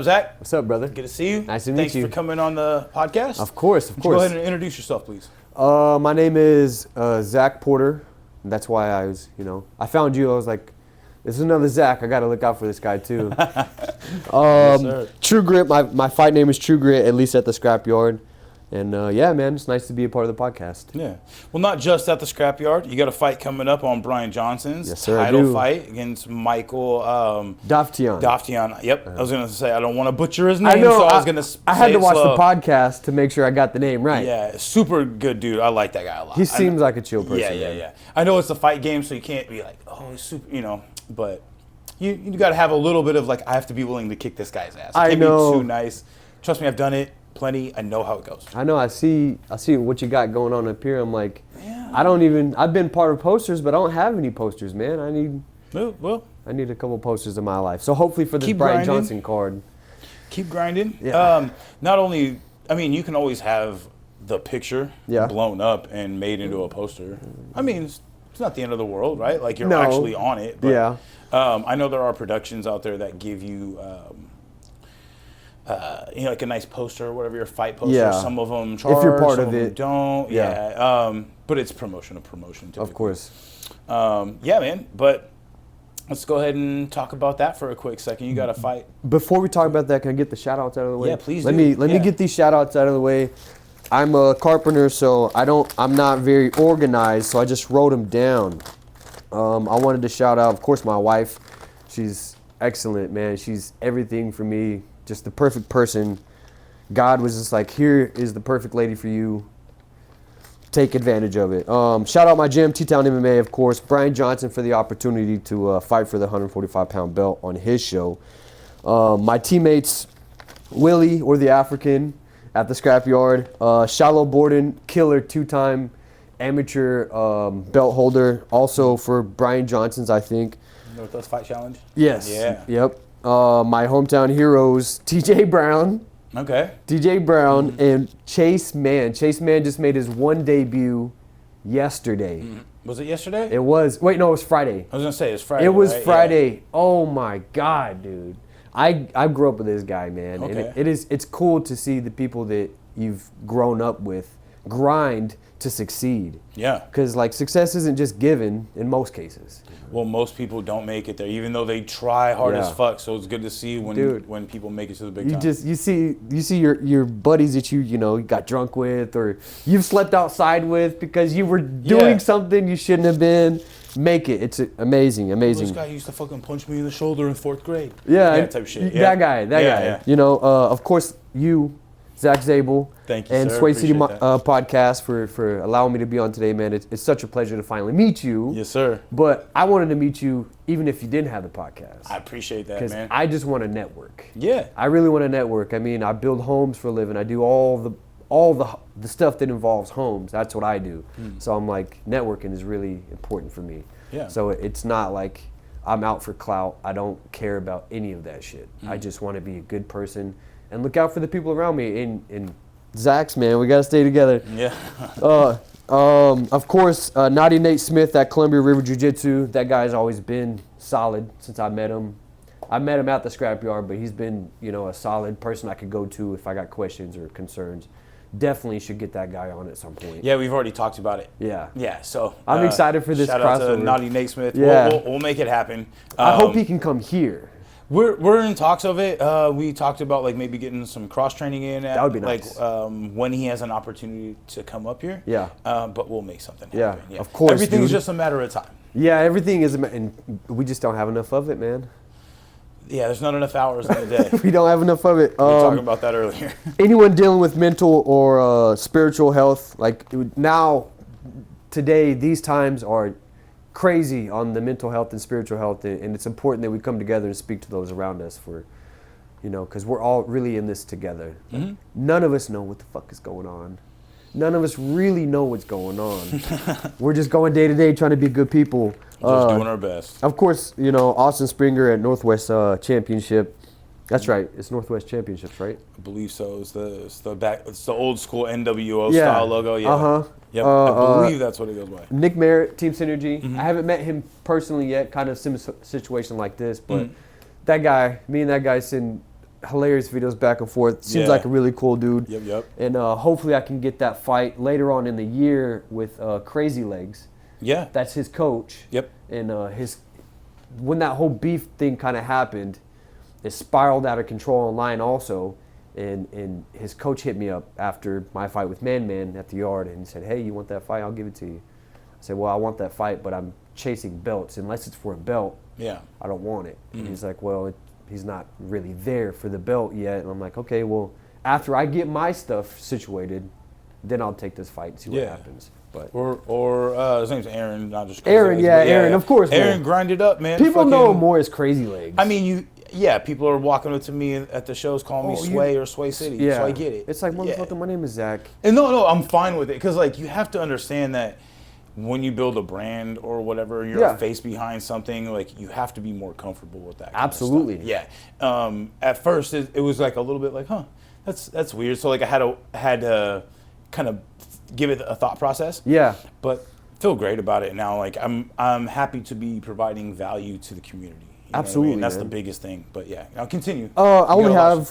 Zach. What's up, brother? Good to see you. Nice to meet you. Thanks for coming on the podcast. Of course. Go ahead and introduce yourself, please. My name is Zach Porter. That's why I was, I found you. I was like, this is another Zach. I got to look out for this guy, too. Yes, sir. True Grit. My fight name is True Grit, at least at the scrapyard. And yeah, man, it's nice to be a part of the podcast. Yeah. Well, not just at the scrapyard. You got a fight coming up on Brian Johnson's I title do. fight against Michael Daftian. Daftian. Yep. I was going to say, I don't want to butcher his name, I know. so I was going to I had to watch the podcast to make sure I got the name right. Yeah, super good dude. I like that guy a lot. He seems like a chill person. Yeah. I know it's a fight game, so you can't be like, oh, he's super, but you got to have a little bit of like, I have to be willing to kick this guy's ass. I can't know. be too nice. Trust me, I've done it plenty. I know how it goes. I know. I see what you got going on up here. I'm like, yeah. I've been part of posters, but I don't have any posters, man. I need a couple posters in my life. So hopefully for this Brian Johnson card. Keep grinding. Yeah. Not only, you can always have the picture blown up and made into a poster. it's not the end of the world, right? Like you're actually on it. But, yeah. I know there are productions out there that give you, like a nice poster or whatever, your fight poster. Yeah. Some of them charge, if you're part some of it. Don't. Yeah. But it's promotion of promotion, typically. Of course. Yeah, man. But let's go ahead and talk about that for a quick second. You got to fight. Before we talk about that, can I get the shout outs out of the way? Yeah, please Let me get these shout outs out of the way. I'm a carpenter, so I'm not very organized, so I just wrote them down. I wanted to shout out, of course, my wife. She's excellent, man. She's everything for me. Just the perfect person. God was just like, here is the perfect lady for you. Take advantage of it. Shout out my gym, T-Town MMA, of course. Brian Johnson for the opportunity to fight for the 145-pound belt on his show. My teammates, Willie, or the African, at the scrapyard. Shallow Borden, killer, 2-time amateur belt holder. Also for Brian Johnson's, I think. Northwest Fight Challenge? Yes. Yeah. Yep. My hometown heroes, TJ Brown. Okay. TJ Brown and Chase Mann. Chase Mann just made his one debut yesterday. Was it yesterday? It was. Wait, no, it was Friday. I was going to say, it's Friday. It was right? Friday. Yeah. Oh my God, dude. I grew up with this guy, man. Okay. And it's cool to see the people that you've grown up with grind to succeed. Yeah. Because like success isn't just given in most cases. Well, most people don't make it there, even though they try hard as fuck. So it's good to see when people make it to the big time. You see your buddies that you got drunk with, or you've slept outside with because you were doing something you shouldn't have been. Make it. It's amazing. This guy used to fucking punch me in the shoulder in 4th grade. Yeah, type shit. That guy. Yeah. Of course, you, Zach Zabel. Thank you, and sir. Sway City Appreciate podcast for allowing me to be on today, man. It's such a pleasure to finally meet you. Yes, sir. But I wanted to meet you even if you didn't have the podcast. I appreciate that, man. Because I just want to network. Yeah. I really want to network. I build homes for a living. I do all the stuff that involves homes. That's what I do. So I'm like, networking is really important for me. Yeah. So it's not like I'm out for clout. I don't care about any of that shit. I just want to be a good person and look out for the people around me. And Zach's, man, we got to stay together. Yeah. Of course, Naughty Nate Smith at Columbia River Jiu-Jitsu. That guy's always been solid since I met him. I met him at the scrapyard, but he's been, a solid person I could go to if I got questions or concerns. Definitely should get that guy on at some point. Yeah, we've already talked about it. Yeah. Yeah, so I'm excited for this shout crossover. Shout out to Naughty Nate Smith. Yeah. We'll make it happen. I hope he can come here. We're in talks of it. We talked about like maybe getting some cross training in. That would be nice. When he has an opportunity to come up here. Yeah. But we'll make something happen. Yeah. Of course. Everything's just a matter of time. Yeah, everything is, and we just don't have enough of it, man. Yeah, there's not enough hours in the day. We don't have enough of it. We were talking about that earlier. Anyone dealing with mental or spiritual health, like now, today, these times are crazy on the mental health and spiritual health, and it's important that we come together and speak to those around us because we're all really in this together. Mm-hmm. None of us know what the fuck is going on. None of us really know what's going on. We're just going day to day trying to be good people. Just doing our best. Of course, Austin Springer at Northwest Championship. That's right. It's Northwest Championships, right? I believe so. It's the old school NWO style logo. Yeah. Uh-huh. Yep. I believe that's what it goes by. Nick Merritt, Team Synergy. I haven't met him personally yet. Kind of similar situation like this, but that guy, me and that guy send hilarious videos back and forth. Seems like a really cool dude. Yep. And hopefully I can get that fight later on in the year with Crazy Legs. Yeah. That's his coach. Yep. And when that whole beef thing kind of happened, it spiraled out of control online also. And his coach hit me up after my fight with Man at the yard, and he said, "Hey, you want that fight? I'll give it to you." I said, "Well, I want that fight, but I'm chasing belts. Unless it's for a belt, I don't want it." And he's like, "Well, he's not really there for the belt yet." And I'm like, "Okay, well, after I get my stuff situated, then I'll take this fight and see what happens." But or his name's Aaron, not just Crazy Aaron. Legs, Aaron, of course. Aaron grinded up, man. People know him more as Crazy Legs. I mean, people are walking up to me at the shows calling me Sway or Sway City, so I get it. It's like, motherfucker, my name is Zach. And no, I'm fine with it, because like, you have to understand that when you build a brand or whatever, you're a face behind something, like, you have to be more comfortable with that. Absolutely. Kind of stuff. Yeah. At first, it was like a little bit like, that's weird. So like, I had to kind of give it a thought process. Yeah. But feel great about it now. Like, I'm happy to be providing value to the community. Absolutely, and that's the biggest thing. But yeah, I'll continue. I only have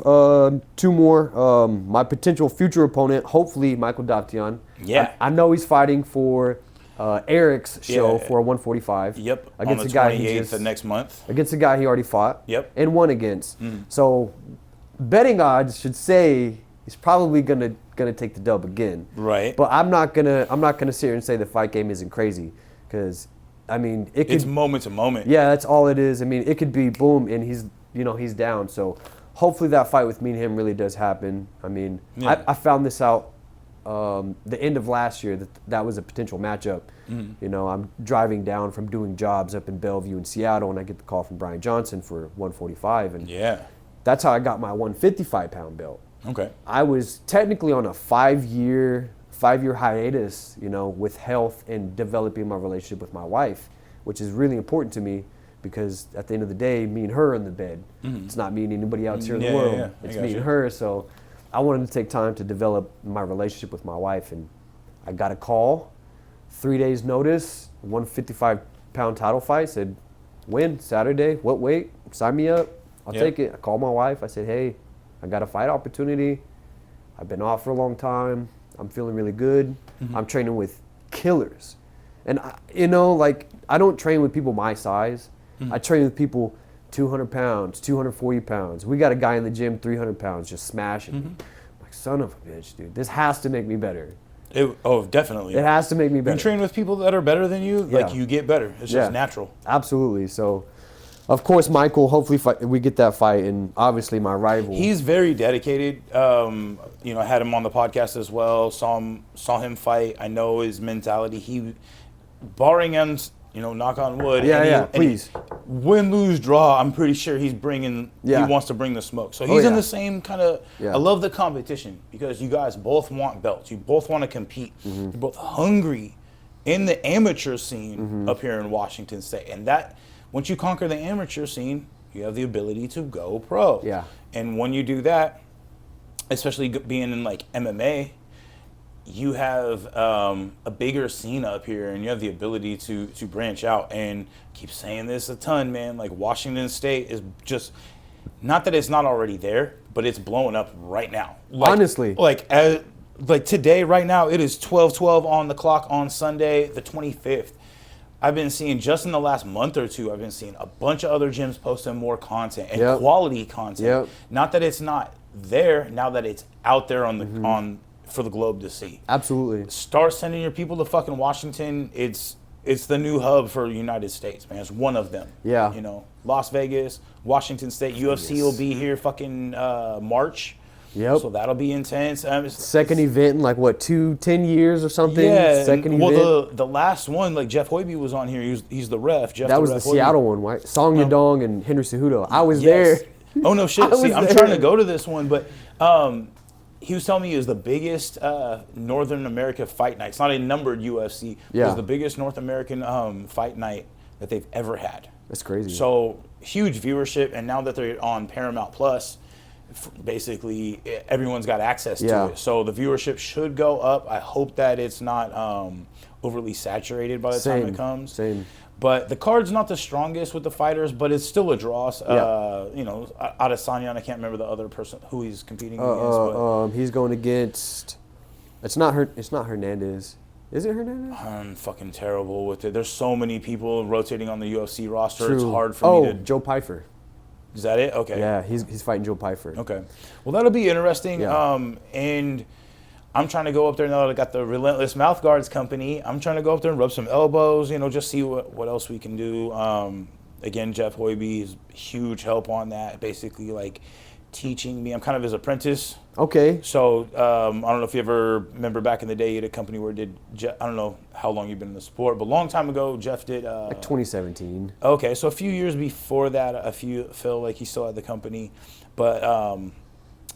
2 more. My potential future opponent, hopefully Michael Daptian. Yeah. I know he's fighting for Eric's show for 145. Yep. Against on the a guy 28th of next month. Against a guy he already fought. Yep. And won against. So betting odds should say he's probably gonna take the dub again. Right. But I'm not gonna sit here and say the fight game isn't crazy, because I mean, it's moment to moment. Yeah, that's all it is. I mean, it could be boom and he's down. So hopefully that fight with me and him really does happen. I mean, I found this out the end of last year that was a potential matchup. You know, I'm driving down from doing jobs up in Bellevue in Seattle, and I get the call from Brian Johnson for 145, and that's how I got my 155-pound belt. Okay. I was technically on a 5-year hiatus, you know, with health and developing my relationship with my wife, which is really important to me, because at the end of the day, me and her are in the bed. It's not me and anybody else here in the world. Yeah. It's me and her. So I wanted to take time to develop my relationship with my wife, and I got a call, 3 days notice, 155-pound title fight, said, "When? Saturday? What weight? Sign me up. I'll take it." I called my wife. I said, "Hey, I got a fight opportunity. I've been off for a long time. I'm feeling really good. I'm training with killers." And, I don't train with people my size. I train with people 200 pounds, 240 pounds. We got a guy in the gym, 300 pounds, just smashing. I'm like, son of a bitch, dude. This has to make me better. Definitely. It has to make me better. You train with people that are better than you, like, you get better. It's just natural. Absolutely. So, of course, Michael, hopefully we get that fight, and obviously my rival. He's very dedicated. I had him on the podcast as well, saw him fight. I know his mentality. He, barring ends, knock on wood. Please. Win, lose, draw, I'm pretty sure he's bringing, he wants to bring the smoke. So he's in the same kind of, I love the competition, because you guys both want belts. You both want to compete. You're both hungry in the amateur scene up here in Washington State. And that, once you conquer the amateur scene, you have the ability to go pro. Yeah. And when you do that, especially being in like MMA, you have a bigger scene up here, and you have the ability to branch out. And I keep saying this a ton, man. Like, Washington State is just, not that it's not already there, but it's blowing up right now. Honestly. Like today, right now, it is 12:12 on the clock on Sunday, the 25th. I've been seeing, just in the last month or two, I've been seeing a bunch of other gyms posting more content and quality content. Not that it's not there, now that it's out there on the for the globe to see. Absolutely. Start sending your people to fucking Washington. It's the new hub for the United States, man. It's one of them. Yeah. Las Vegas, Washington State, UFC will be here fucking March. Yep. So that'll be intense. Second event in like 10 years or something? Yeah. Second event. Well, the last one, like, Jeff Hoiby was on here. He's the ref. That was the Seattle one, right? Song Yadong and Henry Cejudo. I was there. Oh, no shit. See, I'm trying to go to this one, but he was telling me it was the biggest Northern America fight night. It's not a numbered UFC. It was the biggest North American fight night that they've ever had. That's crazy. So, huge viewership, and now that they're on Paramount Plus, basically everyone's got access to it. So the viewership should go up. I hope that it's not overly saturated by the time it comes. But the card's not the strongest with the fighters, but it's still a draw. You know, Adesanya, I can't remember the other person who he's competing against. He's going against. It's not Hernandez. Is it Hernandez? I'm fucking terrible with it. There's so many people rotating on the UFC roster. True. It's hard for me to. Joe Pyfer. Is that it? Okay. Yeah, he's fighting Joe Pyfer. Okay. Well, that'll be interesting. Yeah. And I'm trying to go up there now that I got the Relentless Mouth Guards company. I'm trying to go up there and rub some elbows, you know, just see what else we can do. Again, Jeff Hoiby is huge help on that, basically like teaching me. I'm kind of his apprentice. Okay. So I don't know if you ever remember back in the day, you had a company where I don't know how long you've been in the sport, but a long time ago, Jeff did. Like 2017. Okay, so a few years before that, feel like he still had the company, but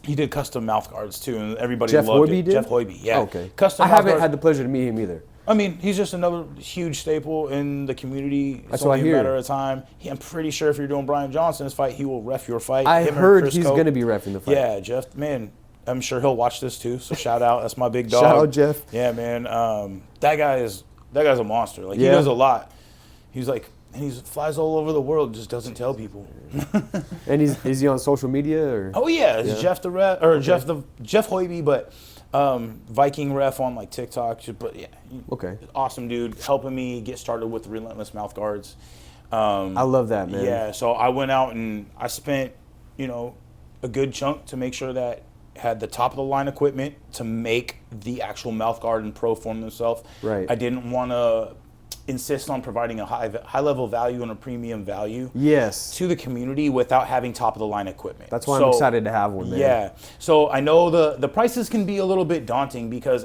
he did custom mouth guards too, and everybody loved Hoiby it. Did? Jeff Hoiby, yeah. Okay. Custom. I haven't had the pleasure to meet him either. I mean, he's just another huge staple in the community. That's what I hear. A matter of time. I'm pretty sure if you're doing Brian Johnson's fight, he will ref your fight. I heard he's going to be reffing the fight. Yeah, Jeff, man, I'm sure he'll watch this too. So shout out, that's my big dog. Shout out, Jeff. Yeah, man, that guy's a monster. Like he does a lot. He's like. And he flies all over the world, just doesn't tell people. And is he on social media or? Oh yeah, it's Jeff the ref or Jeff Hoiby, but Viking ref on like TikTok. But yeah, awesome dude, helping me get started with the Relentless Mouth Guards. I love that, man. Yeah, so I went out and I spent, you know, a good chunk to make sure that had the top of the line equipment to make the actual mouth guard and pro form themselves. Right. I didn't want to insist on providing a high level value and a premium value to the community without having top of the line equipment. That's why I'm excited to have one, man. Yeah. So I know the prices can be a little bit daunting because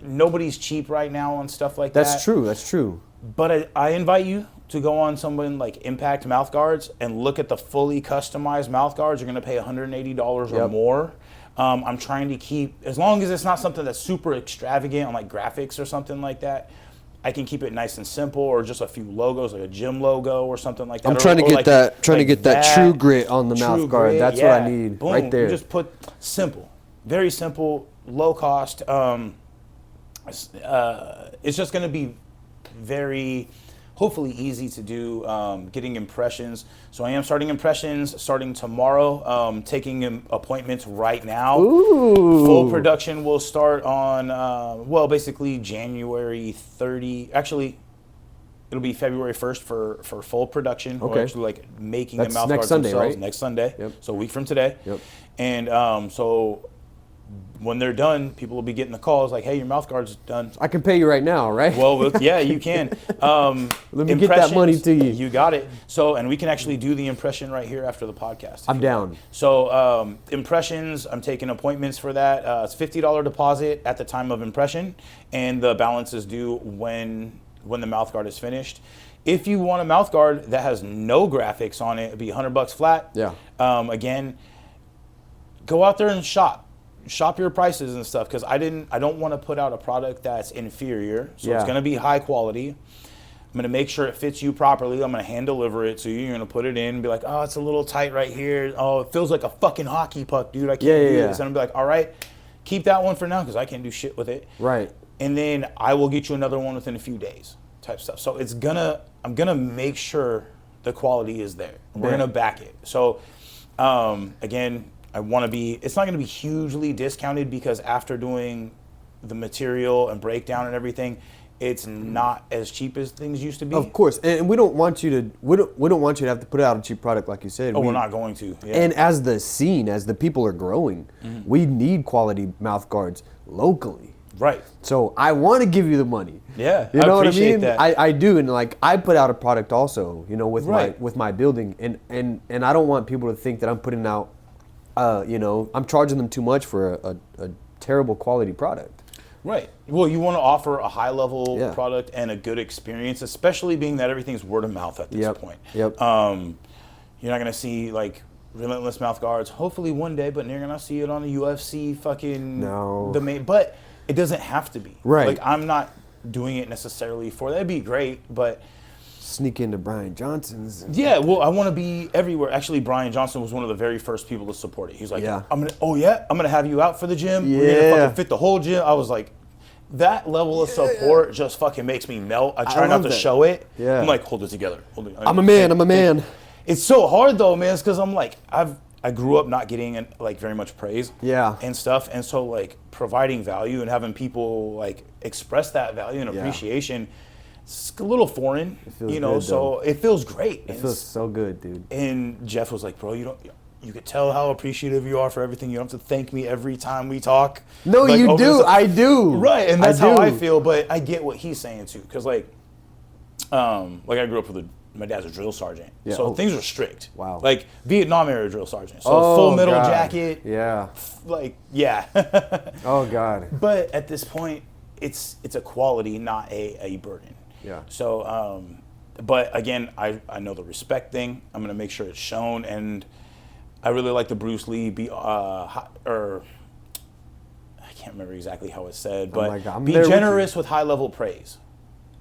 nobody's cheap right now on stuff like that. That's true. But I invite you to go on someone like Impact Mouth Guards and look at the fully customized mouth guards. You're going to pay $180 or more. I'm trying to keep, as long as it's not something that's super extravagant on like graphics or something like that, I can keep it nice and simple, or just a few logos, like a gym logo or something like that. I'm trying to get that true grit on the mouth guard. That's what I need. Boom. Right there. You just put simple, very simple, low cost. It's just going to be very, hopefully easy to do, getting impressions. So I am starting impressions starting tomorrow, taking appointments right now. Ooh. Full production will start on, basically January 30. Actually, it'll be February 1st for full production. Okay. We're actually like making That's the mouth next guards Sunday, themselves right? next Sunday. Yep. So a week from today. Yep. And so when they're done, people will be getting the calls like, "Hey, your mouth guard's done." I can pay you right now, right? Well, yeah, you can. Let me get that money to you. You got it. So, and we can actually do the impression right here after the podcast. I'm down. So, impressions, I'm taking appointments for that. It's $50 deposit at the time of impression, and the balance is due when the mouth guard is finished. If you want a mouth guard that has no graphics on it, it'd be $100 flat. Yeah. Again, go out there and shop your prices and stuff, because I don't want to put out a product that's inferior. So it's going to be high quality. I'm going to make sure it fits you properly. I'm going to hand deliver it to you. You're going to put it in and be like, "Oh, it's a little tight right here. Oh, it feels like a fucking hockey puck, dude. I can't do this." And I'm be like, "All right, keep that one for now because I can't do shit with it." Right. And then I will get you another one within a few days type stuff. So I'm going to make sure the quality is there. We're going to back it. So again, it's not going to be hugely discounted, because after doing the material and breakdown and everything, it's not as cheap as things used to be. Of course, and we don't want you to have to put out a cheap product like you said. We're not going to. Yeah. And as the people are growing, we need quality mouth guards locally. Right. So I want to give you the money. Yeah, you know I appreciate what I mean? that. I do, and like I put out a product also, with right. my building, and I don't want people to think that I'm putting out. I'm charging them too much for a terrible quality product. Right. Well, you want to offer a high-level product and a good experience, especially being that everyth's word of mouth at this point. Yep. You're not going to see, like, Relentless Mouth Guards, hopefully one day, but you're going to see it on the UFC fucking... No. But it doesn't have to be. Right. Like, I'm not doing it necessarily for that. That'd be great, but... Sneak into Brian Johnson's. Yeah, well, I want to be everywhere. Actually, Brian Johnson was one of the very first people to support it. He's like, I'm gonna have you out for the gym. Yeah. We're gonna fucking fit the whole gym. I was like, that level of support just fucking makes me melt. I try not to show it. Yeah. I'm like, hold it together. I'm a man. It's so hard though, man. It's because I'm like, I grew up not getting like very much praise. Yeah. And stuff. And so like providing value and having people like express that value and appreciation, it's a little foreign, you know, good, so it feels great. It feels so good, dude. And Jeff was like, bro, you could tell how appreciative you are for everything. You don't have to thank me every time we talk. No, like, you do. I do. Right, and that's how I feel. But I get what he's saying too, because like I grew up with my dad's a drill sergeant, so things were strict. Wow. Like Vietnam era drill sergeant, so full metal jacket. Yeah. Like yeah. Oh God. But at this point, it's a quality, not a burden. Yeah. So, but again, I know the respect thing. I'm gonna make sure it's shown, and I really like the Bruce Lee I can't remember exactly how it's said, but be generous with high level praise.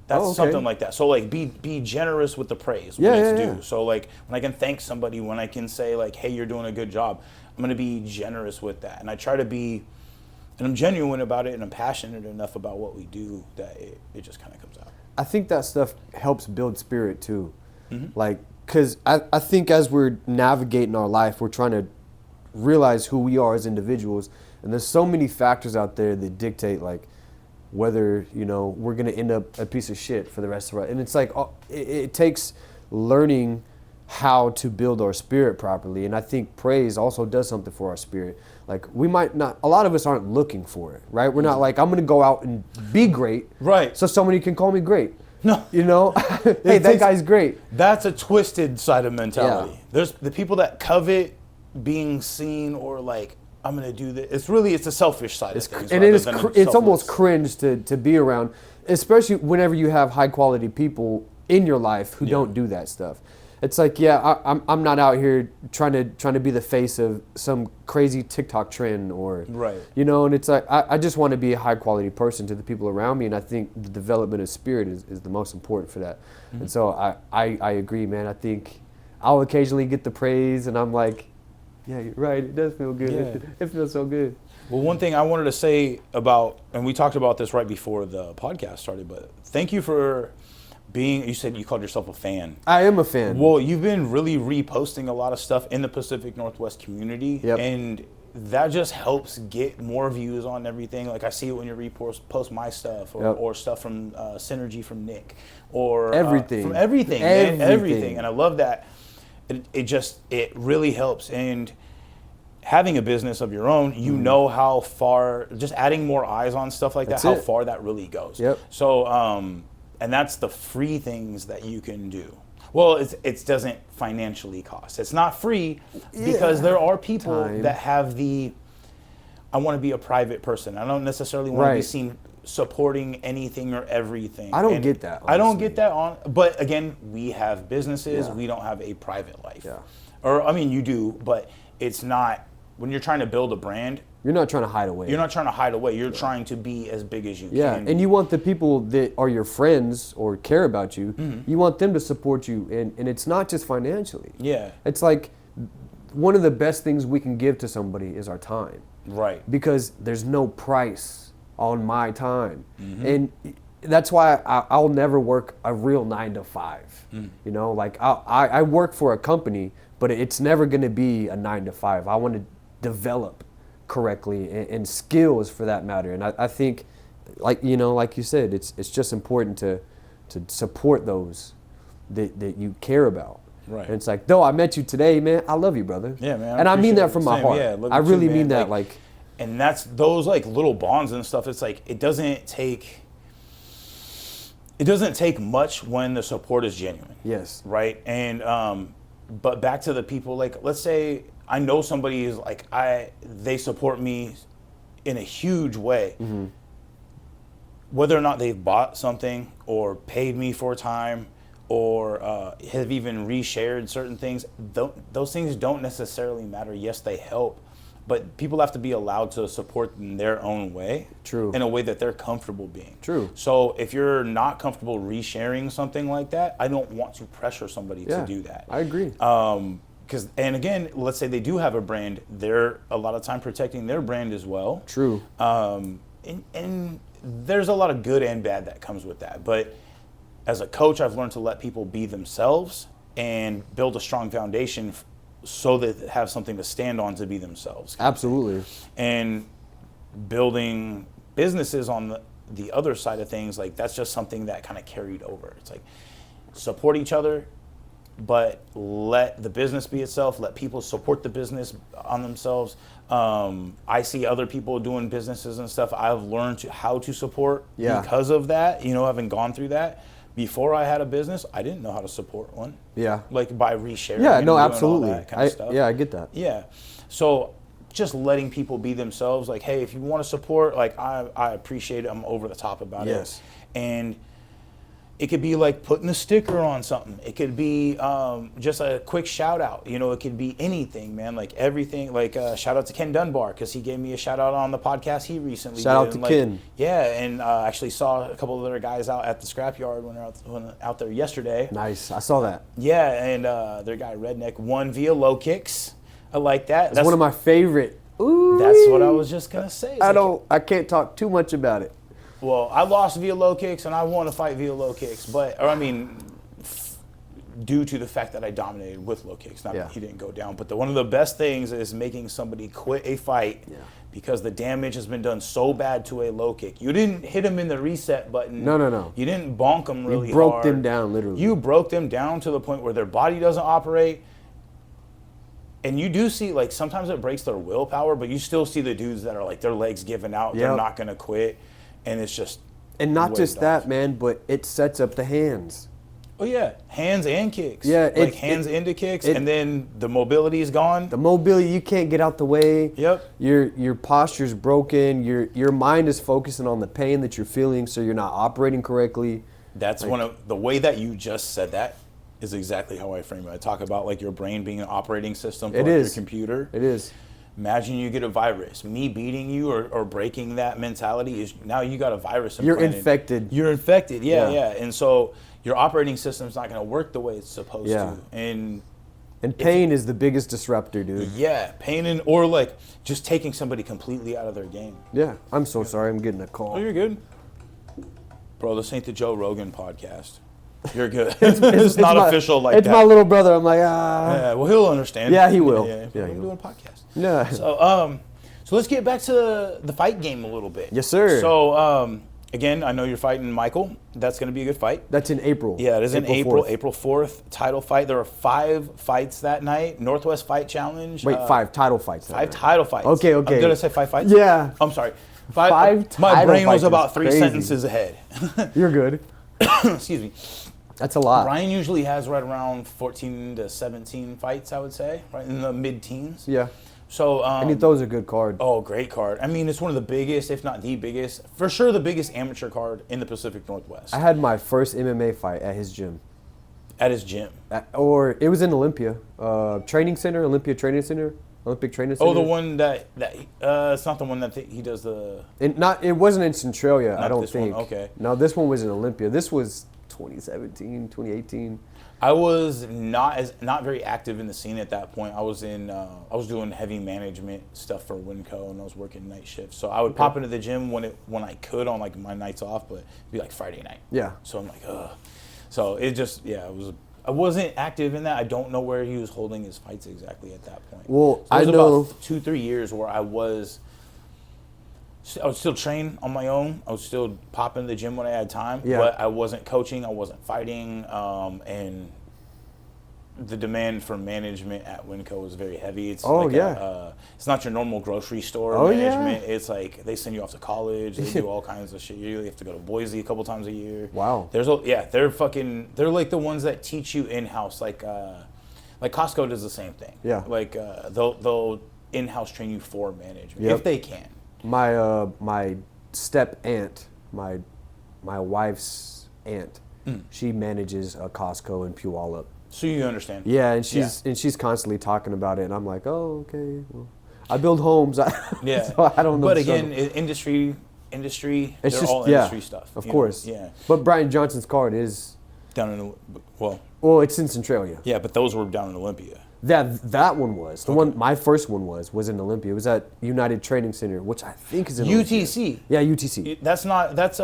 That's something like that. So like be generous with the praise when it's due. So like when I can thank somebody, when I can say like, hey, you're doing a good job, I'm gonna be generous with that. And I try to be, and I'm genuine about it, and I'm passionate enough about what we do that it just kind of comes out. I think that stuff helps build spirit too. Like, because I think as we're navigating our life, we're trying to realize who we are as individuals. And there's so many factors out there that dictate like whether, you know, we're going to end up a piece of shit for the rest of our life. And it's like, it takes learning how to build our spirit properly. And I think praise also does something for our spirit. Like we might not, a lot of us aren't looking for it, right? We're not like, I'm going to go out and be great. Right. So somebody can call me great. No. You know, hey, that guy's great. That's a twisted side of mentality. Yeah. There's the people that covet being seen or like, I'm going to do this. It's a selfish side of things. And it's almost cringe to be around, especially whenever you have high quality people in your life who don't do that stuff. It's like, I'm not out here trying to be the face of some crazy TikTok trend or, you know, and it's like, I just want to be a high quality person to the people around me. And I think the development of spirit is the most important for that. And so I agree, man. I think I'll occasionally get the praise and I'm like, yeah, you're right. It does feel good. Yeah. It feels so good. Well, one thing I wanted to say about, and we talked about this right before the podcast started, but thank you for you said you called yourself a fan. I am a fan. Well, you've been really reposting a lot of stuff in the Pacific Northwest community, and that just helps get more views on everything. Like I see it when you post my stuff or stuff from Synergy from Nick or everything. From everything. And I love that. It really helps. And having a business of your own, you know how far, just adding more eyes on stuff like that, how far that really goes. So, and that's the free things that you can do. Well, it doesn't financially cost. It's not free because there are people that have I want to be a private person. I don't necessarily want to be seen supporting anything or everything. I don't get that. Honestly. I don't get that but again, we have businesses. We don't have a private life. Or, I mean, you do, but it's not, when you're trying to build a brand, you're not trying to hide away. You're not trying to hide away. You're trying to be as big as you can. Yeah, and you want the people that are your friends or care about you, you want them to support you, and it's not just financially. Yeah. It's like one of the best things we can give to somebody is our time. Right. Because there's no price on my time. And that's why I'll never work a real 9 to 5. You know, like I work for a company, but it's never going to be a 9 to 5. I want to develop correctly and skills for that matter. And I think, like you said, it's just important to support those that you care about. Right. And it's like, though I met you today, man, I love you, brother. Yeah, man. And I mean that from my heart. Yeah, I really mean that, like. And that's those like little bonds and stuff. It's like it doesn't take much when the support is genuine. Yes. Right. And but back to the people, like let's say I know somebody is like they support me in a huge way. Whether or not they've bought something or paid me for time or have even reshared certain things, those things don't necessarily matter. Yes, they help, but people have to be allowed to support in their own way. True. In a way that they're comfortable being. True. So if you're not comfortable resharing something like that, I don't want to pressure somebody to do that. I agree. And again, let's say they do have a brand, they're a lot of time protecting their brand as well. True. And there's a lot of good and bad that comes with that. But as a coach, I've learned to let people be themselves and build a strong foundation so that they have something to stand on to be themselves. Absolutely. And building businesses on the other side of things, like that's just something that kind of carried over. It's like support each other, but let the business be itself. Let people support the business on themselves. I see other people doing businesses and stuff. I've learned how to support because of that, having gone through that. Before I had a business, I didn't know how to support one. Yeah. Like by resharing. Yeah, and no, doing absolutely. all that kind of stuff. Yeah, I get that. Yeah. So just letting people be themselves, like, hey, if you want to support, like, I appreciate it. I'm over the top about it. And it could be like putting a sticker on something. It could be just a quick shout out. It could be anything, man. Like everything. Like shout out to Ken Dunbar because he gave me a shout out on the podcast he recently did. Shout out to Ken. Yeah, and actually saw a couple of other guys out at the scrapyard when they're out there yesterday. Nice, I saw that. Yeah, and their guy Redneck won via low kicks. I like that. That's one of my favorite. Ooh. That's what I was just gonna say. I can't talk too much about it. Well, I lost via low kicks, and I won a fight via low kicks. Due to the fact that I dominated with low kicks. Not that he didn't go down. But one of the best things is making somebody quit a fight because the damage has been done so bad to a low kick. You didn't hit him in the reset button. No. You didn't bonk them really hard. You broke them down, literally. You broke them down to the point where their body doesn't operate. And you do see, like, sometimes it breaks their willpower, but you still see the dudes that are, like, their legs giving out. They're not going to quit. And it's just... And not just that, man, but it sets up the hands. Oh, yeah. Hands and kicks. Yeah. Hands into kicks, and then the mobility is gone. The mobility, you can't get out the way. Yep. Your posture's broken. Your mind is focusing on the pain that you're feeling, so you're not operating correctly. That's the way that you just said that is exactly how I frame it. I talk about, like, your brain being an operating system for your computer. It is. Imagine you get a virus. Me beating you or breaking that mentality is now you got a virus implanted. You're infected. You're infected, yeah. And so your operating system's not going to work the way it's supposed to. And pain is the biggest disruptor, dude. Yeah, pain or like just taking somebody completely out of their game. Yeah, I'm so sorry. I'm getting a call. Oh, you're good. Bro, this ain't the Joe Rogan podcast. You're good. It's not official like that. It's my little brother. I'm like, Yeah, well, he'll understand. Yeah, he will. Yeah, we're doing a podcast. Yeah. So let's get back to the fight game a little bit. Yes, sir. So, again, I know you're fighting Michael. That's going to be a good fight. That's in April. Yeah, it is in April. April 4th, title fight. There are 5 fights that night. Northwest Fight Challenge. Wait, 5 title fights. 5 title fights. Okay. I'm going to say 5 fights? Yeah. I'm sorry. 5 My brain was about 3 crazy. sentences ahead. You're good. Excuse me. That's a lot. Ryan usually has right around 14 to 17 fights, I would say, right in the mid-teens. Yeah. So, and he throws a good card. Oh, great card. I mean, it's one of the biggest, if not the biggest, for sure the biggest amateur card in the Pacific Northwest. I had my first MMA fight at his gym. At his gym? Or it was in Olympia. Training Center, Olympia Training Center. Olympic Training Center. Oh, the one that it's not the one that he does the... It wasn't in Centralia, I don't think. One. Okay. No, this one was in Olympia. This was 2017, 2018. I was not very active in the scene at that point. I was doing heavy management stuff for Winco, and I was working night shifts. So I would pop into the gym when I could on like my nights off, but it'd be like Friday night. Yeah. So I'm like, ugh. So it just I wasn't active in that. I don't know where he was holding his fights exactly at that point. Well, so I know about 2-3 years where I would still train on my own. I would still pop in the gym when I had time, but I wasn't coaching. I wasn't fighting, and the demand for management at Winco was very heavy. It's it's not your normal grocery store management. It's like they send you off to college. They do all kinds of shit. You really have to go to Boise a couple times a year. Wow. They're like the ones that teach you in-house. Like Costco does the same thing. Yeah. Like they'll in-house train you for management if they can. My step aunt, my wife's aunt, she manages a Costco in Puyallup. So you understand? Yeah, and she's constantly talking about it, and I'm like, oh, okay. Well, I build homes. So I don't know. But again, industry. It's just all industry stuff. Of course. Yeah. But Brian Johnson's card is down in well, it's in Centralia. Yeah, but those were down in Olympia. That one was the one. My first one was in Olympia. It was at United Training Center, which I think is in UTC. Olympia. Yeah, UTC. That's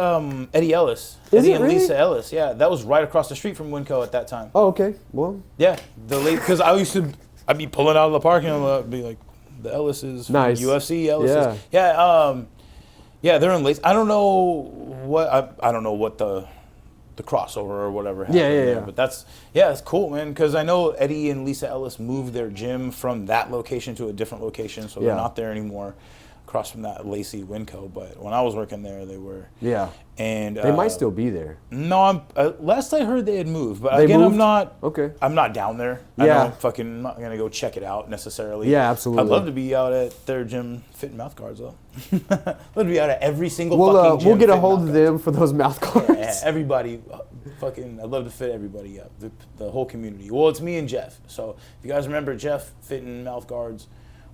Eddie Ellis. Is Eddie it and really? Lisa Ellis. Yeah, that was right across the street from Winco at that time. Oh, okay. Well, yeah, because I'd be pulling out of the parking lot, I'd be like, the Ellis's, nice. UFC Ellis's. Yeah. Yeah, they're in Lace. I don't know what the crossover or whatever happened there, but it's cool, man, because I know Eddie and Lisa Ellis moved their gym from that location to a different location, so they're not there anymore, across from that Lacey Winco. But when I was working there, they were. Yeah. And they might still be there. No, last I heard they had moved, but they again, moved? I'm not down there. Yeah. I'm not gonna go check it out necessarily. Yeah, absolutely. I'd love to be out at their gym fitting mouth guards though. I'd love to be out at every single fucking gym. We'll get a hold of them for those mouth guards. Yeah, everybody, I'd love to fit everybody up, the whole community. Well, it's me and Jeff. So if you guys remember Jeff fitting mouth guards,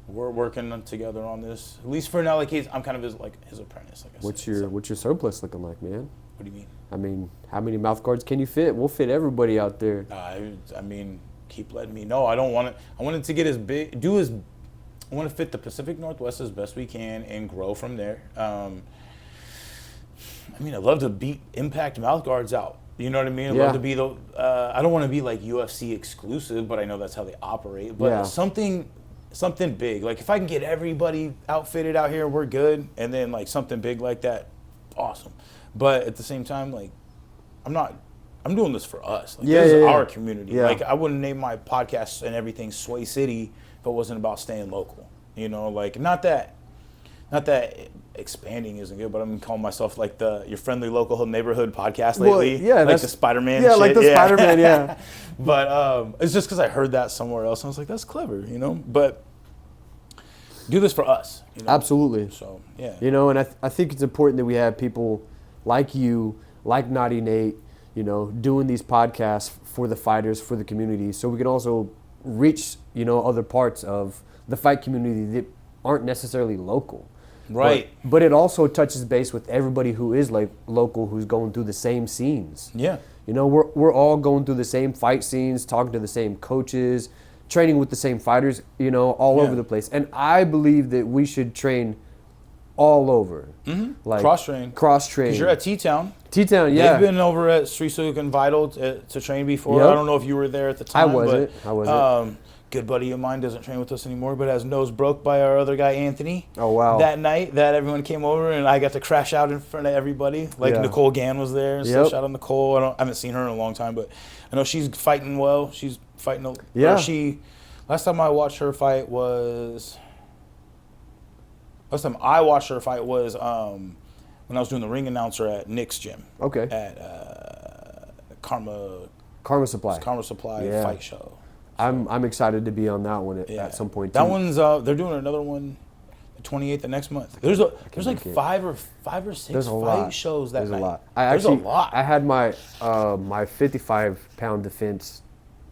we're working together on this. At least for now, like I'm kind of his apprentice. Like I said. What's your surplus looking like, man? What do you mean? I mean, how many mouth guards can you fit? We'll fit everybody out there. I mean, keep letting me know. I don't want it. I wanted to get I want to fit the Pacific Northwest as best we can and grow from there. I mean, I'd love to beat Impact mouth guards out. You know what I mean? I'd love to be I don't want to be like UFC exclusive, but I know that's how they operate. But something big. Like if I can get everybody outfitted out here, we're good. And then like something big like that, awesome. But at the same time, like I'm doing this for us. Like, this is our community. Yeah. Like I wouldn't name my podcast and everything Sway City if it wasn't about staying local. You know, like not that expanding isn't good, but I'm calling myself like your friendly local neighborhood podcast lately. Well, yeah, like the Spider-Man shit. Like the Spider-Man, yeah. But it's just because I heard that somewhere else. And I was like, that's clever, you know? But do this for us. You know? Absolutely. So, yeah. You know, and I think it's important that we have people like you, like Naughty Nate, you know, doing these podcasts for the fighters, for the community, so we can also reach, you know, other parts of the fight community that aren't necessarily local. Right. But it also touches base with everybody who is like local, who's going through the same scenes. Yeah. You know, we're all going through the same fight scenes, talking to the same coaches, training with the same fighters, you know, all over the place. And I believe that we should train all over. Mm-hmm. Like cross-train. Cross-train. 'Cause you're at T-Town. T-Town, yeah. They've been over at Sri Sukan Vital to train before. Yep. I don't know if you were there at the time. I wasn't. Good buddy of mine doesn't train with us anymore, but has nose broke by our other guy, Anthony. Oh, wow. That night that everyone came over and I got to crash out in front of everybody. Like Nicole Gann was there. And stuff. Shout out Nicole. I haven't seen her in a long time, but I know she's fighting well. She's fighting. Last time I watched her fight was when I was doing the ring announcer at Nick's gym. Okay. At Karma Supply. Karma Supply fight show. I'm excited to be on that one at some point too. That one's they're doing another one the 28th of next month. There's like five or six fight shows that night. There's a lot. I had my my 55-pound defense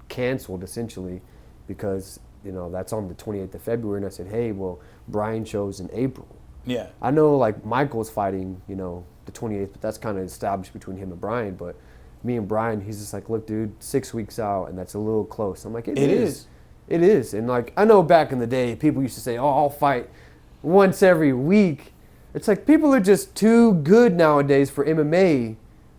canceled essentially because, you know, that's on the 28th of February, and I said, hey, well, Brian shows in April. Yeah. I know like Michael's fighting, you know, the 28th, but that's kind of established between him and Brian, but me and Brian, he's just like, look, dude, 6 weeks out, and that's a little close. I'm like, it is. It is. And like, I know back in the day, people used to say, oh, I'll fight once every week. It's like people are just too good nowadays for MMA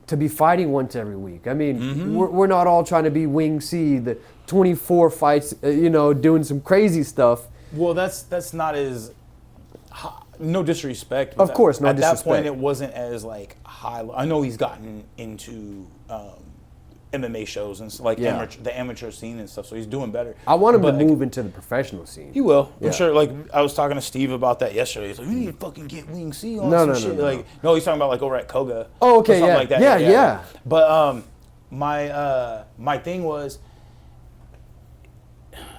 to be fighting once every week. I mean, we're not all trying to be Wing C, the 24 fights, you know, doing some crazy stuff. Well, that's not as no disrespect. Of course, no disrespect. At that point, disrespect. it wasn't as like high. I know he's gotten into MMA shows and like the amateur scene and stuff, so he's doing better. I want him to move into the professional scene. He will. I'm sure. Like I was talking to Steve about that yesterday. He's like, "We need to fucking get Wing C on some shit." No. No, he's talking about like over at Koga. Oh, okay, or something like that. Yeah. But my thing was,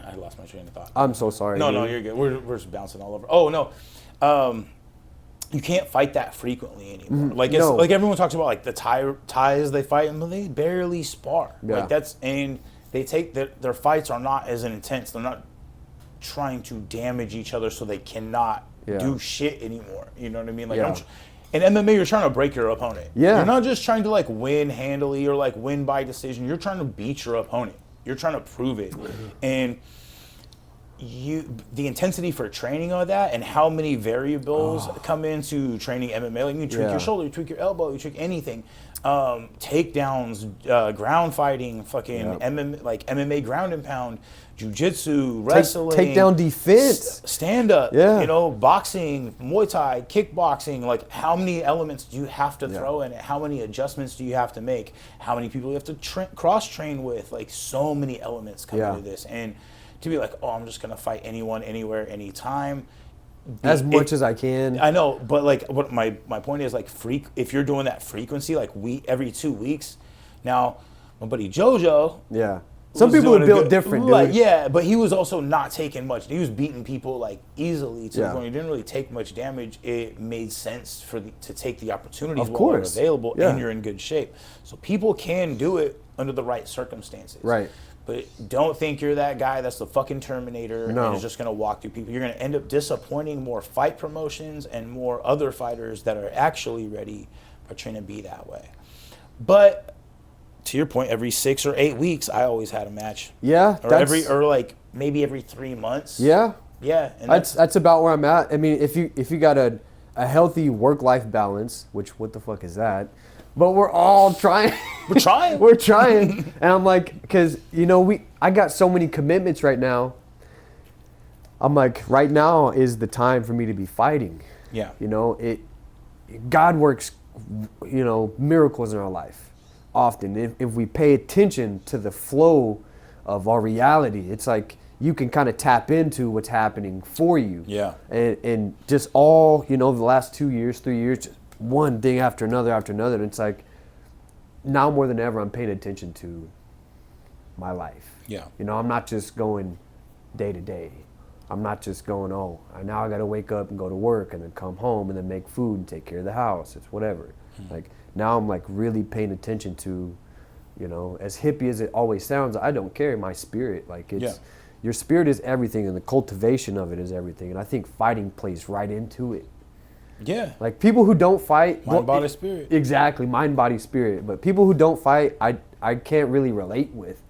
I lost my train of thought. I'm so sorry. No, you're good. We're just bouncing all over. Oh no, you can't fight that frequently anymore. Like it's like everyone talks about like the ties they fight, and they barely spar. Yeah. Like that's and they take their fights are not as intense. They're not trying to damage each other, so they cannot do shit anymore. You know what I mean? Like in MMA, you're trying to break your opponent. Yeah. You're not just trying to like win handily or like win by decision. You're trying to beat your opponent. You're trying to prove it. And the intensity for training of that and how many variables come into training MMA. Like you tweak your shoulder, you tweak your elbow, you tweak anything. Takedowns, ground fighting, fucking MMA ground and pound, jiu-jitsu, wrestling, takedown defense, stand up, boxing, Muay Thai, kickboxing. Like how many elements do you have to throw in it? How many adjustments do you have to make? How many people you have to cross train with? Like so many elements come into this, and to be like, oh, I'm just gonna fight anyone, anywhere, anytime. As much as I can. I know, but like, what my point is, like, if you're doing that frequency, like every 2 weeks. Now, my buddy JoJo. Yeah. Some people are built different, dude. Yeah, but he was also not taking much. He was beating people like easily to the point he didn't really take much damage. It made sense to take the opportunities while they're available, and you're in good shape. So people can do it under the right circumstances. Right. But don't think you're that guy that's the fucking Terminator and is just going to walk through people. You're going to end up disappointing more fight promotions and more other fighters that are actually ready by trying to be that way. But to your point, every 6 or 8 weeks, I always had a match. Yeah. Or maybe every 3 months. Yeah. Yeah. And that's about where I'm at. I mean, if you got a healthy work-life balance, which what the fuck is that? But we're all trying. We're trying. We're trying. And I'm like, because, I got so many commitments right now. I'm like, right now is the time for me to be fighting. Yeah. God works, miracles in our life often. If we pay attention to the flow of our reality, it's like you can kind of tap into what's happening for you. Yeah. And just all, the last 2 years, 3 years, just one thing after another. And it's like, now more than ever, I'm paying attention to my life. Yeah. I'm not just going day to day. I'm not just going, now I got to wake up and go to work and then come home and then make food and take care of the house. It's whatever. Like now I'm like really paying attention to, as hippie as it always sounds, I don't care. My spirit, your spirit is everything, and the cultivation of it is everything. And I think fighting plays right into it. Yeah. Like people who don't fight. Mind, body, spirit. Exactly. Mind, body, spirit. But people who don't fight, I can't really relate with.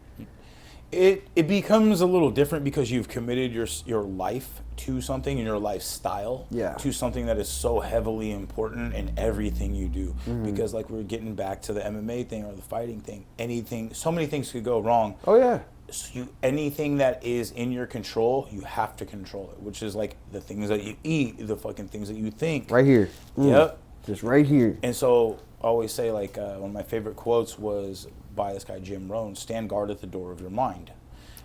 It becomes a little different because you've committed your life to something and your lifestyle to something that is so heavily important in everything you do. Because like we're getting back to the MMA thing or the fighting thing, so many things could go wrong. Oh yeah. So anything that is in your control, you have to control it, which is like the things that you eat, the fucking things that you think. Right here. Yep. Just right here. And so I always say, like, one of my favorite quotes was by this guy, Jim Rohn, stand guard at the door of your mind.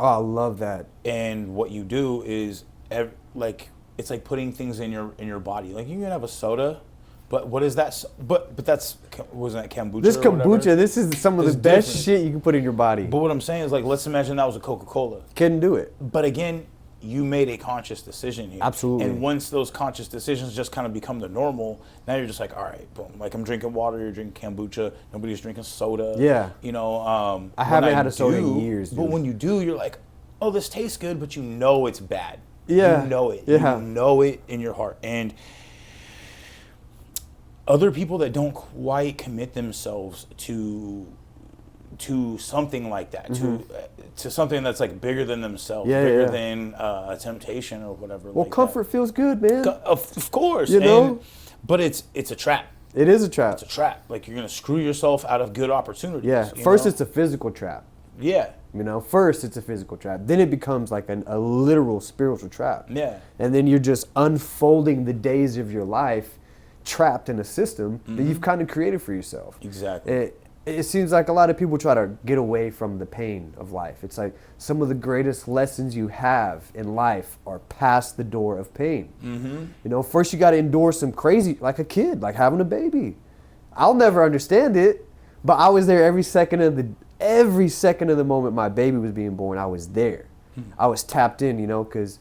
Oh, I love that. And what you do is, it's like putting things in your body. Like, you can have a soda, but what is that? But that's, wasn't that kombucha? This kombucha, this is some of the best shit you can put in your body. But what I'm saying is, like, let's imagine that was a Coca-Cola. Couldn't do it. But again, you made a conscious decision here. Absolutely. And once those conscious decisions just kind of become the normal, now you're just like, all right, boom. Like I'm drinking water, you're drinking kombucha, nobody's drinking soda. Yeah. I haven't had a soda in years. But when you do, you're like, oh, this tastes good, but you know it's bad. Yeah. You know it. Yeah. You know it in your heart. And other people that don't quite commit themselves to something like that, to something that's like bigger than themselves, bigger than a temptation or whatever. Well, like comfort feels good, man. Of course, but it's a trap. It is a trap. It's a trap. Like you're gonna screw yourself out of good opportunities. Yeah. First, it's a physical trap. Yeah. First it's a physical trap. Then it becomes like a literal spiritual trap. Yeah. And then you're just unfolding the days of your life trapped in a system that you've kind of created for yourself. Exactly. It seems like a lot of people try to get away from the pain of life. It's like some of the greatest lessons you have in life are past the door of pain. First you got to endure some crazy, like a kid, like having a baby. I'll never understand it, but I was there every second of the moment my baby was being born. I was there. I was tapped in, because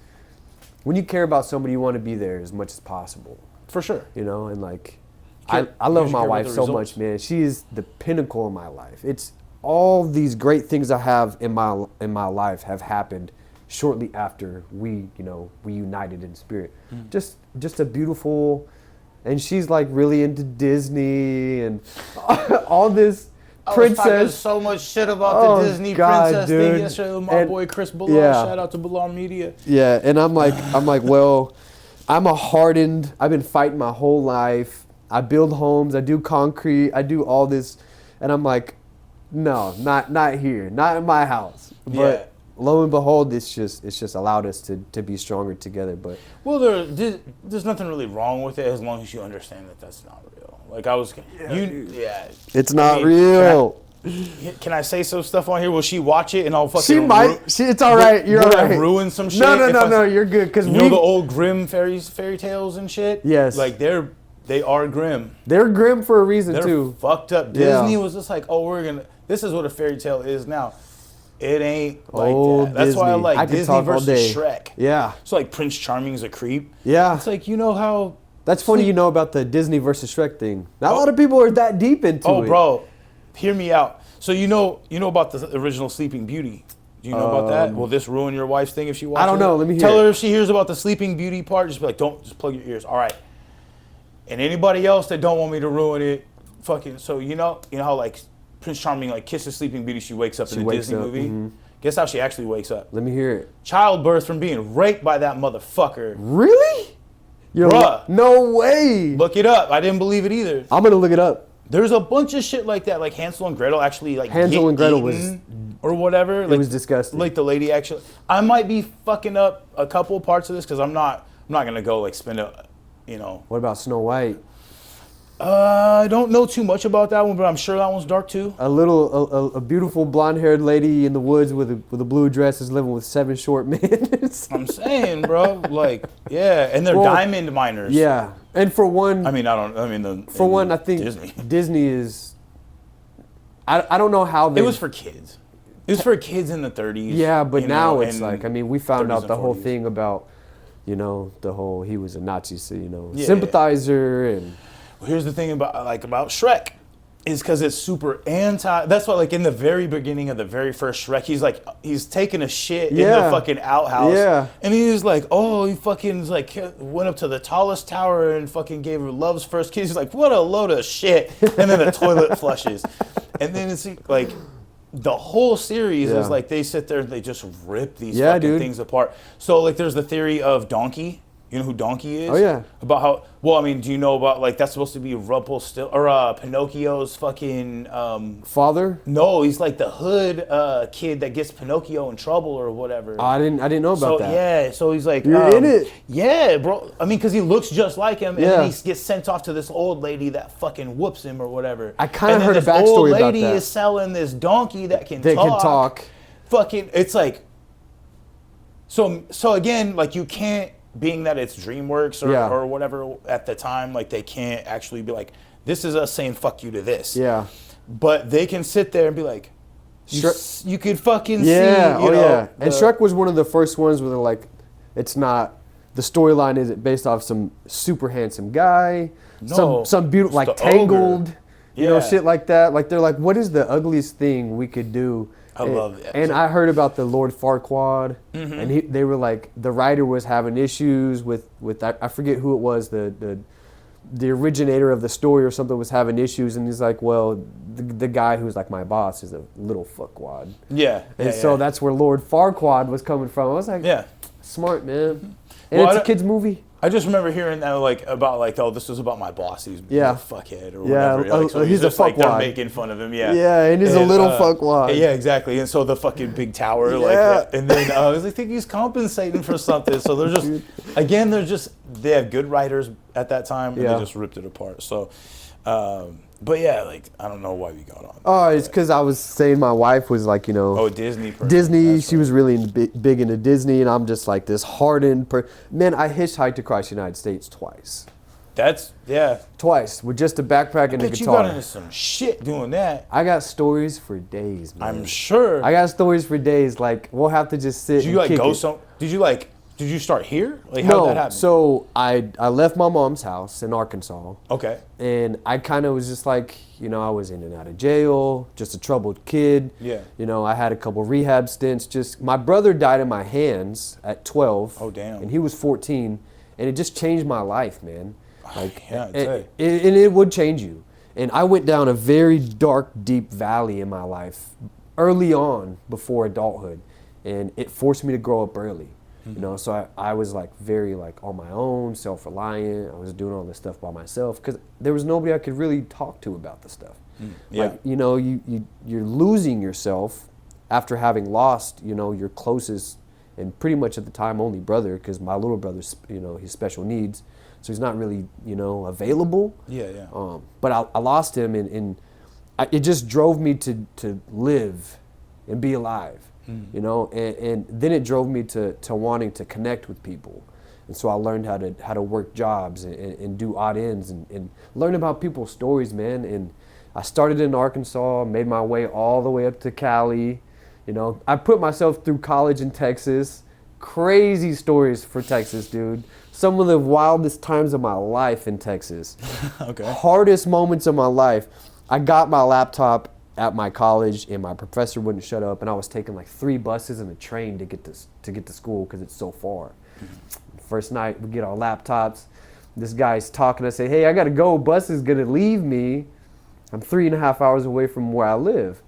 when you care about somebody, you want to be there as much as possible. For sure. And like, I love my wife so much, man. She is the pinnacle of my life. It's all these great things I have in my life have happened shortly after we united in spirit. Just a beautiful, and she's like really into Disney and all this princess. I was talking so much shit about the Disney princess dude. thing yesterday with my boy Chris Bilal. Yeah. Shout out to Bilal Media. Yeah, and I'm like, well, I've been fighting my whole life. I build homes, I do concrete, I do all this, and I'm like, no, not here, not in my house. But lo and behold, it's just allowed us to be stronger together. But well, there's nothing really wrong with it as long as you understand that that's not real. Like it's not real. Can I say some stuff on here? Will she watch it and I'll fucking? She might. It's all right. You're all right. Ruin some shit. No. You're good because the old grim fairy tales and shit. Yes. Like they are grim. They're grim for a reason They're too. Fucked up. Disney was just like, oh, this is what a fairy tale is now. It ain't like that. That's Disney. why I like Disney versus Shrek. Yeah. So like Prince Charming is a creep. Yeah. It's like, you know how. That's funny you know about the Disney versus Shrek thing. Not a lot of people are that deep into it. Oh, bro. Hear me out. So you know about the original Sleeping Beauty. Do you know about that? Will this ruin your wife's thing if she watches it? I don't know. Let me hear Tell her if she hears about the Sleeping Beauty part, just be like, just plug your ears. All right. And anybody else that don't want me to ruin it, fucking, so you know how like Prince Charming like kisses Sleeping Beauty, she wakes up in the Disney movie? Mm-hmm. Guess how she actually wakes up? Let me hear it. Childbirth from being raped by that motherfucker. Really? Bruh. No way. Look it up. I didn't believe it either. I'm going to look it up. There's a bunch of shit like that, like Hansel and Gretel actually like Hansel and Gretel was or whatever. It was disgusting. Like the lady actually, I might be fucking up a couple parts of this because I'm not gonna go like spend What about Snow White? I don't know too much about that one, but I'm sure that one's dark too. A beautiful blonde-haired lady in the woods with a blue dress is living with 7 short men. I'm saying, bro, like, yeah, and they're diamond miners. Yeah, and for one, I think Disney is. I don't know how they. It was for kids. It was for kids in the 30s. Yeah, but now it's like, we found out the whole 40s. thing about, he was a Nazi, sympathizer and. Well, here's the thing about Shrek, is because it's super anti. That's why, like in the very beginning of the very first Shrek, he's taking a shit in the fucking outhouse, and he's like, oh, he fucking went up to the tallest tower and fucking gave her love's first kiss. He's like, what a load of shit, and then the toilet flushes, and then it's like. The whole series is like they sit there and they just rip these fucking things apart. So like there's the theory of Donkey. You know who Donkey is? Oh, yeah. About how, do you know about, like, that's supposed to be Pinocchio's fucking... father? No, he's like the hood kid that gets Pinocchio in trouble or whatever. I didn't know about that. Yeah, so he's like... You're in it? Yeah, bro. I mean, because he looks just like him, and then he gets sent off to this old lady that fucking whoops him or whatever. I kind of heard a backstory about that. Old lady is selling this donkey that can talk. Fucking, it's like... So again, like, you can't... Being that it's DreamWorks or whatever at the time, like they can't actually be like, this is us saying fuck you to this. Yeah. But they can sit there and be like, you could fucking see. And Shrek was one of the first ones where they're like, it's not, the storyline isn't based off some super handsome guy, some beautiful, like Tangled, shit like that. Like they're like, what is the ugliest thing we could do? I love that. And I heard about the Lord Farquaad, and they were like, the writer was having issues with I forget who it was, the originator of the story or something was having issues, and he's like, well, the guy who's like my boss is a little fuckwad. Yeah. And so that's where Lord Farquaad was coming from. I was like, smart, man. And it's a kid's movie. I just remember hearing that about this was about my boss. He's a fuckhead or whatever. So he's a fuckwad. They're making fun of him. Yeah. Yeah, and he's a little fuckwad. Yeah, exactly. And so the fucking big tower, and then I think he's compensating for something. So they're just they have good writers at that time, and they just ripped it apart. So. But yeah, like I don't know why we got on. Oh, it's because I was saying my wife was like, Disney. Disney. She was really big into Disney, and I'm just like this hardened. Man, I hitchhiked across the United States twice. Twice with just a backpack and a guitar. You got into some shit doing that. I got stories for days, man. I'm sure. I got stories for days. Like we'll have to just sit. Did you start here? Like no, how did that happen? So I left my mom's house in Arkansas. Okay. And I kind of was just like, I was in and out of jail, just a troubled kid. Yeah. I had a couple rehab stints. My brother died in my hands at 12. Oh, damn. And he was 14. And it just changed my life, man. Like, yeah, I'd say. And it would change you. And I went down a very dark, deep valley in my life early on before adulthood. And it forced me to grow up early. You know, so I was like very like on my own, self-reliant. I was doing all this stuff by myself because there was nobody I could really talk to about this stuff. Yeah. Like, you know, you're losing yourself after having lost, you know, your closest and pretty much at the time only brother, because my little brother's, you know, he's special needs, so he's not really, you know, available. Yeah. But I lost him, and it just drove me to live and be alive. You know, and then it drove me to wanting to connect with people. And so I learned how to work jobs and do odd ends and learn about people's stories, man. And I started in Arkansas, made my way all the way up to Cali. You know, I put myself through college in Texas. Crazy stories for Texas, dude. Some of the wildest times of my life in Texas. Okay. Hardest moments of my life. I got my laptop at my college, and my professor wouldn't shut up, and I was taking like 3 buses and a train to get to school because it's so far. First night, we get our laptops. This guy's talking. I say, "Hey, I gotta go. Bus is gonna leave me. I'm 3.5 hours away from where I live."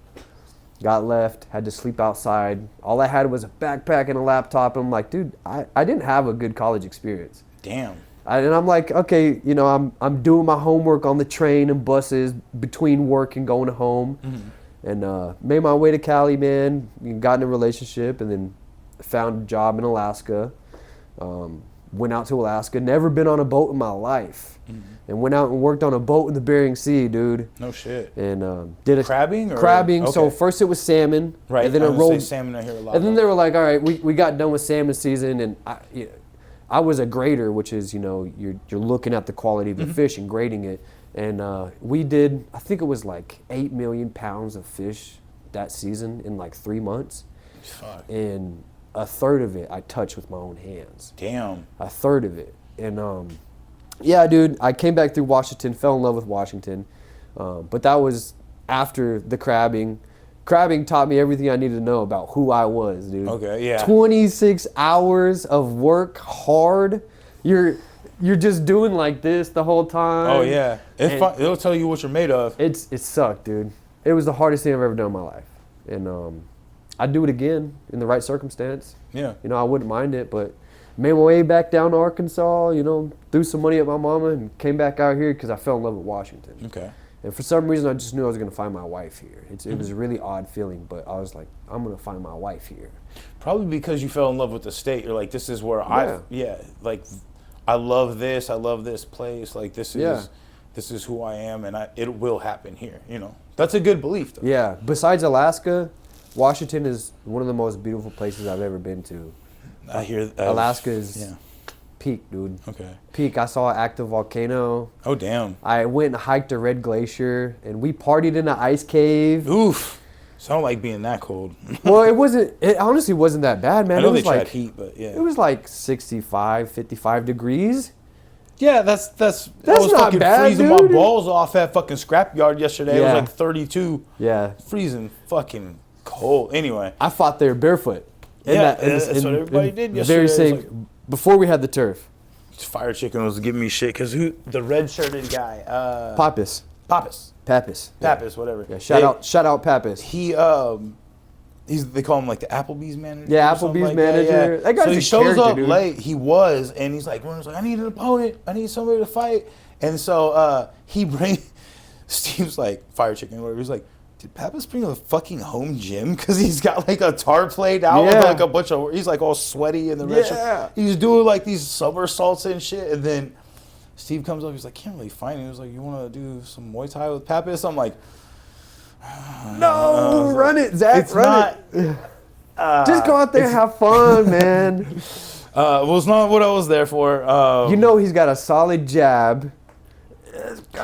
Got left. Had to sleep outside. All I had was a backpack and a laptop. And I'm like, dude, I didn't have a good college experience. Damn. And I'm like, okay, you know, I'm doing my homework on the train and buses between work and going home. And made my way to Cali, man. Got in a relationship, and then found a job in Alaska. Went out to Alaska. Never been on a boat in my life. And went out and worked on a boat in the Bering Sea, dude. No shit. And did a crabbing. Crabbing. Okay. So first it was salmon. Right. And then it rolled. Salmon I hear a lot. And then they were like, all right, we got done with salmon season, and I was a grader, which is, you know, you're looking at the quality of the fish and grading it. And we did, I think it was like 8 million pounds of fish that season in like 3 months. Fuck. And a third of it I touched with my own hands. Damn. A third of it. And yeah, dude, I came back through Washington, fell in love with Washington. But that was after the crabbing. Crabbing taught me everything I needed to know about who I was, dude. Okay, yeah. 26 hours of work, hard. You're just doing like this the whole time. Oh yeah, it'll tell you what you're made of. It sucked, dude. It was the hardest thing I've ever done in my life, and I'd do it again in the right circumstance. Yeah. You know, I wouldn't mind it, but made my way back down to Arkansas. You know, threw some money at my mama and came back out here because I fell in love with Washington. Okay. And for some reason, I just knew I was going to find my wife here. It was a really odd feeling, but I was like, I'm going to find my wife here. Probably because you fell in love with the state. You're like, this is where like, I love this place. Like, this is who I am, and it will happen here, you know. That's a good belief, though. Yeah. Besides Alaska, Washington is one of the most beautiful places I've ever been to. I hear Alaska is peak, dude. Okay. Peak. I saw an active volcano. Oh, damn. I went and hiked a red glacier, and we partied in an ice cave. Oof. Sound like being that cold. Well, it honestly wasn't that bad, man. I know it was they like tried heat, but yeah. It was like 65, 55 degrees. Yeah, that's I was not fucking bad, freezing dude. my balls off at fucking scrapyard yesterday. It Yeah. was like 32. Yeah. Freezing fucking cold. Anyway. I fought there barefoot. That's what everybody did yesterday. Very It was safe. like- before we had the turf. Fire Chicken was giving me shit because the red-shirted guy. Pappas. Pappas. Yeah. Whatever. Yeah, shout out Pappas. They call him like the Applebee's manager. Yeah, or something Applebee's like manager. That guy's so he a shows character, up dude. late. He was, and he's like, I need an opponent. I need somebody to fight. And so Steve's like, Fire Chicken, or whatever. He's like, did Pappas bring a fucking home gym? Because he's got like a tarp laid out with like a bunch of, he's like all sweaty in the red shirt. He's doing like these somersaults and shit. And then Steve comes up, he's like, can't really fight him. He was like, you want to do some Muay Thai with Pappas? I'm like, no, run it, Zach. It's run it. Just go out there and have fun, man. Well, it's not what I was there for. You know he's got a solid jab.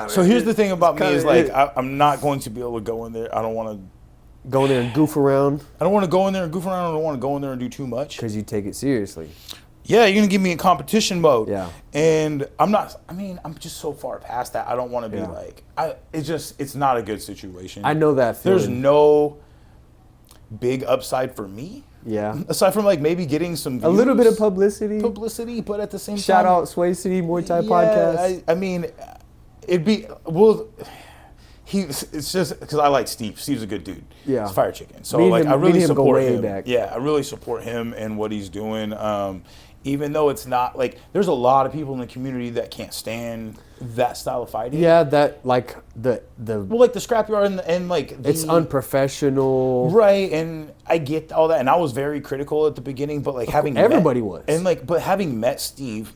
So here's the thing about me is like I'm not going to be able to go in there. I don't want to go in there and goof around. I don't want to go in there and goof around. I don't want to go in there and do too much. Because you take it seriously. Yeah, you're gonna give me in competition mode. Yeah. And I'm not. I mean, I'm just so far past that. I don't want to be like. It's not a good situation. I know that feeling. There's no big upside for me. Yeah. Aside from like maybe getting some views, a little bit of publicity, but at the same time, shout out Sway City Muay Thai podcast. I mean, it's just because I like Steve. Steve's a good dude. Yeah. He's fire chicken. So Me and like him- I me really and him go support way him. back. Yeah, I really support him and what he's doing. Even though it's not like there's a lot of people in the community that can't stand that style of fighting. Yeah, that like the Well, like the scrapyard and like it's unprofessional. right, and I get all that, and I was very critical at the beginning, but like having everybody was. and like but having met Steve,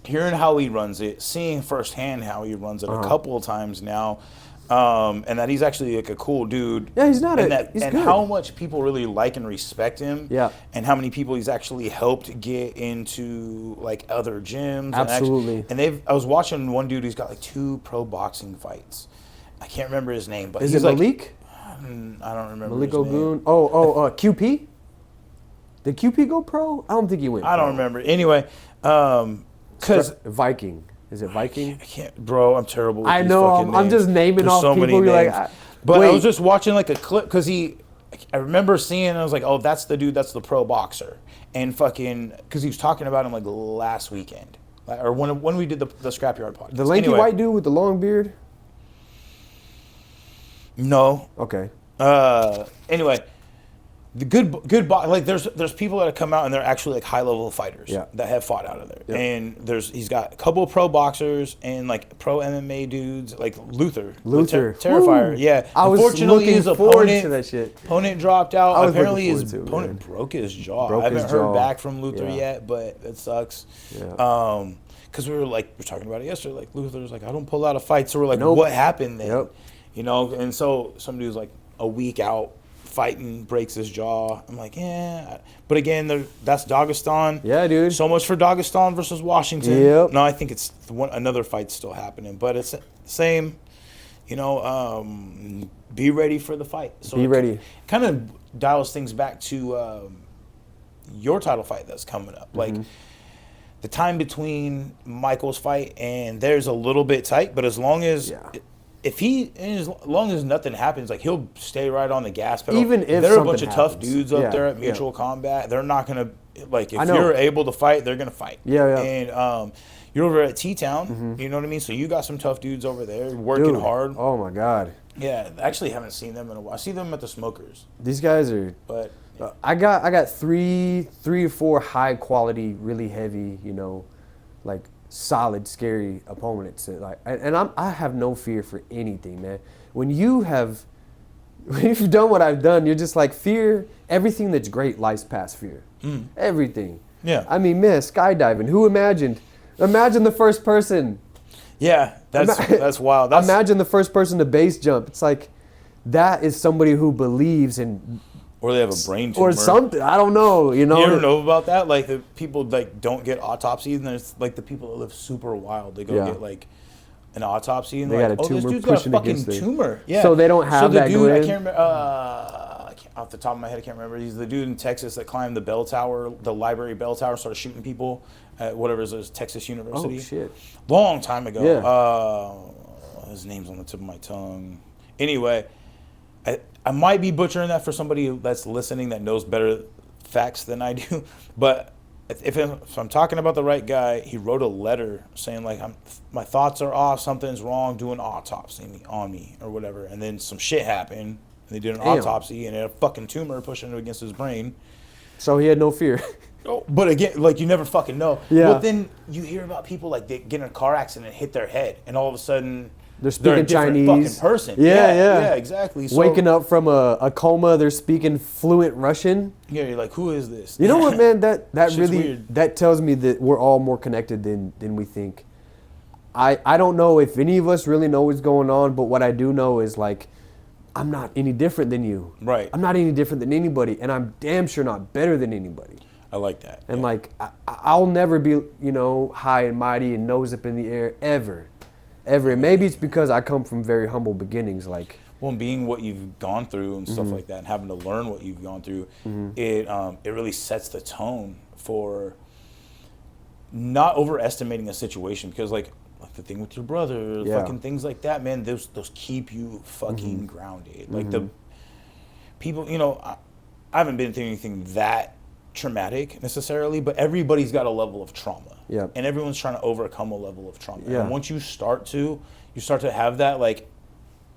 hearing how he runs it, seeing firsthand how he runs it a couple of times now, and that he's actually like a cool dude. Yeah, he's not and he's and good. how much people really like and respect him. Yeah. And how many people he's actually helped get into like other gyms. Absolutely. I was watching one dude who's got like 2 pro boxing fights. I can't remember his name, but Is he's it like, Malik? I don't remember Malik his name. Ogun? QP? Did QP go pro? I don't think he went. I don't remember. Anyway, because Viking. Is it Viking? I can't, bro. I'm terrible with I these know. fucking I'm names. just naming There's off so people. many You're like, names. But I was just watching like a clip because I remember seeing and I was like, oh, that's the dude. That's the pro boxer. And fucking, because he was talking about him like last weekend. Or when we did the Scrapyard podcast. The lanky white dude with the long beard? No. Okay. Anyway, the good like there's people that have come out and they're actually like high level fighters that have fought out of there. Yeah. And he's got a couple of pro boxers and like pro MMA dudes like Luther. Terrifier. Woo. Yeah. I was Unfortunately, looking his forward to that shit. opponent dropped out. I was Apparently looking his forward to it, opponent man. broke his jaw. Broke I haven't his heard jaw. back from Luther Yeah. yet, but it sucks. Yeah. Because we were talking about it yesterday. Like Luther's like, I don't pull out a fight. So we're like, Nope. what happened then? Yep. You know, and so somebody was like a week out fighting, breaks his jaw. I'm like, yeah. But again, that's Dagestan. Yeah, dude. So much for Dagestan versus Washington. Yep. No, I think it's another fight's still happening, but it's the same. You know, be ready for the fight. So Be ready. Kind of dials things back to your title fight that's coming up. Like the time between Michael's fight and theirs a little bit tight, but as long as as long as nothing happens, like he'll stay right on the gas pedal. Even if there are a bunch something of tough happens. dudes up Yeah, there at yeah. Mutual Combat, they're not gonna like if I know. you're able to fight, they're gonna fight. Yeah. And you're over at T-Town, you know what I mean? So you got some tough dudes over there working Dude, hard. Oh my God. Yeah, I actually haven't seen them in a while. I see them at the Smokers, These guys are. but I got three or four high quality, really heavy, like solid, scary opponents. I have no fear for anything, man. When you've done what I've done, you're just like fear. Everything that's great lies past fear. Everything. Yeah. I mean, man, skydiving. Who imagined? Imagine the first person. yeah, that's wild. Imagine the first person to base jump. It's like that is somebody who believes in. Or they have a brain tumor. Or something. I don't know. You ever know about that? Like the people don't get autopsies, and there's like the people that live super wild. They go get like an autopsy, and They they're got like, a oh, this tumor dude's got a pushing fucking against their- tumor. Yeah. So they don't have the that dude, I gland? can't remember. Off the top of my head, I can't remember. He's the dude in Texas that climbed the bell tower, the library bell tower, and started shooting people at whatever it is, Texas University. Oh shit. Long time ago. Yeah. His name's on the tip of my tongue. Anyway, I might be butchering that for somebody that's listening that knows better facts than I do. But if I'm talking about the right guy, he wrote a letter saying like, my thoughts are off, something's wrong, do an autopsy on me or whatever. And then some shit happened. And they did an autopsy and had a fucking tumor pushing against his brain. So he had no fear. Oh, but again, like you never fucking know. Yeah. But then you hear about people like they get in a car accident and hit their head, and all of a sudden They're speaking a different Chinese. fucking person. Yeah. Exactly. So, Waking up from a coma, they're speaking fluent Russian. Yeah, you're like, who is this? You know what, man? That Shit's really weird. that tells me that we're all more connected than we think. I don't know if any of us really know what's going on, but what I do know is like I'm not any different than you. Right. I'm not any different than anybody, and I'm damn sure not better than anybody. I like that. And like I'll never be, high and mighty and nose up in the air ever. And maybe it's because I come from very humble beginnings. Like, well, and being what you've gone through and stuff like that, and having to learn what you've gone through, it really sets the tone for not overestimating a situation. Because like the thing with your brother, fucking things like that, man, those keep you fucking grounded. Like the people, I haven't been through anything that traumatic necessarily, but everybody's got a level of trauma. Yeah. And everyone's trying to overcome a level of trauma. Yeah. And once you start to have that, like,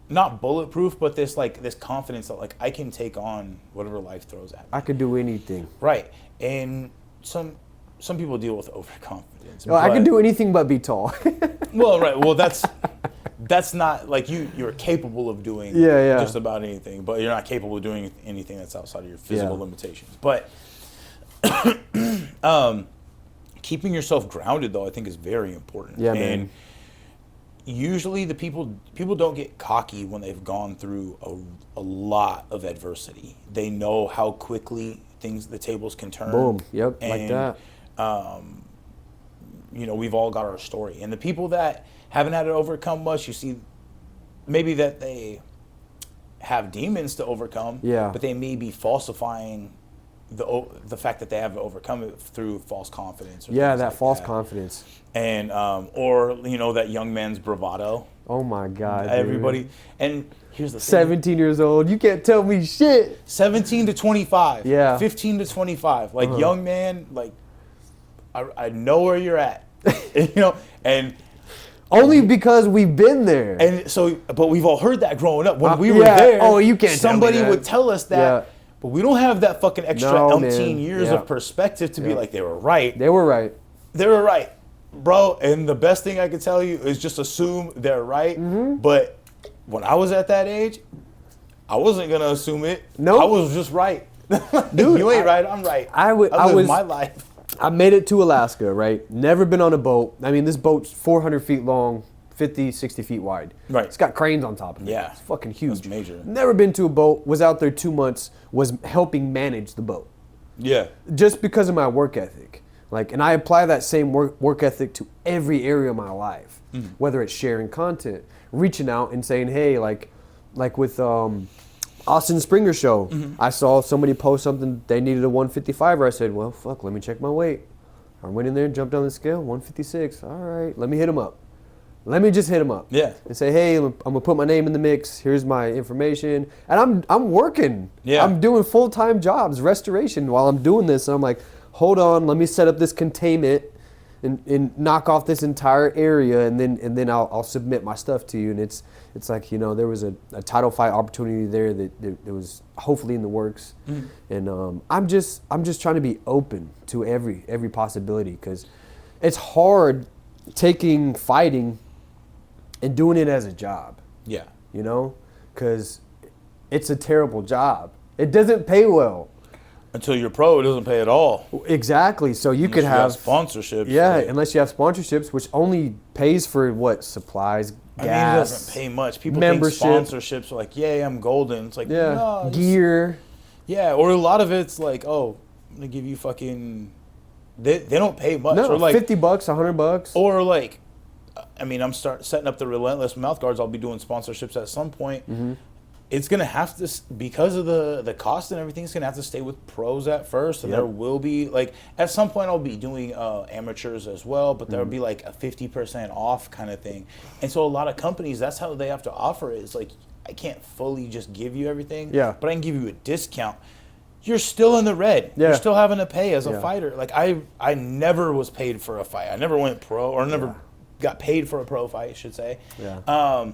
not bulletproof, but this confidence that like I can take on whatever life throws at me. I could do anything. Right. And some people deal with overconfidence. Well, I can do anything but be tall. Well, right. Well, that's not like you're capable of doing just about anything, but you're not capable of doing anything that's outside of your physical limitations. But keeping yourself grounded, though, I think is very important. Yeah, and man. Usually the people don't get cocky when they've gone through a lot of adversity. They know how quickly the tables can turn. Boom. Yep. And, like that. We've all got our story. And the people that haven't had to overcome much, you see maybe that they have demons to overcome, but they may be falsifying the fact that they haven't overcome it through false confidence. Or that false confidence. And or that young man's bravado. Oh my God! Everybody. Dude. And here's the thing. 17 years old. You can't tell me shit. 17 to 25. Yeah. 15 to 25. Like young man. Like I know where you're at. And. Only because we've been there. And so, but we've all heard that growing up. When we were there, you can't somebody tell me that. would tell us that. Yeah. But we don't have that fucking extra umpteen years of perspective to be like, they were right. They were right. They were right, bro. And the best thing I can tell you is just assume they're right. Mm-hmm. But when I was at that age, I wasn't going to assume it. Nope. I was just right. Dude, you ain't right, I'm right. I live my life. I made it to Alaska, right? Never been on a boat. I mean, this boat's 400 feet long, 50, 60 feet wide. Right. It's got cranes on top of it. Yeah. It's fucking huge. That's major. Never been to a boat, was out there 2 months, was helping manage the boat. Yeah. Just because of my work ethic. And I apply that same work ethic to every area of my life. Mm-hmm. Whether it's sharing content, reaching out and saying, hey, like with Austin Springer show, I saw somebody post something, they needed a 155er. I said, well, fuck, let me check my weight. I went in there, jumped on the scale, 156. All right, let me hit him up. Let me just hit him up. Yeah. And say, hey, I'm gonna put my name in the mix. Here's my information, and I'm working. Yeah. I'm doing full-time jobs, restoration while I'm doing this. And I'm like, hold on, let me set up this containment and knock off this entire area, and then I'll submit my stuff to you. And it's like, there was a title fight opportunity there that was hopefully in the works. Mm. And I'm just trying to be open to every possibility, because it's hard taking fighting and doing it as a job. Yeah. Because it's a terrible job. It doesn't pay well. Until you're pro, it doesn't pay at all. Exactly. So you could have sponsorships. Yeah, unless you have sponsorships, which only pays for what? Supplies, gas. I mean, it doesn't pay much. People membership. Think sponsorships are like, yay, I'm golden. It's like, no. Gear. Yeah, or a lot of it's like, oh, I'm going to give you fucking... They don't pay much. No, or like, $50, $100. Or like, I mean, I'm setting up the Relentless mouth guards. I'll be doing sponsorships at some point. Mm-hmm. It's going to have to, because of the cost and everything, it's going to have to stay with pros at first. And there will be, at some point I'll be doing amateurs as well, but there'll be like a 50% off kind of thing. And so a lot of companies, that's how they have to offer it. It's like, I can't fully just give you everything, but I can give you a discount. You're still in the red. Yeah. You're still having to pay as a fighter. Like, I never was paid for a fight. I never went pro, or never got paid for a pro fight, I should say. Yeah.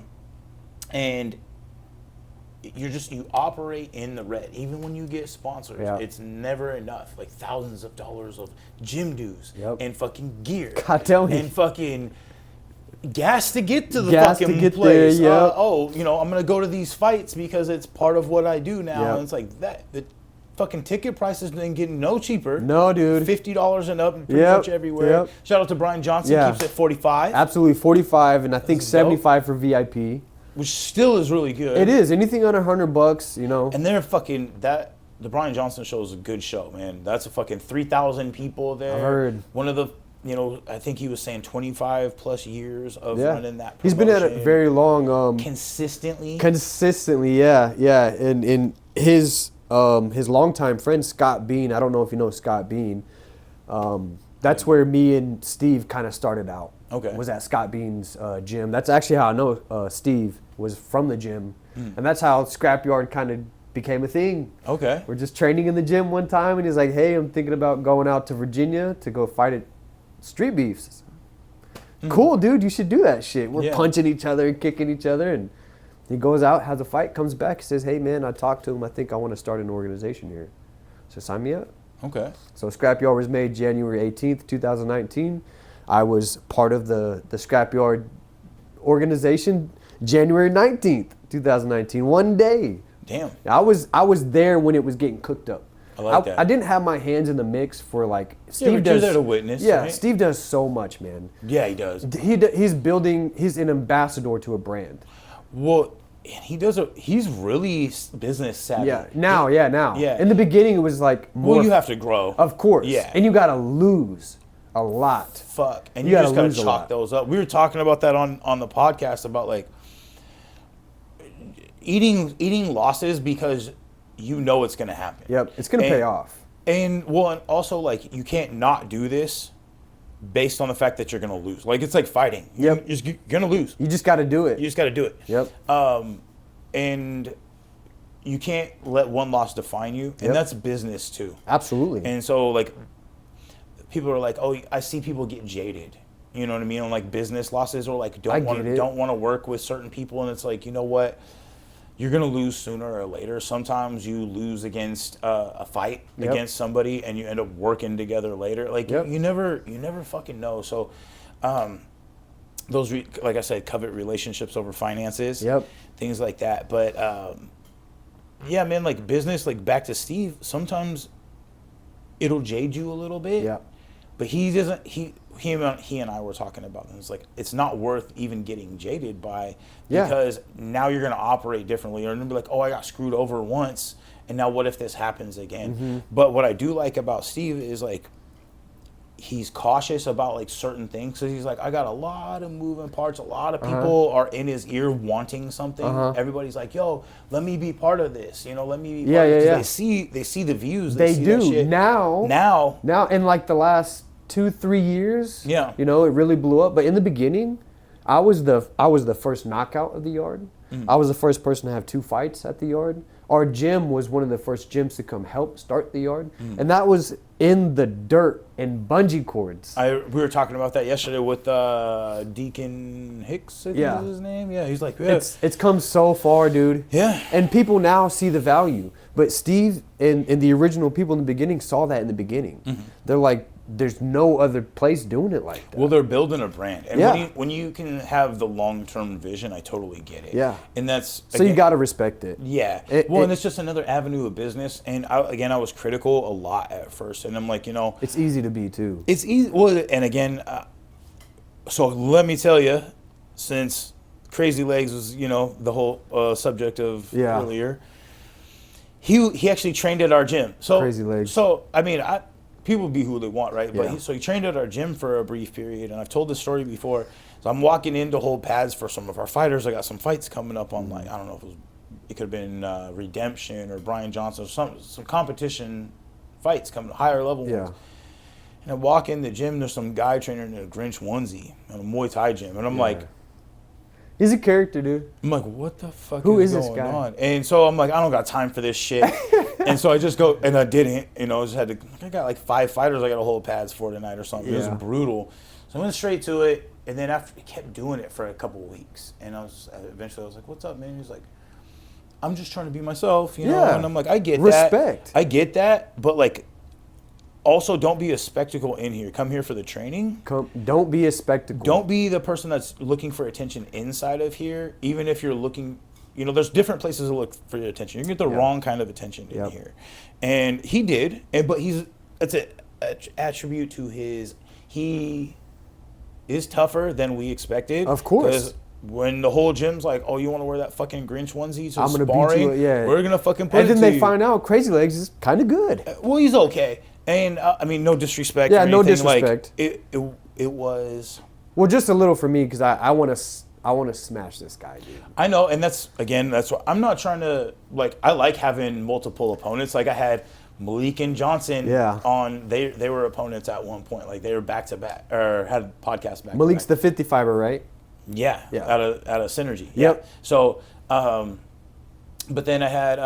And you operate in the red. Even when you get sponsors, it's never enough. Like thousands of dollars of gym dues and fucking gear. God tell me. And fucking gas to get to the fucking place. There, I'm gonna go to these fights because it's part of what I do now. And it's like that. The fucking ticket prices didn't get no cheaper. No, dude. $50 and up, pretty much everywhere. Shout out to Brian Johnson. Keeps it 45. Absolutely, 45, and I think 75 for VIP. Which still is really good. It is. Anything under $100, And they're fucking the Brian Johnson show is a good show, man. That's a fucking 3,000 people there. I heard. One of the, I think he was saying 25 plus years of running that promotion. He's been at it very long. Consistently, yeah. And his longtime friend, Scott Bean, I don't know if you know Scott Bean. That's where me and Steve kind of started out. Okay. Was at Scott Bean's gym. That's actually how I know Steve was from the gym. And that's how Scrapyard kind of became a thing. Okay. We're just training in the gym one time, and he's like, hey, I'm thinking about going out to Virginia to go fight at Street Beefs. Cool, dude, you should do that shit. We're punching each other and kicking each other, and He goes out, has a fight, comes back, he says, hey, man, I talked to him. I think I want to start an organization here. So sign me up. Okay. So Scrapyard was made January 18th, 2019. I was part of the Scrapyard organization January 19th, 2019. One day. Damn. I was there when it was getting cooked up. I like that. I didn't have my hands in the mix for like Steve does. You're there to witness. Yeah, right? Steve does so much, man. Yeah, he does. He's an ambassador to a brand. Well, he's really business savvy. Yeah, now. Yeah. In the beginning, it was like more. Well, you have to grow. Of course. Yeah. And you got to lose a lot. Fuck. And you just got to chalk those up. We were talking about that on the podcast about like eating losses because you know it's going to happen. Yep, it's going to pay off. And also like you can't not do this based on the fact that you're going to lose. Like it's like fighting. Yep. You're going to lose. You just got to do it. You just got to do it. Yep. And you can't let one loss define you. And that's business too. Absolutely. And so like people are like, oh, I see people get jaded. You know what I mean? On like business losses or like don't want to work with certain people. And it's like, you know what? You're going to lose sooner or later. Sometimes you lose against a fight against somebody and you end up working together later. Like you never fucking know. So those, like I said, covet relationships over finances, things like that. But yeah, man, like business, like back to Steve, sometimes it'll jade you a little bit. Yeah. But he doesn't, he and I were talking about it. It's like, it's not worth even getting jaded by because now you're going to operate differently. You're going to be like, oh, I got screwed over once. And now what if this happens again? Mm-hmm. But what I do like about Steve is like, he's cautious about like certain things. So he's like, I got a lot of moving parts. A lot of people are in his ear wanting something. Everybody's like, yo, let me be part of this. You know, let me be part of this. They see the views. They see do. That shit. Now in like the last 2-3 years, you know, it really blew up. But in the beginning, I was the first knockout of the yard. I was the first person to have 2 fights at the yard. Our gym was one of the first gyms to come help start the yard. And that was in the dirt and bungee cords. We were talking about that yesterday with Deacon Hicks, I think was his name. Yeah, he's like, It's come so far, dude. Yeah. And people now see the value. But Steve and the original people in the beginning saw that in the beginning. They're like, there's no other place doing it like that. Well, they're building a brand. And when you can have the long-term vision, I totally get it. Yeah. And that's... So you got to respect it. Yeah. And it's just another avenue of business. And I was critical a lot at first. And I'm like, you know... It's easy to be, too. It's easy. Well, and again, so let me tell you, since Crazy Legs was, you know, the whole subject of earlier, he actually trained at our gym. So Crazy Legs. So, I mean, people be who they want, right? But so he trained at our gym for a brief period, and I've told this story before. So I'm walking in to hold pads for some of our fighters. I got some fights coming up on, like, I don't know if it could have been Redemption or Brian Johnson, or some competition fights coming, higher level ones. And I walk in the gym, there's some guy trainer in a Grinch onesie in a Muay Thai gym, and I'm like, he's a character, dude. I'm like, what the fuck Who is this going guy? on? And so I'm like, I don't got time for this shit. And so I just go, and I didn't, you know, I got like 5 fighters I got to hold pads for tonight or something. It was brutal. So I went straight to it, and then after, he kept doing it for a couple of weeks. And eventually I was like, what's up, man? He's like, I'm just trying to be myself, you know? And I'm like, I get that. Respect. I get that, but like, also, don't be a spectacle in here. Come here for the training. Don't be a spectacle. Don't be the person that's looking for attention inside of here. Even if you're looking, you know, there's different places to look for your attention. You can get the wrong kind of attention in here. And he did, but it's an attribute to he is tougher than we expected. Of course. Because when the whole gym's like, oh, you want to wear that fucking Grinch onesie to I'm gonna sparring? beat you. We're going to fucking put it to you. And then they find out Crazy Legs is kind of good. Well, he's okay. And I mean, no disrespect. Yeah, or no anything. disrespect. Like, it was. Well, just a little for me because I want to smash this guy, dude. I know, and that's what I'm not trying to like. I like having multiple opponents. Like I had Malik and Johnson on. They were opponents at one point. Like they were back to back or had podcasts back. Malik's the 50 fiber, right? Yeah. Out of Synergy. Yep. So. But then I had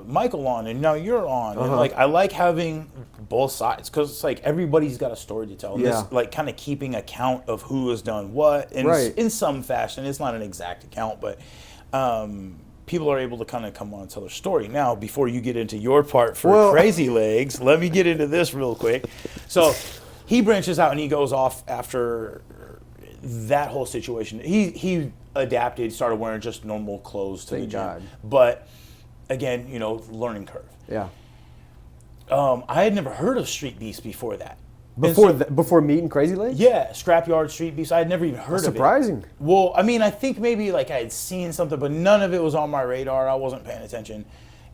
Michael on, and now you're on. And like I like having both sides because it's like everybody's got a story to tell. This, like kind of keeping account of who has done what, and in some fashion. It's not an exact account, but people are able to kind of come on and tell their story. Now, before you get into your part for Crazy Legs, let me get into this real quick. So he branches out and he goes off after that whole situation. He adapted, started wearing just normal clothes to the gym. God. But again, learning curve. Yeah. I had never heard of Street Beast before that. Before meeting Crazy Legs? Yeah, Scrapyard, Street Beast. I had never even heard of it. Surprising. Well, I mean, I think maybe like I had seen something, but none of it was on my radar. I wasn't paying attention.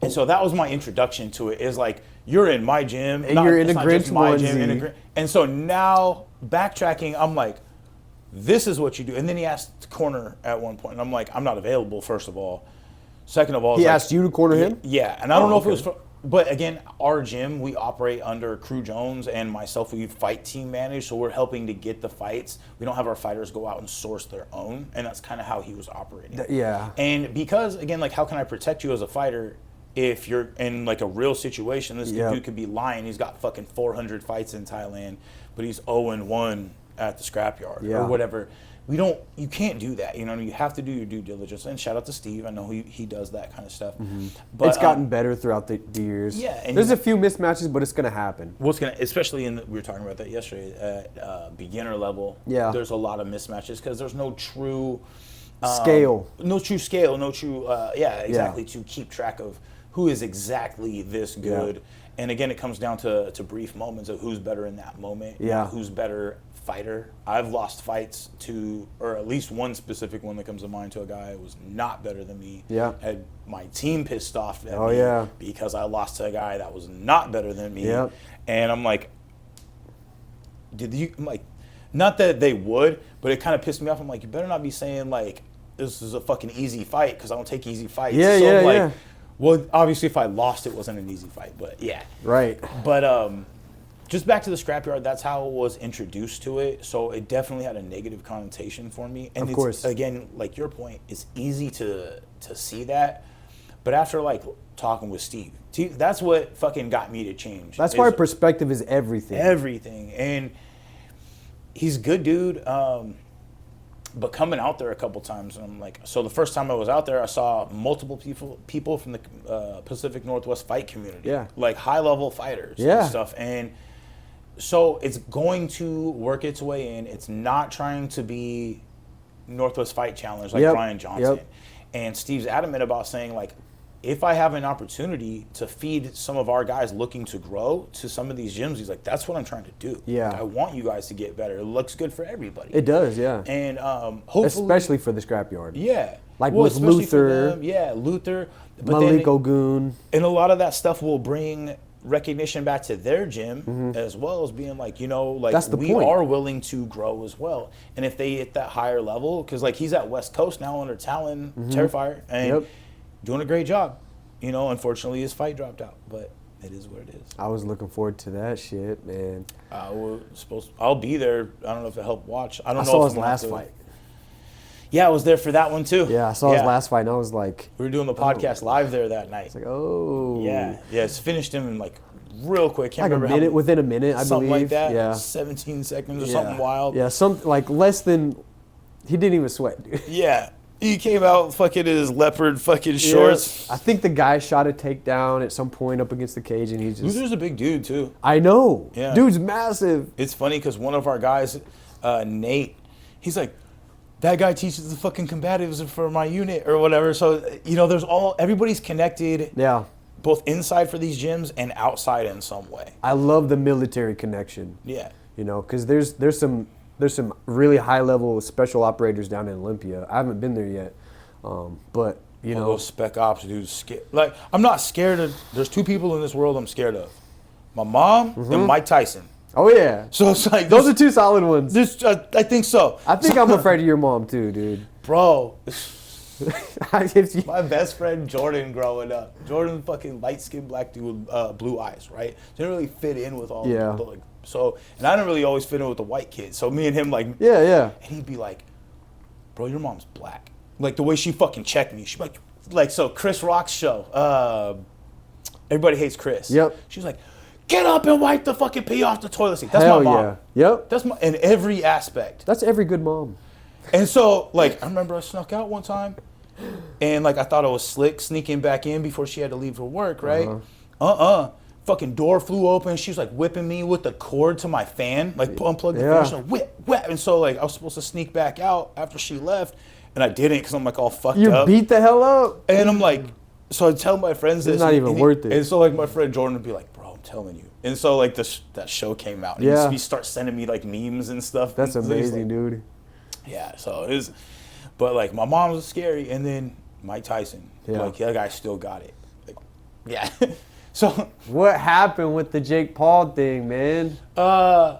And so that was my introduction to it, is like, you're in my gym. And you're in a Grinch onesie. And so now, backtracking, I'm like, this is what you do. And then he asked to corner at one point, and I'm like, I'm not available, first of all. Second of all, he asked you to corner him? Yeah, and I don't know if it was but again, our gym, we operate under Crew Jones and myself. We fight team manage, so we're helping to get the fights. We don't have our fighters go out and source their own, and that's kind of how he was operating. Yeah. And because, again, like, how can I protect you as a fighter if you're in, like, a real situation? This dude could be lying. He's got fucking 400 fights in Thailand, but he's 0-1 at the scrapyard or whatever. You can't do that. You have to do your due diligence. And shout out to Steve. I know he does that kind of stuff. Mm-hmm. But it's gotten better throughout the years. Yeah. And there's a few mismatches, but it's going to happen. Especially we were talking about that yesterday, at beginner level. Yeah. There's a lot of mismatches because there's no true scale. To keep track of who is exactly this good. Yeah. And again, it comes down to brief moments of who's better in that moment. Yeah. Who's better fighter. I've lost fights or at least one specific one that comes to mind, to a guy who was not better than me. Yeah. Had my team pissed off at me because I lost to a guy that was not better than me. Yeah. And I'm like, not that they would, but it kind of pissed me off. I'm like, you better not be saying like, this is a fucking easy fight, because I don't take easy fights. Yeah, well, obviously if I lost, it wasn't an easy fight, but yeah. Right. But just back to the scrapyard, that's how I was introduced to it. So it definitely had a negative connotation for me. And of course. Again, like your point, it's easy to see that. But after like talking with Steve, that's what fucking got me to change. That's why perspective is everything. Everything. And he's a good dude. But coming out there a couple times, and I'm like, so the first time I was out there, I saw multiple people from the Pacific Northwest fight community. Yeah. Like high-level fighters and stuff. And so it's going to work its way in. It's not trying to be Northwest Fight Challenge like Brian Johnson. Yep. And Steve's adamant about saying, like, if I have an opportunity to feed some of our guys looking to grow to some of these gyms, he's like, that's what I'm trying to do. Yeah. Like, I want you guys to get better. It looks good for everybody. It does, yeah. And hopefully, especially for the scrapyard. Yeah. Like with Luther. Luther. But Malik Ogun. And a lot of that stuff will bring recognition back to their gym, as well as being like, that's the point. Are willing to grow as well. And if they hit that higher level, because like he's at West Coast now under Talon, Terrifier, and doing a great job. Unfortunately his fight dropped out, but it is what it is. I was looking forward to that shit, man. I'll be there. I don't know if it helped watch. I saw his last fight. Yeah, I was there for that one too. Yeah, I saw his last fight, and I was like... We were doing the podcast live there that night. It's like, oh. Yeah, it's finished him in like real quick. Can't remember within a minute, I something believe. Something like that. Yeah. 17 seconds or something wild. Yeah, like less than... He didn't even sweat, dude. Yeah. He came out fucking in his leopard fucking shorts. I think the guy shot a takedown at some point up against the cage, and he just... Luther's a big dude, too. I know. Yeah. Dude's massive. It's funny because one of our guys, Nate, he's like, that guy teaches the fucking combatives for my unit or whatever. So, everybody's connected. Yeah. Both inside for these gyms and outside in some way. I love the military connection. Yeah. Because there's some really high-level special operators down in Olympia. I haven't been there yet, but, those spec ops dudes scared. Like, I'm not scared of... There's two people in this world I'm scared of. My mom and Mike Tyson. Oh, yeah. So it's like... Those are two solid ones. I think so. I think I'm afraid of your mom, too, dude. Bro. My best friend Jordan growing up. Jordan, fucking light-skinned black dude with blue eyes, right? Didn't really fit in with all the So, and I didn't really always fit in with the white kids. So me and him, like... Yeah. And he'd be like, bro, your mom's black. Like, the way she fucking checked me. She'd be like, so Chris Rock's show, Everybody Hates Chris. Yep. She was like, get up and wipe the fucking pee off the toilet seat. That's Hell my mom. Yeah. Yep. That's in every aspect. That's every good mom. And so, like, I remember I snuck out one time. And like I thought I was slick sneaking back in before she had to leave for work, right? Fucking door flew open. She was like whipping me with the cord to my fan, like unplug the fan. She was like, whip. And so like I was supposed to sneak back out after she left, and I didn't because I'm like all fucked up. You beat the hell up. And I'm like, so I tell my friends this. It's not even worth it. And so like my friend Jordan would be like, bro, I'm telling you. And so like that show came out. And he starts sending me like memes and stuff. That's amazing, dude. Yeah, so it is. But like my mom was scary, and then Mike Tyson. Like that guy still got it. Like, yeah. So what happened with the Jake Paul thing, man? I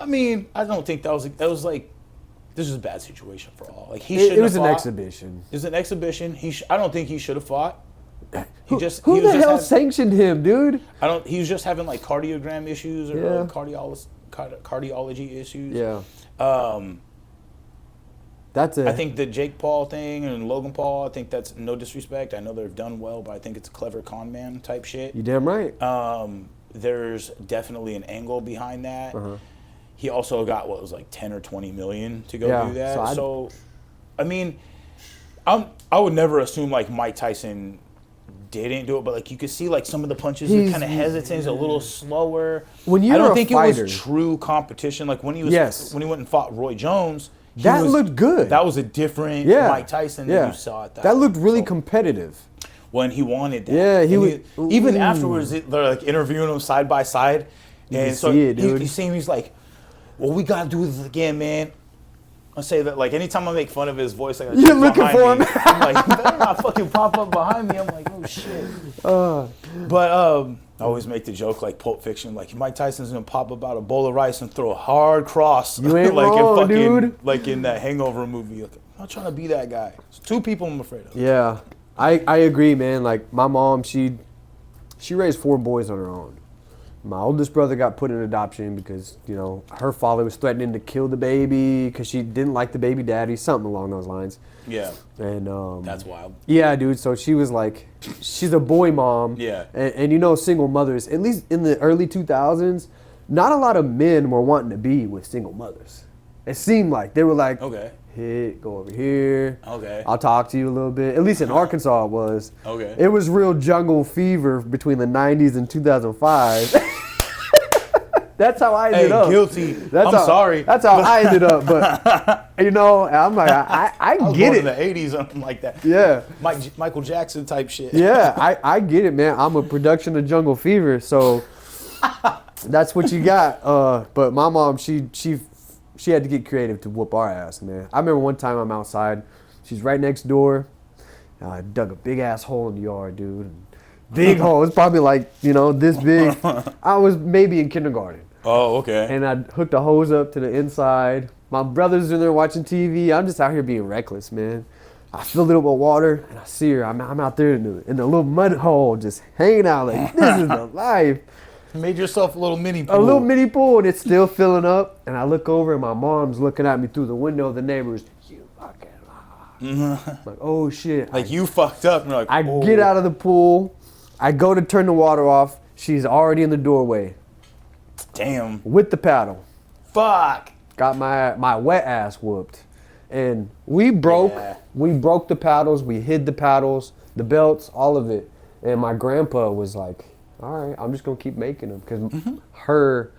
mean, I don't think that was like this was a bad situation for all. Like he should. It was an exhibition. It was an exhibition. I don't think he should have fought. Who the hell sanctioned him, dude? He was just having like cardiogram issues or cardiology issues. Yeah. I think the Jake Paul thing and Logan Paul, I think that's no disrespect. I know they've done well, but I think it's clever con man type shit. You damn right. There's definitely an angle behind that. He also got what was like 10 or 20 million to go do that. So I mean, I would never assume like Mike Tyson didn't do it, but like you could see like some of the punches are kind of hesitant, he's a little slower. When you're I don't a think fighter, it was true competition. Like when he went and fought Roy Jones. That looked good. That was a different Mike Tyson than you saw at that. That looked really competitive. When he wanted that. Yeah, he was. Even afterwards, they're like interviewing him side by side. And so you see him, he's like, well, we got to do this again, man. I say that like anytime I make fun of his voice, like you're looking for him. I'm like, you better not fucking pop up behind me. I'm like, oh shit. But I always make the joke like Pulp Fiction, like Mike Tyson's gonna pop up out a bowl of rice and throw a hard cross. You ain't like wrong, in fucking, dude. Like in that Hangover movie. Like, I'm not trying to be that guy. It's two people I'm afraid of. Yeah, I agree, man. Like my mom, she raised 4 boys on her own. My oldest brother got put in adoption because, you know, her father was threatening to kill the baby because she didn't like the baby daddy, something along those lines. Yeah. And that's wild. Yeah, dude. So she was like, she's a boy mom. Yeah. And you know, single mothers, at least in the early 2000s, not a lot of men were wanting to be with single mothers. It seemed like they were like, okay, go over here. Okay. I'll talk to you a little bit. At least in Arkansas it was. Okay. It was real jungle fever between the 90s and 2005. That's how I ended up. Guilty. Sorry. That's how I ended up. But, you know, I'm like, I get it. In the 80s, something like that. Yeah. Michael Jackson type shit. Yeah, I get it, man. I'm a production of Jungle Fever, so that's what you got. But my mom, she had to get creative to whoop our ass, man. I remember one time I'm outside. She's right next door. I dug a big-ass hole in the yard, dude. Big hole. It's probably like, you know, this big. I was maybe in kindergarten. Oh, okay. And I hooked a hose up to the inside. My brother's in there watching TV. I'm just out here being reckless, man. I filled it up with water, and I see her. I'm out there in the little mud hole just hanging out like, this is the life. You made yourself a little mini pool. A little mini pool, and it's still filling up. And I look over, and my mom's looking at me through the window of the neighbors. You fucking lie. Like, oh, shit. Like, you fucked up. And you're like, I get out of the pool. I go to turn the water off. She's already in the doorway. Damn. With the paddle. Fuck. Got my wet ass whooped. And we broke the paddles. We hid the paddles, the belts, all of it. And my grandpa was like, all right, I'm just going to keep making them. Because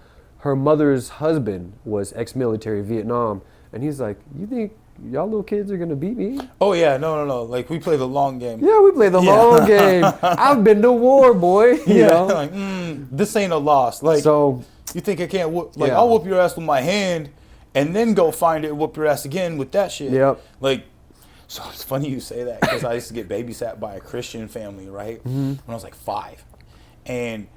her mother's husband was ex-military Vietnam. And he's like, you think y'all little kids are going to beat me? Oh, yeah. No. Like, we play the long game. Yeah, we play the long game. I've been to war, boy. You know? Like, this ain't a loss. Like, so, you think I can't whoop? Like, I'll whoop your ass with my hand and then go find it and whoop your ass again with that shit. Yep. Like, so it's funny you say that because I used to get babysat by a Christian family, right? When I was like 5. And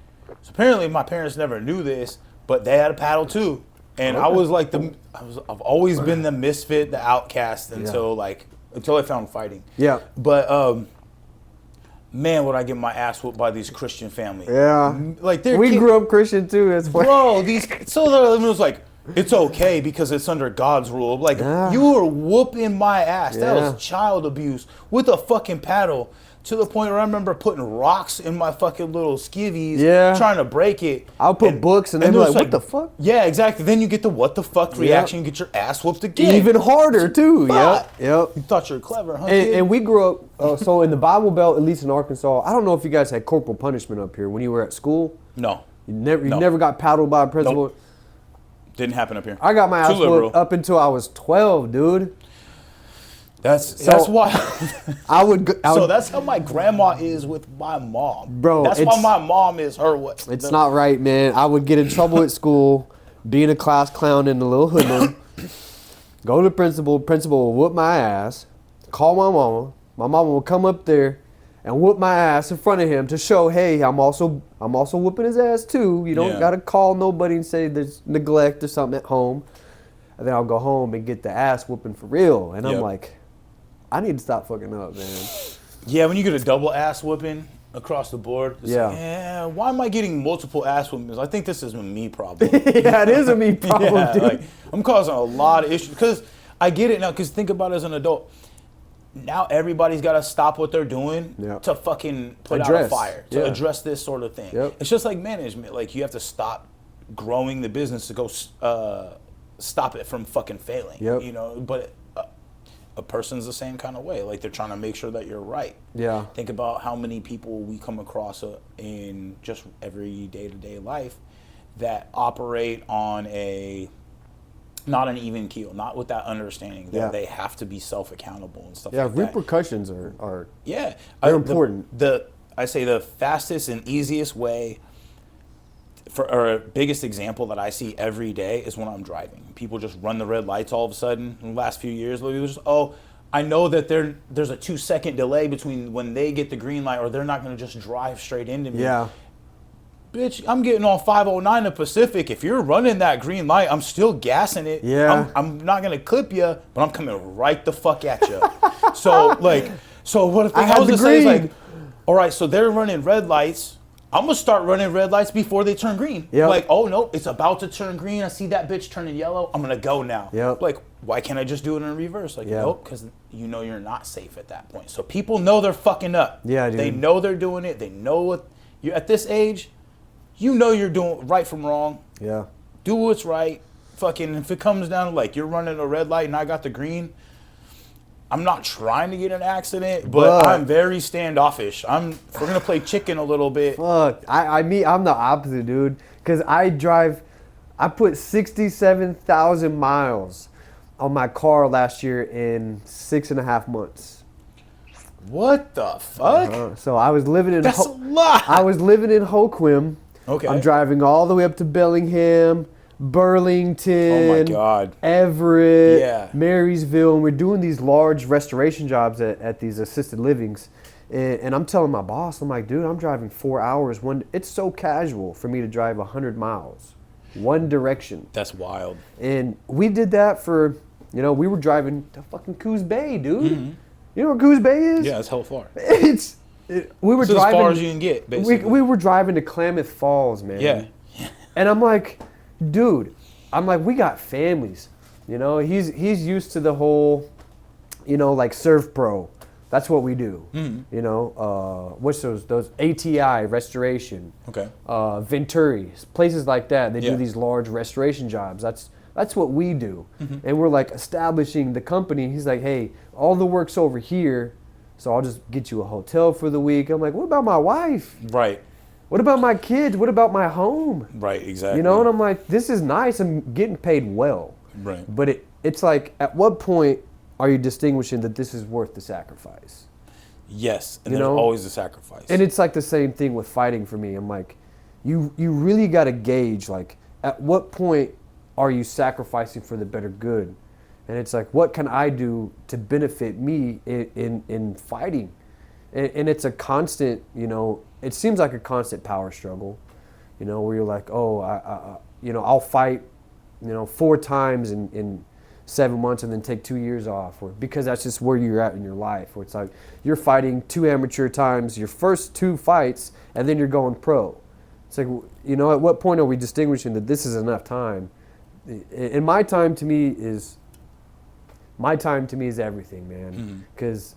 so apparently my parents never knew this, but they had a paddle too. And I was like I've always been the misfit, the outcast until I found fighting. Yeah. But man, would I get my ass whooped by these Christian families. Yeah. Like we grew up Christian too. That's bro, it was like, it's okay because it's under God's rule. Like, you were whooping my ass. That was child abuse with a fucking paddle to the point where I remember putting rocks in my fucking little skivvies, trying to break it. I'll put books and they'd be like, what the fuck? Yeah, exactly. Then you get the what the fuck reaction, you get your ass whooped again. Even harder, too. Yep. You thought you were clever, huh? And we grew up, so in the Bible Belt, at least in Arkansas, I don't know if you guys had corporal punishment up here when you were at school. No. You never got paddled by a principal? Nope. Didn't happen up here. I got my ass whooped up until I was 12, dude. That's why so that's how my grandma is with my mom, bro. That's why my mom is her. It's not right, man. I would get in trouble at school, being a class clown and a little hoodlum. Go to the principal. Principal will whoop my ass. Call my mama. My mama will come up there and whoop my ass in front of him to show, hey, I'm also whooping his ass too. You don't gotta call nobody and say there's neglect or something at home. And then I'll go home and get the ass whooping for real. And I'm like, I need to stop fucking up, man. Yeah, when you get a double ass whooping across the board, it's like, why am I getting multiple ass whoopings? I think this is a me problem. Yeah, it is a me problem, dude. Like, I'm causing a lot of issues because I get it now. Because think about it as an adult. Now everybody's got to stop what they're doing to fucking put out a fire, to address this sort of thing. It's just like management. Like, you have to stop growing the business to go stop it from fucking failing. You know, but a person's the same kind of way. Like, they're trying to make sure that you're right. Yeah. Think about how many people we come across in just every day-to-day life that operate on not an even keel, not with that understanding that they have to be self-accountable and stuff like that. Yeah, repercussions are they're important. I say the fastest and easiest way or biggest example that I see every day is when I'm driving. People just run the red lights all of a sudden in the last few years. People just, I know that there's a 2-second delay between when they get the green light, or they're not going to just drive straight into me. Yeah. Bitch, I'm getting on 509 to Pacific. If you're running that green light, I'm still gassing it. Yeah. I'm not going to clip you, but I'm coming right the fuck at you. So what if I was to say, like, all right, so they're running red lights. I'm going to start running red lights before they turn green. Yep. Like, oh, no, it's about to turn green. I see that bitch turning yellow. I'm going to go now. Yep. Like, why can't I just do it in reverse? Like, nope, because you know you're not safe at that point. So people know they're fucking up. Yeah, dude. They know they're doing it. They know what you're at this age. You know you're doing right from wrong. Yeah. Do what's right. Fucking, if it comes down to, like, you're running a red light and I got the green, I'm not trying to get in an accident, but I'm very standoffish. We're gonna play chicken a little bit. Fuck, I'm the opposite, dude. Cause I put 67,000 miles on my car last year in 6.5 months. What the fuck? So I was living in. That's a lot. I was living in Hoquiam. Okay. I'm driving all the way up to Bellingham, Burlington, oh my God, Everett, Marysville, and we're doing these large restoration jobs at these assisted livings. And I'm telling my boss, I'm like, dude, I'm driving 4 hours. It's so casual for me to drive 100 miles, one direction. That's wild. And we did that for, we were driving to fucking Coos Bay, dude. Mm-hmm. You know where Coos Bay is? Yeah, it's hella far. We were driving as far as you can get, basically. We were driving to Klamath Falls, man. Yeah. And I'm like, dude, we got families. He's used to the whole, like Surf Pro. That's what we do. Mm-hmm. What's those ATI restoration? Okay. Venturi's, places like that. They do these large restoration jobs. That's what we do. Mm-hmm. And we're like establishing the company. He's like, hey, all the work's over here, so I'll just get you a hotel for the week. I'm like, what about my wife? Right. What about my kids? What about my home? Right, exactly. And I'm like, this is nice. I'm getting paid well. Right. But it's like, at what point are you distinguishing that this is worth the sacrifice? Yes, and there's always a sacrifice. And it's like the same thing with fighting for me. I'm like, you really got to gauge, like, at what point are you sacrificing for the better good? And it's like, what can I do to benefit me in fighting? And it's a constant, it seems like a constant power struggle, where you're like, I'll fight, 4 times in 7 months and then take 2 years off, or because that's just where you're at in your life. Or it's like you're fighting 2 amateur times, your first 2 fights, and then you're going pro. It's like, at what point are we distinguishing that this is enough time? And my time to me is everything, man. Because,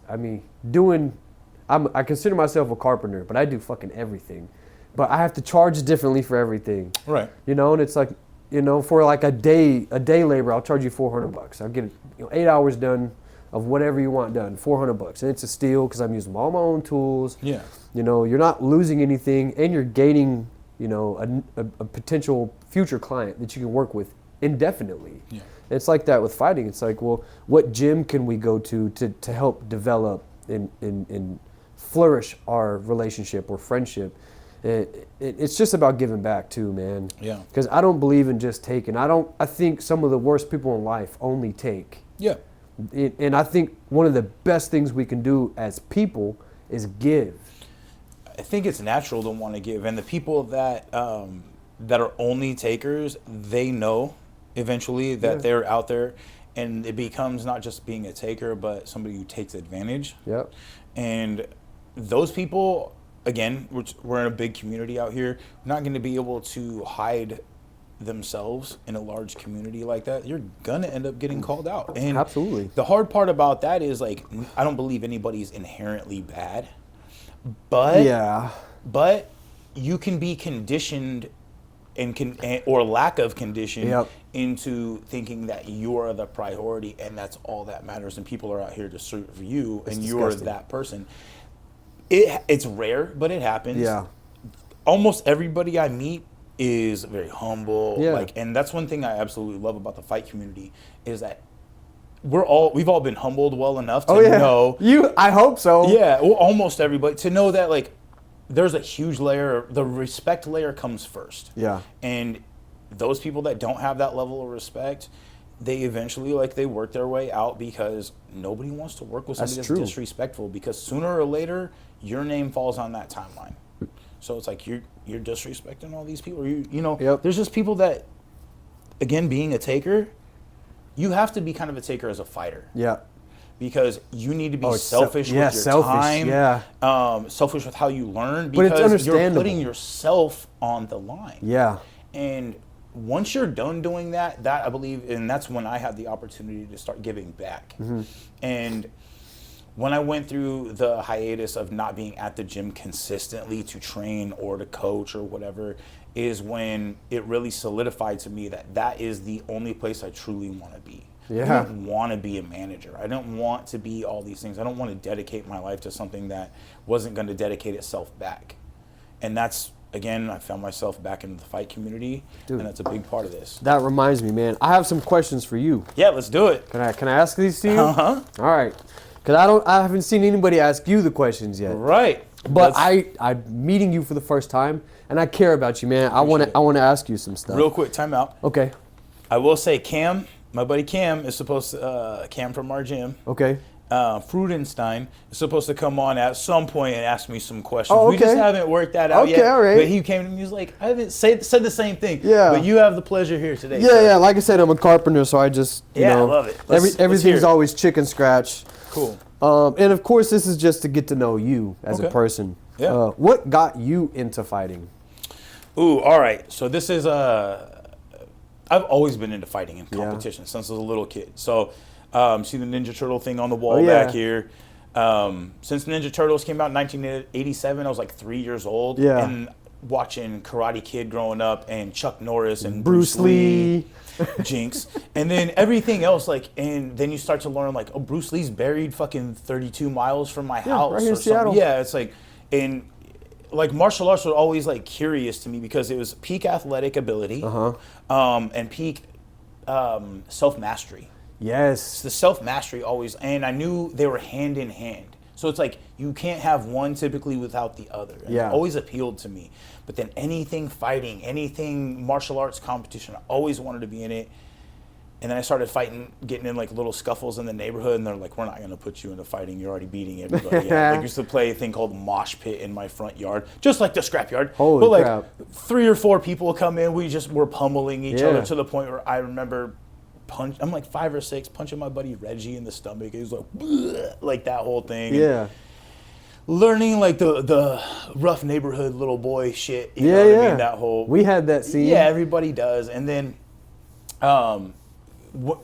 I consider myself a carpenter, but I do fucking everything. But I have to charge differently for everything. Right. You know, and it's like, you know, for like a day labor, I'll charge you $400. I'll get 8 hours done of whatever you want done, $400. And it's a steal because I'm using all my own tools. Yeah. You know, you're not losing anything, and you're gaining, you know, a potential future client that you can work with indefinitely. Yeah. It's like that with fighting. It's like, well, what gym can we go to help develop and flourish our relationship or friendship? It's just about giving back too, man. Yeah. Because I don't believe in just taking. I think some of the worst people in life only take. Yeah. And I think one of the best things we can do as people is give. I think it's natural to want to give, and the people that are only takers, they know eventually that they're out there, and it becomes not just being a taker, but somebody who takes advantage. Yep. And those people, again, we're in a big community out here, not going to be able to hide themselves in a large community like that. You're gonna end up getting called out. And absolutely, the hard part about that is, like, I don't believe anybody's inherently bad, but you can be conditioned or lack of condition into thinking that you're the priority and that's all that matters, and people are out here to serve you, and you're that person. It's rare, but it happens. Yeah. Almost everybody I meet is very humble. Yeah. And that's one thing I absolutely love about the fight community is that we've all been humbled well enough to know. I hope so. Yeah, well, almost everybody, to know that, like, there's a huge layer, the respect layer comes first. Yeah. And those people that don't have that level of respect, they eventually, like, they work their way out, because nobody wants to work with somebody that's disrespectful, because sooner or later your name falls on that timeline. So it's like you're disrespecting all these people. You know, there's just people that, again, being a taker, you have to be kind of a taker as a fighter. Yeah. Because you need to be selfish with your time. Yeah. Selfish with how you learn, because you're putting yourself on the line. Yeah. And once you're done doing that I believe, and that's when I had the opportunity to start giving back. Mm-hmm. And when I went through the hiatus of not being at the gym consistently to train or to coach or whatever, is when it really solidified to me that is the only place I truly want to be. Yeah. I don't want to be a manager. I don't want to be all these things. I don't want to dedicate my life to something that wasn't going to dedicate itself back. And that's, again, I found myself back in the fight community, and that's a big part of this. That reminds me, man. I have some questions for you. Yeah, let's do it. Can I ask these to you? Uh-huh. All right. Because I haven't seen anybody ask you the questions yet. Right. But I'm meeting you for the first time, and I care about you, man. I want to ask you some stuff. Real quick, time out. Okay. I will say, Cam, my buddy Cam is supposed to, Cam from our gym. Okay. Frudenstein is supposed to come on at some point and ask me some questions. Oh, okay. We just haven't worked that out yet. Okay, all right. But he came to me, he was like, I haven't said the same thing. Yeah. But you have the pleasure here today. Yeah. Like I said, I'm a carpenter, so I just, you know. I love it. Everything's always chicken scratch. Cool. And of course, this is just to get to know you as a person. Yeah. What got you into fighting? Ooh, all right. So this is I've always been into fighting and competition since I was a little kid. So see the Ninja Turtle thing on the wall back here. Since Ninja Turtles came out in 1987, I was like 3 years old. Yeah. And watching Karate Kid growing up, and Chuck Norris and Bruce Lee. Jinx. And then everything else, like, and then you start to learn, like, oh, Bruce Lee's buried fucking 32 miles from my house right here in or something. Seattle. Yeah, it's like, and like martial arts were always like curious to me because it was peak athletic ability, and peak self-mastery. Yes. The self-mastery always, and I knew they were hand in hand. So it's like you can't have one typically without the other. And it always appealed to me. But then anything fighting, anything martial arts competition, I always wanted to be in it. And then I started fighting, getting in like little scuffles in the neighborhood, and they're like, we're not going to put you into fighting. You're already beating everybody. Like, I used to play a thing called mosh pit in my front yard, just like the scrapyard. Holy crap. 3 or 4 people would come in. We just were pummeling each other to the point where I remember I'm like 5 or 6, punching my buddy Reggie in the stomach. He was like that whole thing. Yeah. Learning like the rough neighborhood little boy shit. You know what I mean? That whole. We had that scene. Yeah, everybody does. And then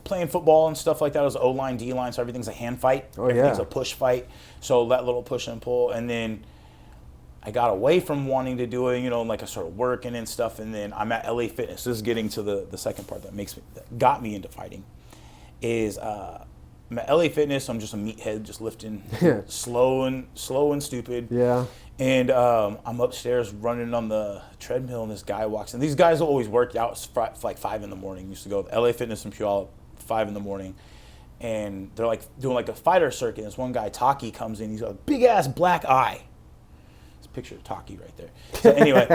playing football and stuff like that, it was O-line, D-line, so everything's a hand fight. Oh, everything's yeah. a push fight. So that little push and pull. And then I got away from wanting to do it, you know, like I started working and stuff. And then I'm at LA Fitness. This is getting to the second part that got me into fighting. Is I'm at LA Fitness. I'm just a meathead, just lifting, slow and stupid. Yeah. And I'm upstairs running on the treadmill, and this guy walks in. These guys always work out for like 5 in the morning. Used to go to LA Fitness in Puyallup, 5 in the morning, and they're like doing like a fighter circuit. This one guy, Taki, comes in. He's got a big ass black eye. It's a picture of Taki right there. So anyway,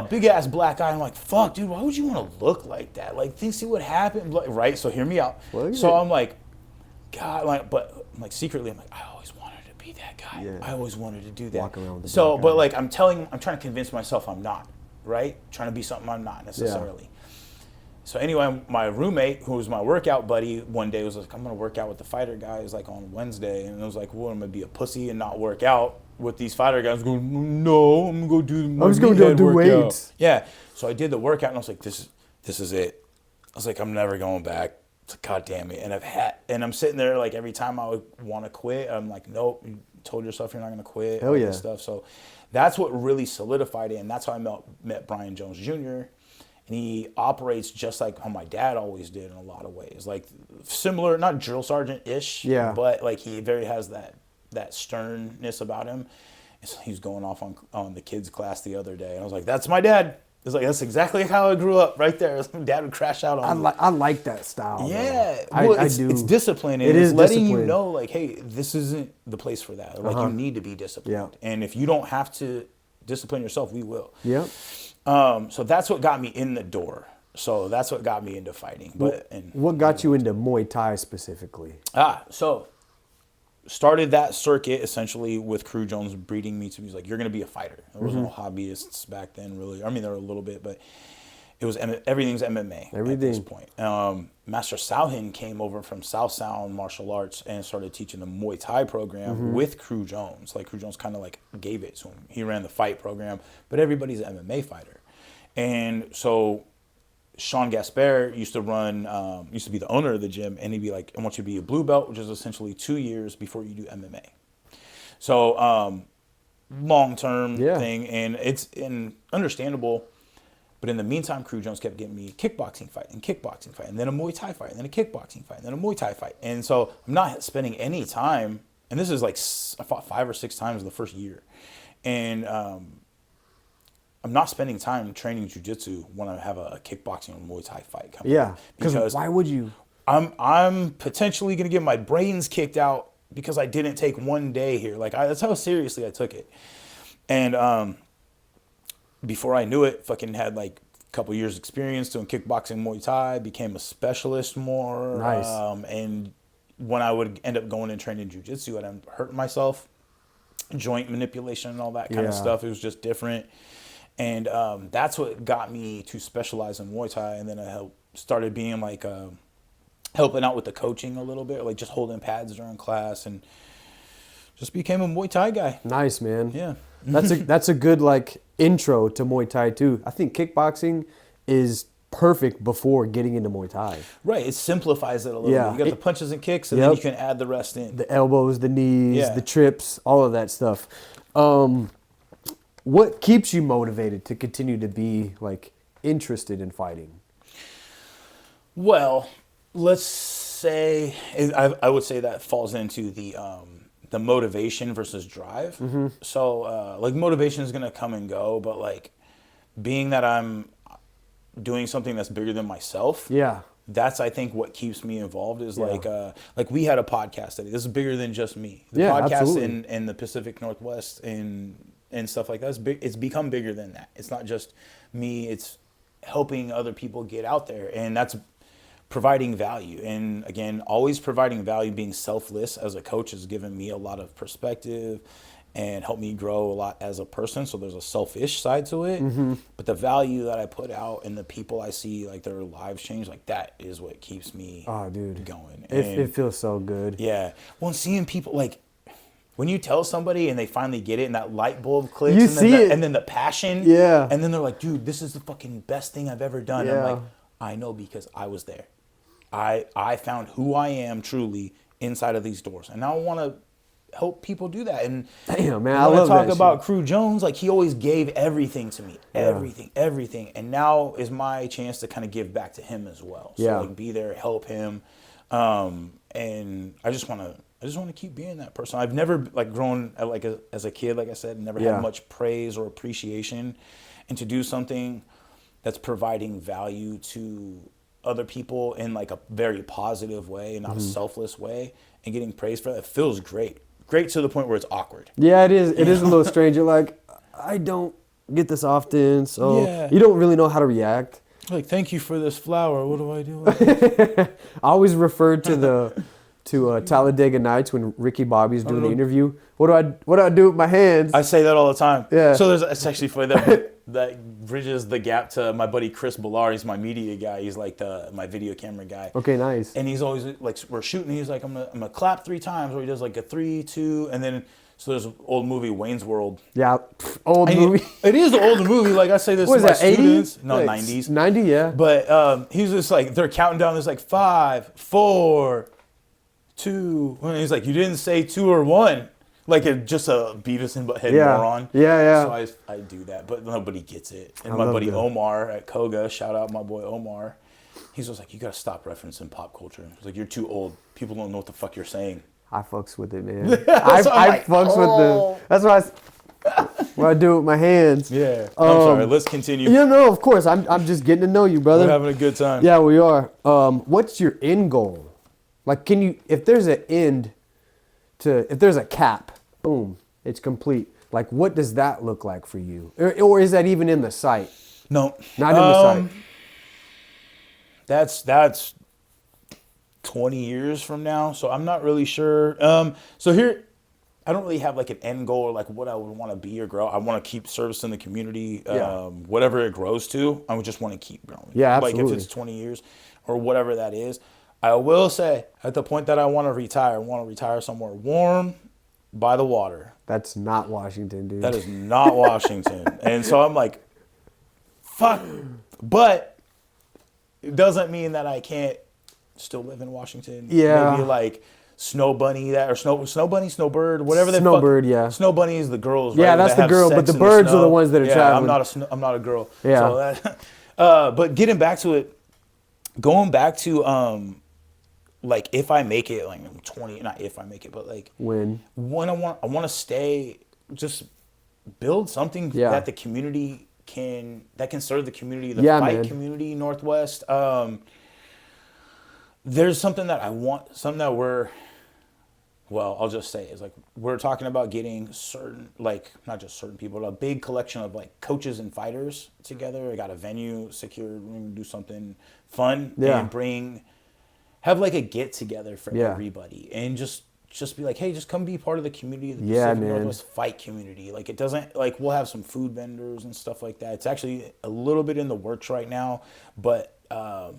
big ass black eye. I'm like, fuck, dude, why would you want to look like that? Like, see what happened, right? So hear me out. So I'm like, God, like, but I'm like secretly, I'm like, I always wanted to be that guy. Yeah. I always wanted to do that. Walk around with the so, black but eye. like, I'm trying to convince myself I'm not, right? Trying to be something I'm not necessarily. Yeah. So anyway, my roommate, who was my workout buddy, one day was like, I'm gonna work out with the fighter guys like on Wednesday, and I was like, well, I'm gonna be a pussy and not work out with these fighter guys. Going, no, I'm gonna go do my do weights. Yeah. So I did the workout, and I was like, this is it. I was like, I'm never going back. It's like, God damn it. And I'm sitting there like every time I would want to quit, I'm like, nope, you told yourself you're not going to quit. Hell all yeah. this stuff. So that's what really solidified it. And that's how I met Brian Jones Jr. And he operates just like how my dad always did in a lot of ways. Like similar, not drill sergeant-ish, yeah. but like he very has that sternness about him. And so he was going off on the kids class the other day. And I was like, that's my dad. It's like, that's exactly how I grew up, right there. Dad would crash out on me. I like that style. Yeah. Well, I do. It's discipline. And it's letting you know, like, hey, this isn't the place for that. Like, you need to be disciplined. Yeah. And if you don't have to discipline yourself, we will. Yeah. So that's what got me in the door. So that's what got me into fighting. What got you into Muay Thai specifically? So started that circuit essentially with Crew Jones breeding me to be like, you're going to be a fighter. There was no hobbyists back then, really. I mean, there were a little bit, but it was everything's MMA at this point. Master Sauhin came over from South Sound Martial Arts and started teaching the Muay Thai program with Crew Jones. Like Crew Jones kind of like gave it to him. He ran the fight program, but everybody's an MMA fighter. And so Sean Gaspar used to be the owner of the gym, and he'd be like, I want you to be a blue belt, which is essentially 2 years before you do MMA. So long-term thing, and it's understandable. But in the meantime, Crew Jones kept getting me kickboxing fight, and then a Muay Thai fight, and then a kickboxing fight, and then a Muay Thai fight. And so I'm not spending any time, and this is like, I fought 5 or 6 times in the first year. And I'm not spending time training jiu-jitsu when I have a kickboxing or Muay Thai fight coming. Yeah, because why would you? I'm potentially going to get my brains kicked out because I didn't take one day here. Like that's how seriously I took it. And before I knew it, fucking had like a couple years experience doing kickboxing, Muay Thai, became a specialist more. Nice. And when I would end up going and training jiu-jitsu, I'd hurt myself, joint manipulation and all that kind of stuff. It was just different. And that's what got me to specialize in Muay Thai. And then I started being like helping out with the coaching a little bit, like just holding pads during class, and just became a Muay Thai guy. Nice, man. Yeah. That's a good like intro to Muay Thai too. I think kickboxing is perfect before getting into Muay Thai. Right. It simplifies it a little bit. You got the punches and kicks, and then you can add the rest in. The elbows, the knees, the trips, all of that stuff. What keeps you motivated to continue to be like interested in fighting? Well, let's say I would say that falls into the motivation versus drive. So like motivation is gonna come and go, but like being that I'm doing something that's bigger than myself. Yeah. That's, I think, what keeps me involved is like we had a podcast today. This is bigger than just me. The podcast in the Pacific Northwest and stuff like that, it's become bigger than that. It's not just me, it's helping other people get out there, and that's providing value. And again, always providing value, being selfless as a coach has given me a lot of perspective and helped me grow a lot as a person. So there's a selfish side to it, but the value that I put out and the people I see, like their lives change, like that is what keeps me going. It feels so good. Yeah. Well, seeing people like, when you tell somebody and they finally get it and that light bulb clicks and then the passion, and then they're like, dude, this is the fucking best thing I've ever done. I'm like, I know, because I was there. I found who I am truly inside of these doors. And now I want to help people do that. And damn, man, I love talk about shit. Crew Jones. Like, he always gave everything to me, everything. And now is my chance to kind of give back to him as well. So like, be there, help him. And I just want to keep being that person. I've never like grown like as a kid, like I said, never had much praise or appreciation, and to do something that's providing value to other people in like a very positive way and not a selfless way, and getting praise for that feels great. Great to the point where it's awkward. Yeah, it is. It is a little strange. You're like, I don't get this often, so you don't really know how to react. Like, thank you for this flower. What do I do with it? I always referred to Talladega Nights when Ricky Bobby's doing the interview. What do I do with my hands? I say that all the time. Yeah. So it's actually funny that bridges the gap to my buddy Chris Ballard. He's my media guy. He's like my video camera guy. Okay, nice. And he's always like, we're shooting. He's like, I'm gonna clap 3 times, or he does like a 3, 2, and then. So there's an old movie, Wayne's World. Yeah, old movie. It is an old movie. Like, I say this to my students. 80s? No, like 90s. 90, yeah. But he's just like, they're counting down. There's like 5, 4, 2. And he's like, you didn't say 2 or 1. Like, just a Beavis and Butthead moron. Yeah. So I do that, but nobody gets it. And my buddy Omar at Koga, shout out my boy Omar. He's just like, you got to stop referencing pop culture. He's like, you're too old. People don't know what the fuck you're saying. I fucks with it, man. I fucks with the. That's what I do with my hands. Yeah. I'm sorry. Let's continue. Yeah, no, of course. I'm just getting to know you, brother. We're having a good time. Yeah, we are. What's your end goal? Like, if there's an end if there's a cap, boom, it's complete. Like, what does that look like for you? Or is that even in the sight? No. Not in the sight. That's 20 years from now, so I'm not really sure. So here, I don't really have like an end goal or like what I would want to be or grow. I want to keep servicing the community, whatever it grows to. I would just want to keep growing. Yeah, absolutely. Like, if it's 20 years or whatever that is. I will say, at the point that I want to retire somewhere warm by the water. That's not Washington, dude. That is not Washington. And so I'm like, fuck. But it doesn't mean that I can't still live in Washington. Yeah. Maybe like Snow Bunny or Snow Bunny, Snowbird, whatever they Snowbird, yeah. Snow Bunny is the girls, right? Yeah, that's the girl, but the birds are the ones that are traveling. I'm not a girl. Yeah. So but getting back to it, going back to like, if I make it, like, I'm 20, not if I make it, but like when I want to stay, just build something that the community that can serve the community, the fight community, Northwest. There's something that I want, something that I'll just say is like, we're talking about getting certain, like, not just certain people, but a big collection of like coaches and fighters together. I got a venue secured. We're going to do something fun and have like a get together for everybody, and just be like, hey, just come be part of the community, the Pacific Northwest fight community. Like, it doesn't, like, we'll have some food vendors and stuff like that. It's actually a little bit in the works right now, but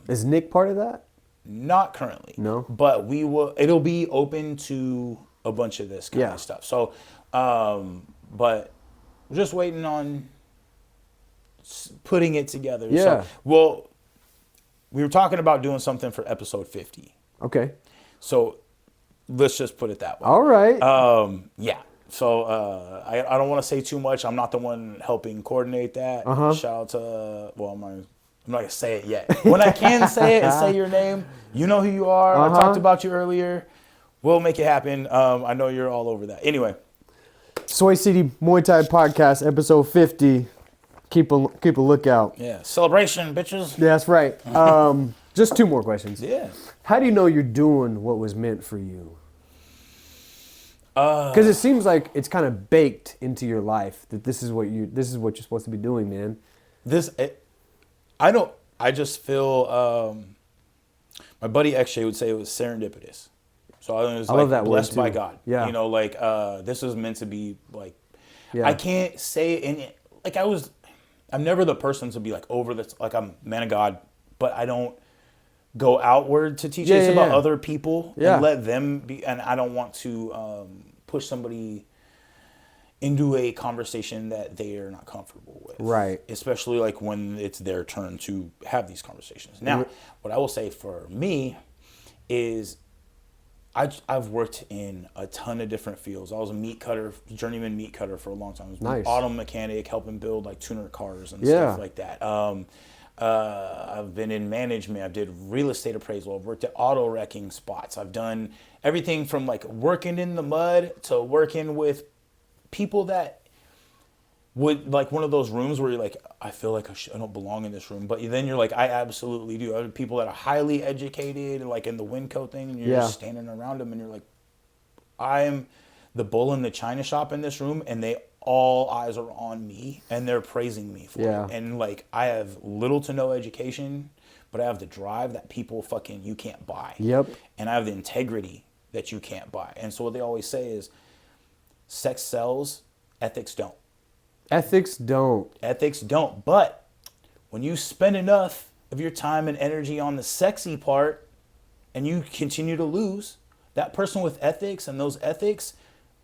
is Nick part of that? Not currently. No. But it'll be open to a bunch of this kind of stuff. So, but we're just waiting on putting it together. Yeah. So, we were talking about doing something for episode 50. Okay. So let's just put it that way. All right. Yeah. So I don't want to say too much. I'm not the one helping coordinate that. Shout out to, I'm not going to say it yet. When I can say it and say your name, you know who you are. I talked about you earlier. We'll make it happen. I know you're all over that. Anyway. Soy City Muay Thai Podcast, episode 50. Keep a lookout. Yeah. Celebration, bitches. Yeah, that's right. Just 2 more questions. Yeah. How do you know you're doing what was meant for you? Because it seems like it's kind of baked into your life that this is what you're supposed to be doing, man. I just feel, my buddy XJ would say it was serendipitous. So I was like blessed by God. Yeah. You know, like, this was meant to be like, yeah. I can't say it, like, I'm never the person to be like over this, like, I'm man of God, but I don't go outward to teach. It's about other people and let them be, and I don't want to push somebody into a conversation that they are not comfortable with. Right. Especially like when it's their turn to have these conversations. Now, what I will say for me is I've worked in a ton of different fields. I was a meat cutter, journeyman meat cutter for a long time. I was an auto mechanic, helping build like tuner cars and stuff like that. I've been in management. I did real estate appraisal. I've worked at auto wrecking spots. I've done everything from like working in the mud to working with people that would like one of those rooms where you're like, I feel like I don't belong in this room, but then you're like, I absolutely do. Other people that are highly educated, like in the Winco thing, and you're just standing around them, and you're like, I am the bull in the china shop in this room, and all eyes are on me, and they're praising me for it. And like, I have little to no education, but I have the drive that people you can't buy. And I have the integrity that you can't buy. And so what they always say is, sex sells, ethics don't. Ethics don't. But when you spend enough of your time and energy on the sexy part and you continue to lose, that person with ethics and those ethics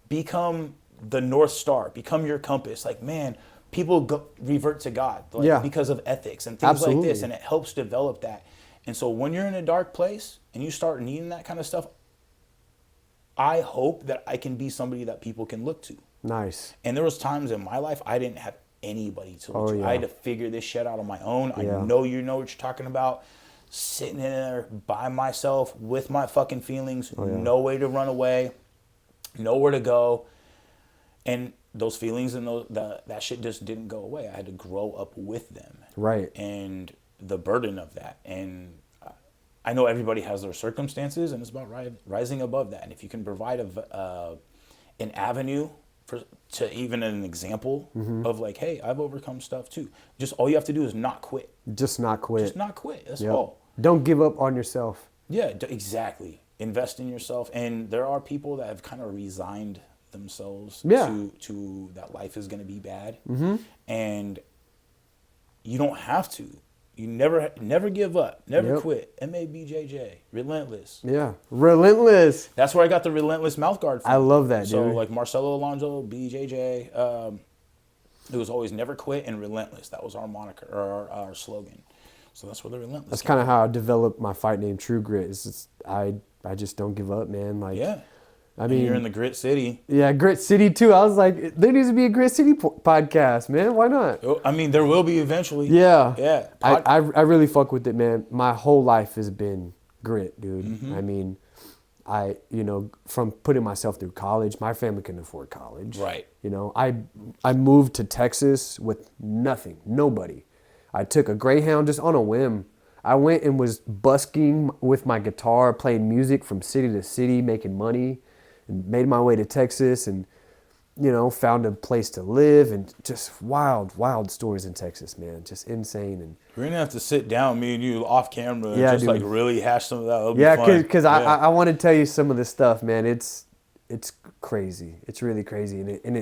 become the North Star, become your compass. Like, man, people revert to God because of ethics and things like this. And it helps develop that. And so when you're in a dark place and you start needing that kind of stuff, I hope that I can be somebody that people can look to. Nice. And there was times in my life I didn't have anybody to look to. I had to figure this shit out on my own. I know you know what you're talking about. Sitting in there by myself with my fucking feelings, no way to run away, nowhere to go. And those feelings and that shit just didn't go away. I had to grow up with them. Right. And the burden of that. And I know everybody has their circumstances, and it's about rising above that. And if you can provide an avenue to even an example of like, hey, I've overcome stuff too. Just all you have to do is not quit. Just not quit. That's all. Don't give up on yourself. Yeah, exactly. Invest in yourself. And there are people that have kind of resigned themselves to that life is going to be bad. And you don't have to. You never give up, never quit. MABJJ, relentless. Yeah, relentless. That's where I got the relentless mouth guard from. I love that, dude. So like Marcelo Alonso, BJJ, it was always never quit and relentless. That was our moniker or our slogan. So that's where the relentless. That's kind of how I developed my fight name, True Grit. It's just, I just don't give up, man. Like I mean, you're in the Grit City. Yeah, Grit City too. I was like, there needs to be a Grit City podcast, man. Why not? I mean, there will be eventually. Yeah. I really fuck with it, man. My whole life has been grit, dude. I mean, from putting myself through college, my family couldn't afford college. Right. You know, I moved to Texas with nothing, nobody. I took a Greyhound just on a whim. I went and was busking with my guitar, playing music from city to city, making money. And made my way to Texas and, found a place to live and just wild stories in Texas, man. Just insane. And we're going to have to sit down, me and you, off camera and just like really hash some of that. It'll be fun. Because I want to tell you some of this stuff, man. It's crazy. It's really crazy. And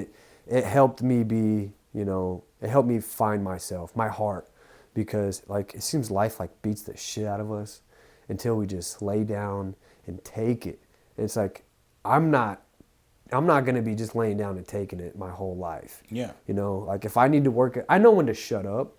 it helped me be, it helped me find myself, my heart. Because like it seems life like beats the shit out of us until we just lay down and take it. And it's like, I'm not going to be just laying down and taking it my whole life. Yeah. Like if I need to work, I know when to shut up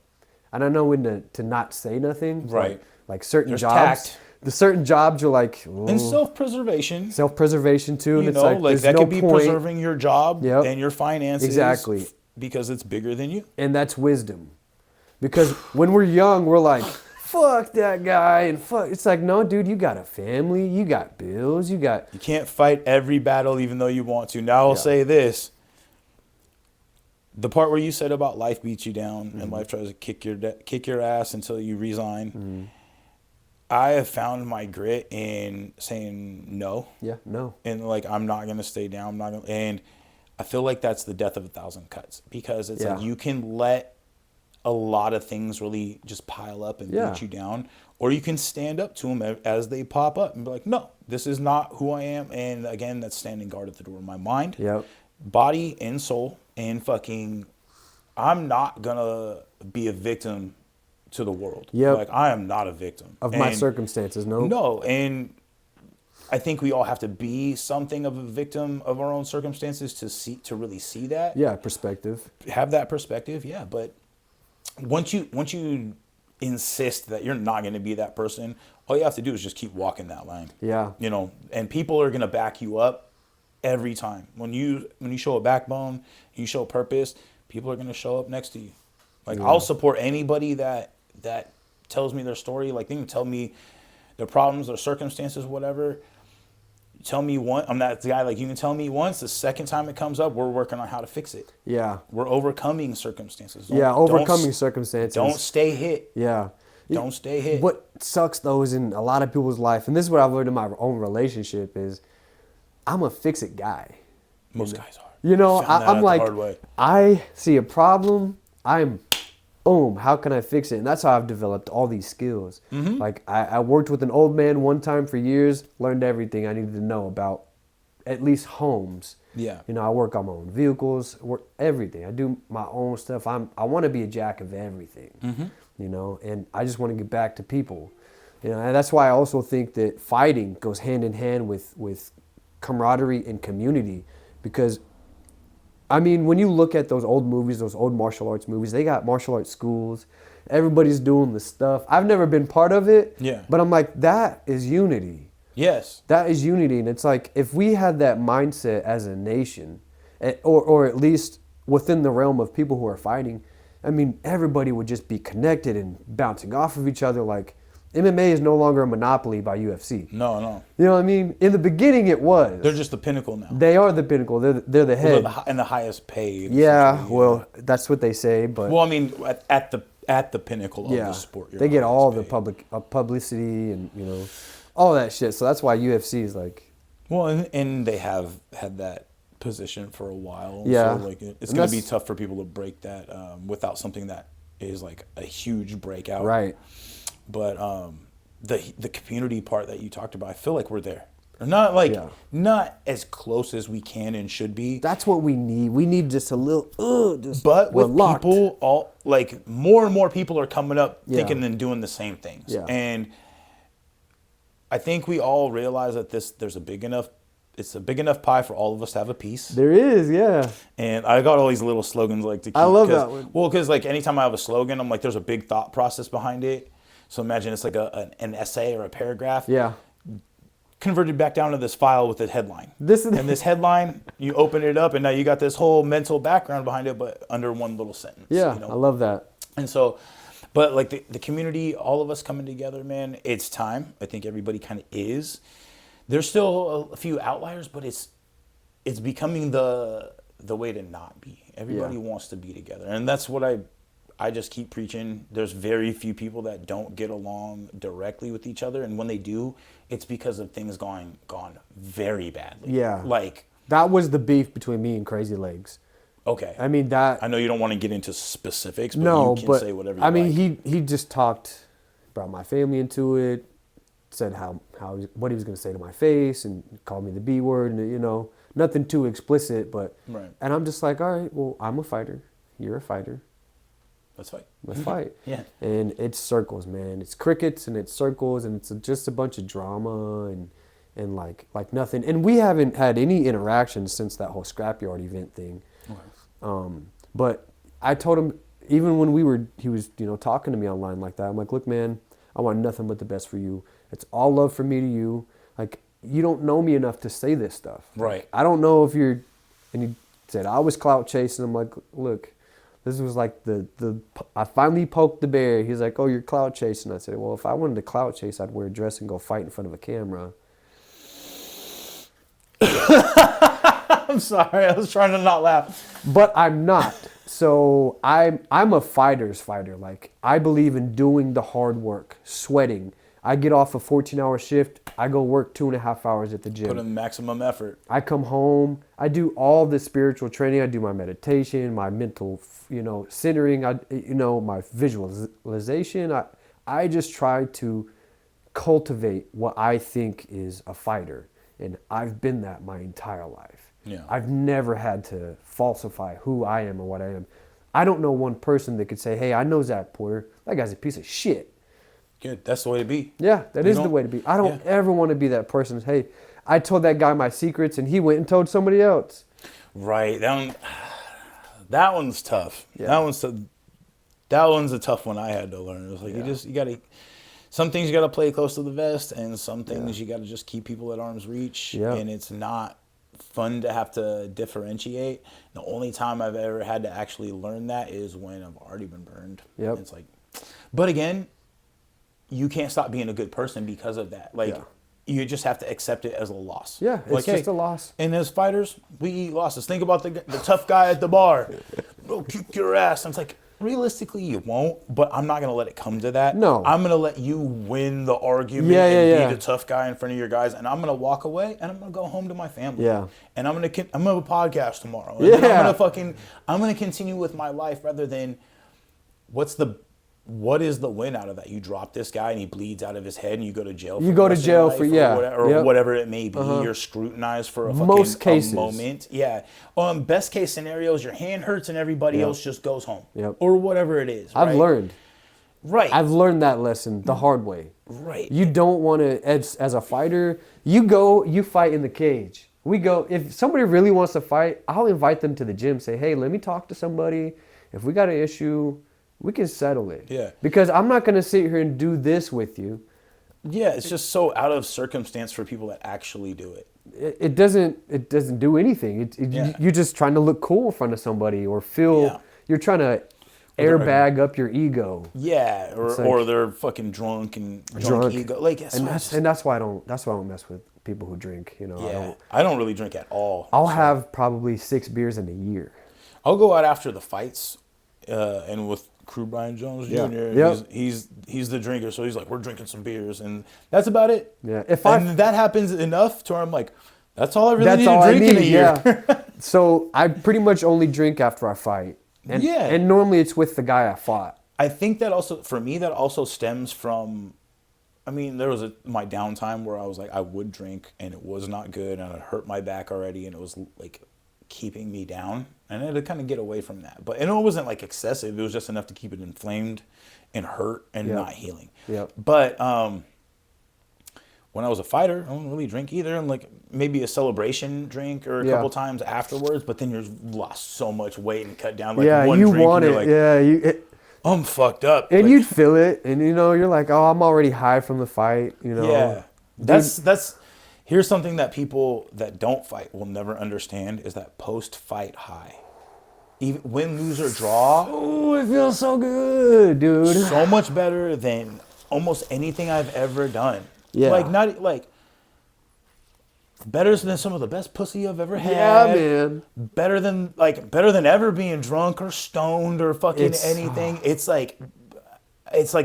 and I know when to not say nothing. Right. Like certain jobs. Tact. The certain jobs you're like. Ooh. And self-preservation. Self-preservation too. And it's like that could be preserving your job and your finances. Exactly. Because it's bigger than you. And that's wisdom. Because when we're young, we're like, fuck that guy, and fuck. It's like, no, dude, you got a family, you got bills, you can't fight every battle even though you want to. Now I'll say this. The part where you said about life beats you down and life tries to kick your ass until you resign. I have found my grit in saying no. Yeah, no. And like, I'm not going to stay down. And I feel like that's the death of 1,000 cuts because it's like you can let a lot of things really just pile up and beat you down, or you can stand up to them as they pop up and be like, no, this is not who I am. And again, that's standing guard at the door of my mind, body and soul, and fucking, I'm not gonna be a victim to the world. Like I am not a victim of my circumstances. No. And I think we all have to be something of a victim of our own circumstances to really see that. Yeah. Perspective. Have that perspective. Yeah. But once you insist that you're not going to be that person, all you have to do is just keep walking that line. Yeah. You know, and people are going to back you up every time. When you show a backbone, you show purpose, people are going to show up next to you. Like, I'll support anybody that tells me their story. Like, they can tell me their problems, their circumstances, whatever. Tell me one. I'm that guy. Like, you can tell me once. The second time it comes up, we're working on how to fix it. Yeah. We're overcoming circumstances. Overcoming circumstances. Don't stay hit. Yeah. Don't stay hit. What sucks, though, is in a lot of people's life, and this is what I've learned in my own relationship, is I'm a fix-it guy. Most guys are. You know, I'm like, I see a problem, boom, how can I fix it? And that's how I've developed all these skills. Mm-hmm. Like, I worked with an old man one time for years, learned everything I needed to know about at least homes. Yeah. You know, I work on my own vehicles, everything. I do my own stuff. I want to be a jack of everything, you know, and I just want to get back to people. You know, and that's why I also think that fighting goes hand in hand with camaraderie and community, because I mean, when you look at those old movies, those old martial arts movies, they got martial arts schools. Everybody's doing the stuff. I've never been part of it. Yeah. But I'm like, that is unity. Yes. That is unity. And it's like, if we had that mindset as a nation, or at least within the realm of people who are fighting, I mean, everybody would just be connected and bouncing off of each other. Like, MMA is no longer a monopoly by UFC. No, no. You know what I mean? In the beginning, it was. They're just the pinnacle now. They are the pinnacle. They're the head. And the highest paid. Yeah, well, that's what they say. But well, I mean, at the pinnacle of the sport, they get all the publicity and, you know, all that shit. So that's why UFC is like. Well, and they have had that position for a while. Yeah. So like, it's going to be tough for people to break that without something that is like a huge breakout. Right. But the community part that you talked about, I feel like we're there. Not like not as close as we can and should be. That's what we need. We need just a little. But with people, all like more and more people are coming up thinking and doing the same things. Yeah. And I think we all realize that there's a big enough pie for all of us to have a piece. There is, yeah. And I got all these little slogans like to keep. I love that one. Well, because like anytime I have a slogan, I'm like, there's a big thought process behind it. So imagine it's like an essay or a paragraph. Yeah. Converted back down to this file with a headline. And this headline, you open it up, and now you got this whole mental background behind it, but under one little sentence. Yeah, you know? I love that. And so, but like the community, all of us coming together, man, it's time. I think everybody kind of is. There's still a few outliers, but it's becoming the way to not be. Everybody wants to be together, and that's what I just keep preaching. There's very few people that don't get along directly with each other, and when they do, it's because of things gone very badly. Yeah. Like that was the beef between me and Crazy Legs. Okay. I mean that. I know you don't want to get into specifics, but you can say whatever you like. I mean, he just brought my family into it, said what he was going to say to my face, and called me the B word, and you know, nothing too explicit, but. Right. And I'm just like, all right, well, I'm a fighter, you're a fighter. Let's fight. Yeah. And it's circles, man. It's crickets and it's circles and it's just a bunch of drama and like nothing. And we haven't had any interaction since that whole scrapyard event thing. Okay. But I told him, even when he was, you know, talking to me online like that, I'm like, look, man, I want nothing but the best for you. It's all love from me to you. Like, you don't know me enough to say this stuff. Right. I don't know if you're, and he said, I was clout chasing. I'm like, look, this was like I finally poked the bear. He's like, oh, you're clout chasing. I said, well, if I wanted to clout chase, I'd wear a dress and go fight in front of a camera. I'm sorry. I was trying to not laugh. But I'm not. So I'm a fighter's fighter. Like, I believe in doing the hard work, sweating. I get off a 14-hour shift. I go work 2.5 hours at the gym. Put in maximum effort. I come home. I do all the spiritual training. I do my meditation, my mental, you know, centering. My visualization. I just try to cultivate what I think is a fighter, and I've been that my entire life. Yeah. I've never had to falsify who I am or what I am. I don't know one person that could say, "Hey, I know Zach Porter. That guy's a piece of shit." Good. That's the way to be. Yeah, that is the way to be. I don't ever want to be that person. Hey, I told that guy my secrets, and he went and told somebody else. Right. That one's tough. Yeah. That one's tough. That one's a tough one I had to learn. It was like you got to. Some things you got to play close to the vest, and some things you got to just keep people at arm's reach. Yeah. And it's not fun to have to differentiate. The only time I've ever had to actually learn that is when I've already been burned. Yep. It's like, but again, you can't stop being a good person because of that. Like, you just have to accept it as a loss. Yeah, it's like, just a loss. And as fighters, we eat losses. Think about the tough guy at the bar. Bro, kick your ass. And it's like, realistically, you won't, but I'm not going to let it come to that. No. I'm going to let you win the argument and be the tough guy in front of your guys, and I'm going to walk away, and I'm going to go home to my family. Yeah. And I'm going to have a podcast tomorrow. And then I'm going to continue with my life rather than what is the win out of that? You drop this guy and he bleeds out of his head and you go to jail for you go to jail for whatever it may be. You're scrutinized for a moment. Yeah. Best case scenario is your hand hurts and everybody else just goes home. Yep. Or whatever it is. I've learned. Right. I've learned that lesson the hard way. Right. You don't want to, as a fighter, you fight in the cage. If somebody really wants to fight, I'll invite them to the gym, say, hey, let me talk to somebody. If we got an issue, we can settle it. Yeah. Because I'm not going to sit here and do this with you. Yeah, it's just so out of circumstance for people that actually do it. It doesn't do anything. You're just trying to look cool in front of somebody or feel you're trying to airbag up your ego. Yeah, or they're fucking drunk ego. Like, that's why I don't mess with people who drink. You know. Yeah, I don't really drink at all. I'll have probably 6 beers in a year. I'll go out after the fights, and with Crew Brian Jones Jr. Yep. He's the drinker, so he's like, we're drinking some beers, and that's about it. Yeah. That happens enough to where I'm like, that's all I really need to drink in a year. Yeah. So I pretty much only drink after I fight. And normally it's with the guy I fought. I think that also, for me, that also stems from, I mean, there was my downtime where I was like, I would drink and it was not good and it hurt my back already and it was like keeping me down. And I had to kind of get away from that. But it wasn't like excessive. It was just enough to keep it inflamed and hurt and not healing. Yep. But when I was a fighter, I don't really drink either. And like maybe a celebration drink or a couple times afterwards. But then you've lost so much weight and cut down. Like one you drink want and it. You're like, I'm fucked up. And you'd feel it. And you're like, oh, I'm already high from the fight. Yeah. That's here's something that people that don't fight will never understand is that post-fight high. Even win, lose, or draw. Oh, it feels so good, dude. So much better than almost anything I've ever done. Yeah. Better than some of the best pussy I've ever had. Yeah, man. Better than ever being drunk or stoned or fucking anything. It's like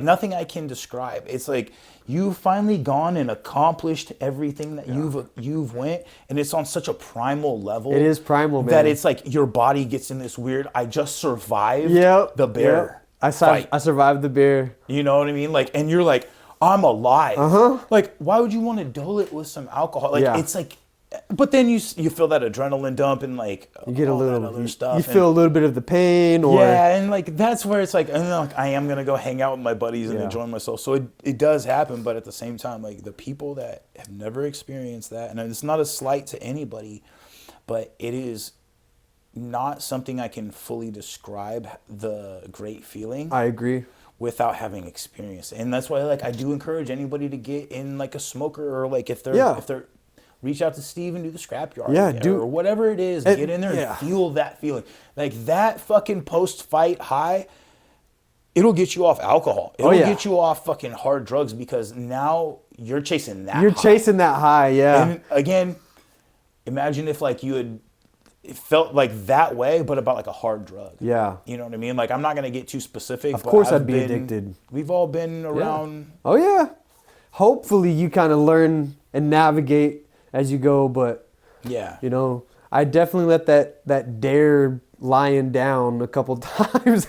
nothing I can describe. It's like you've finally gone and accomplished everything that you've went, and it's on such a primal level. It is primal, man. That it's like your body gets in this weird, I just survived the bear. Yep. I survived the bear. You know what I mean? Like, and you're like, I'm alive. Uh-huh. Like, why would you want to dull it with some alcohol? Like, it's like, but then you feel that adrenaline dump and like you get all a little that other stuff. You feel a little bit of the pain, or and like that's where it's like, I am gonna go hang out with my buddies and enjoy myself. So it does happen, but at the same time, like the people that have never experienced that, and it's not a slight to anybody, but it is not something I can fully describe the great feeling. I agree. Without having experience, and that's why like I do encourage anybody to get in like a smoker or like if they're reach out to Steve and do the scrapyard or whatever it is, get in there and feel that feeling, like that fucking post-fight high. It'll get you off alcohol. It'll get you off fucking hard drugs because now you're chasing that. You're chasing that high, yeah. And again, imagine if like you had. It felt like that way, but about like a hard drug. Yeah. You know what I mean? Like, I'm not going to get too specific. Of course I'd be addicted. We've all been around. Yeah. Oh, yeah. Hopefully you kind of learn and navigate as you go, but, I definitely let that dare lying down a couple times.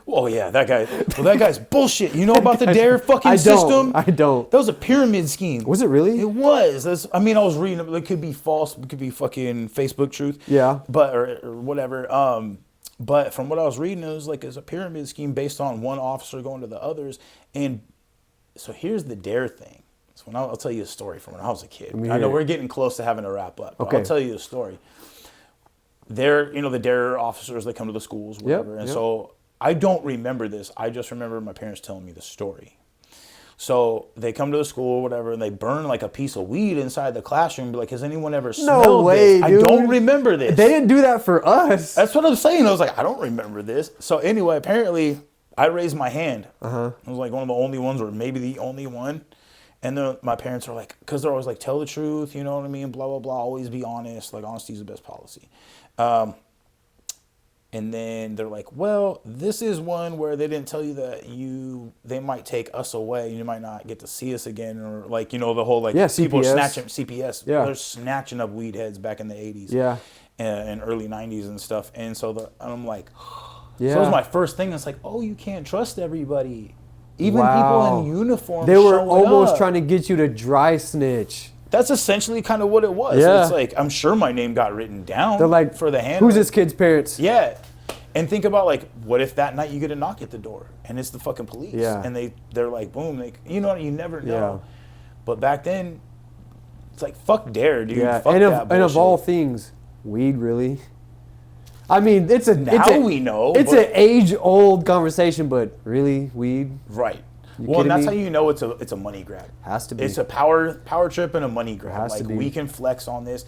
Well, yeah, that guy's bullshit. You know about the dare fucking system? I don't. That was a pyramid scheme. Was it really? It was. I was reading. It could be false. It could be fucking Facebook truth. Yeah. But or whatever. But from what I was reading, it was like it's a pyramid scheme based on one officer going to the others. And so here's the dare thing. So I'll tell you a story from when I was a kid. I know we're getting close to having to wrap up. But I'll tell you a story. They're, the dare officers that come to the schools, whatever. So I don't remember this. I just remember my parents telling me the story. So they come to the school or whatever, and they burn like a piece of weed inside the classroom. Be like, has anyone ever smelled this? Dude. I don't remember this. They didn't do that for us. That's what I'm saying. I was like, I don't remember this. So anyway, apparently I raised my hand. I was like one of the only ones, or maybe the only one. And then my parents are like, because they're always like, tell the truth, you know what I mean? Blah, blah, blah. Always be honest. Like, honesty is the best policy. And then they're like, well, this is one where they didn't tell you that they might take us away. You might not get to see us again. Or like, you know, the whole like people snatching CPS. Yeah. They're snatching up weed heads back in the 80s. Yeah. And early 90s and stuff. And so I'm like, yeah. So it was my first thing. It's like, oh, you can't trust everybody. Even people in uniform. They were almost trying to get you to dry snitch. That's essentially kind of what it was. Yeah. It's like, I'm sure my name got written down. They're like, for the hand. Who's this kid's parents? Yeah. And think about like, what if that night you get a knock at the door and it's the fucking police? Yeah. And they're like, boom, you know, you never know. Yeah. But back then, it's like, fuck dare, dude. Yeah. Fuck that bullshit. And of all things, weed really. I mean, we know. It's an age-old conversation, but really, weed. Right. Well, and that's how you know it's a money grab. Has to be. It's a power trip and a money grab. Has to be. We can flex on this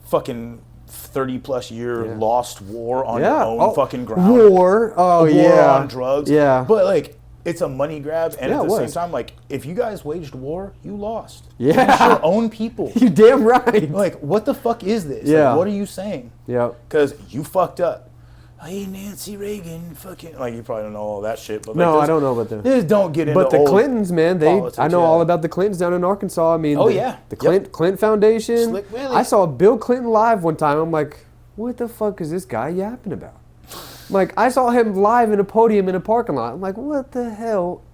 fucking 30-plus year lost war on your own fucking ground. War on drugs. Yeah. But like, it's a money grab, and at the same time, like, if you guys waged war, you lost. Yeah. It's your own people. You damn right. Like, what the fuck is this? Yeah. Like, what are you saying? Yeah. Because you fucked up. Hey, Nancy Reagan, fucking, like, you probably don't know all that shit. But like, no, I don't know about that. Just don't get into But the Clintons, man, I know all about the Clintons down in Arkansas. I mean, the Clinton Foundation. Slick Willie. I saw Bill Clinton live one time. I'm like, what the fuck is this guy yapping about? Like, I saw him live in a podium in a parking lot. I'm like, what the hell?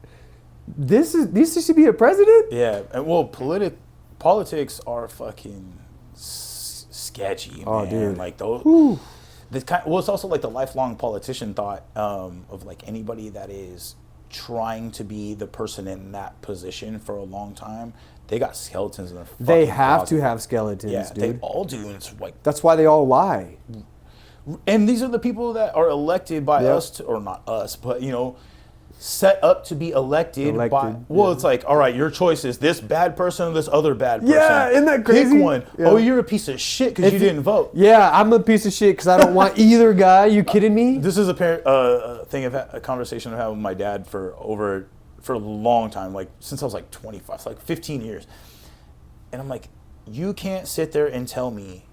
This should be a president? Yeah, and well, politics are fucking sketchy, man. Oh, dude. Like those. It's also like the lifelong politician thought of like anybody that is trying to be the person in that position for a long time. They got skeletons in their fucking They have closet. to have skeletons, yeah, dude. they all do. And it's like, that's why they all lie. And these are the people that are elected by us, or not us, but you know, set up to be elected by. Well, it's like, all right, your choice is this bad person or this other bad person. Yeah, isn't that crazy? Pick one. Yeah. Oh, you're a piece of shit because you didn't vote. Yeah, I'm a piece of shit because I don't want either guy. You kidding me? This is a conversation I've had with my dad for a long time, like since I was like 25, so like 15 years. And I'm like, you can't sit there and tell me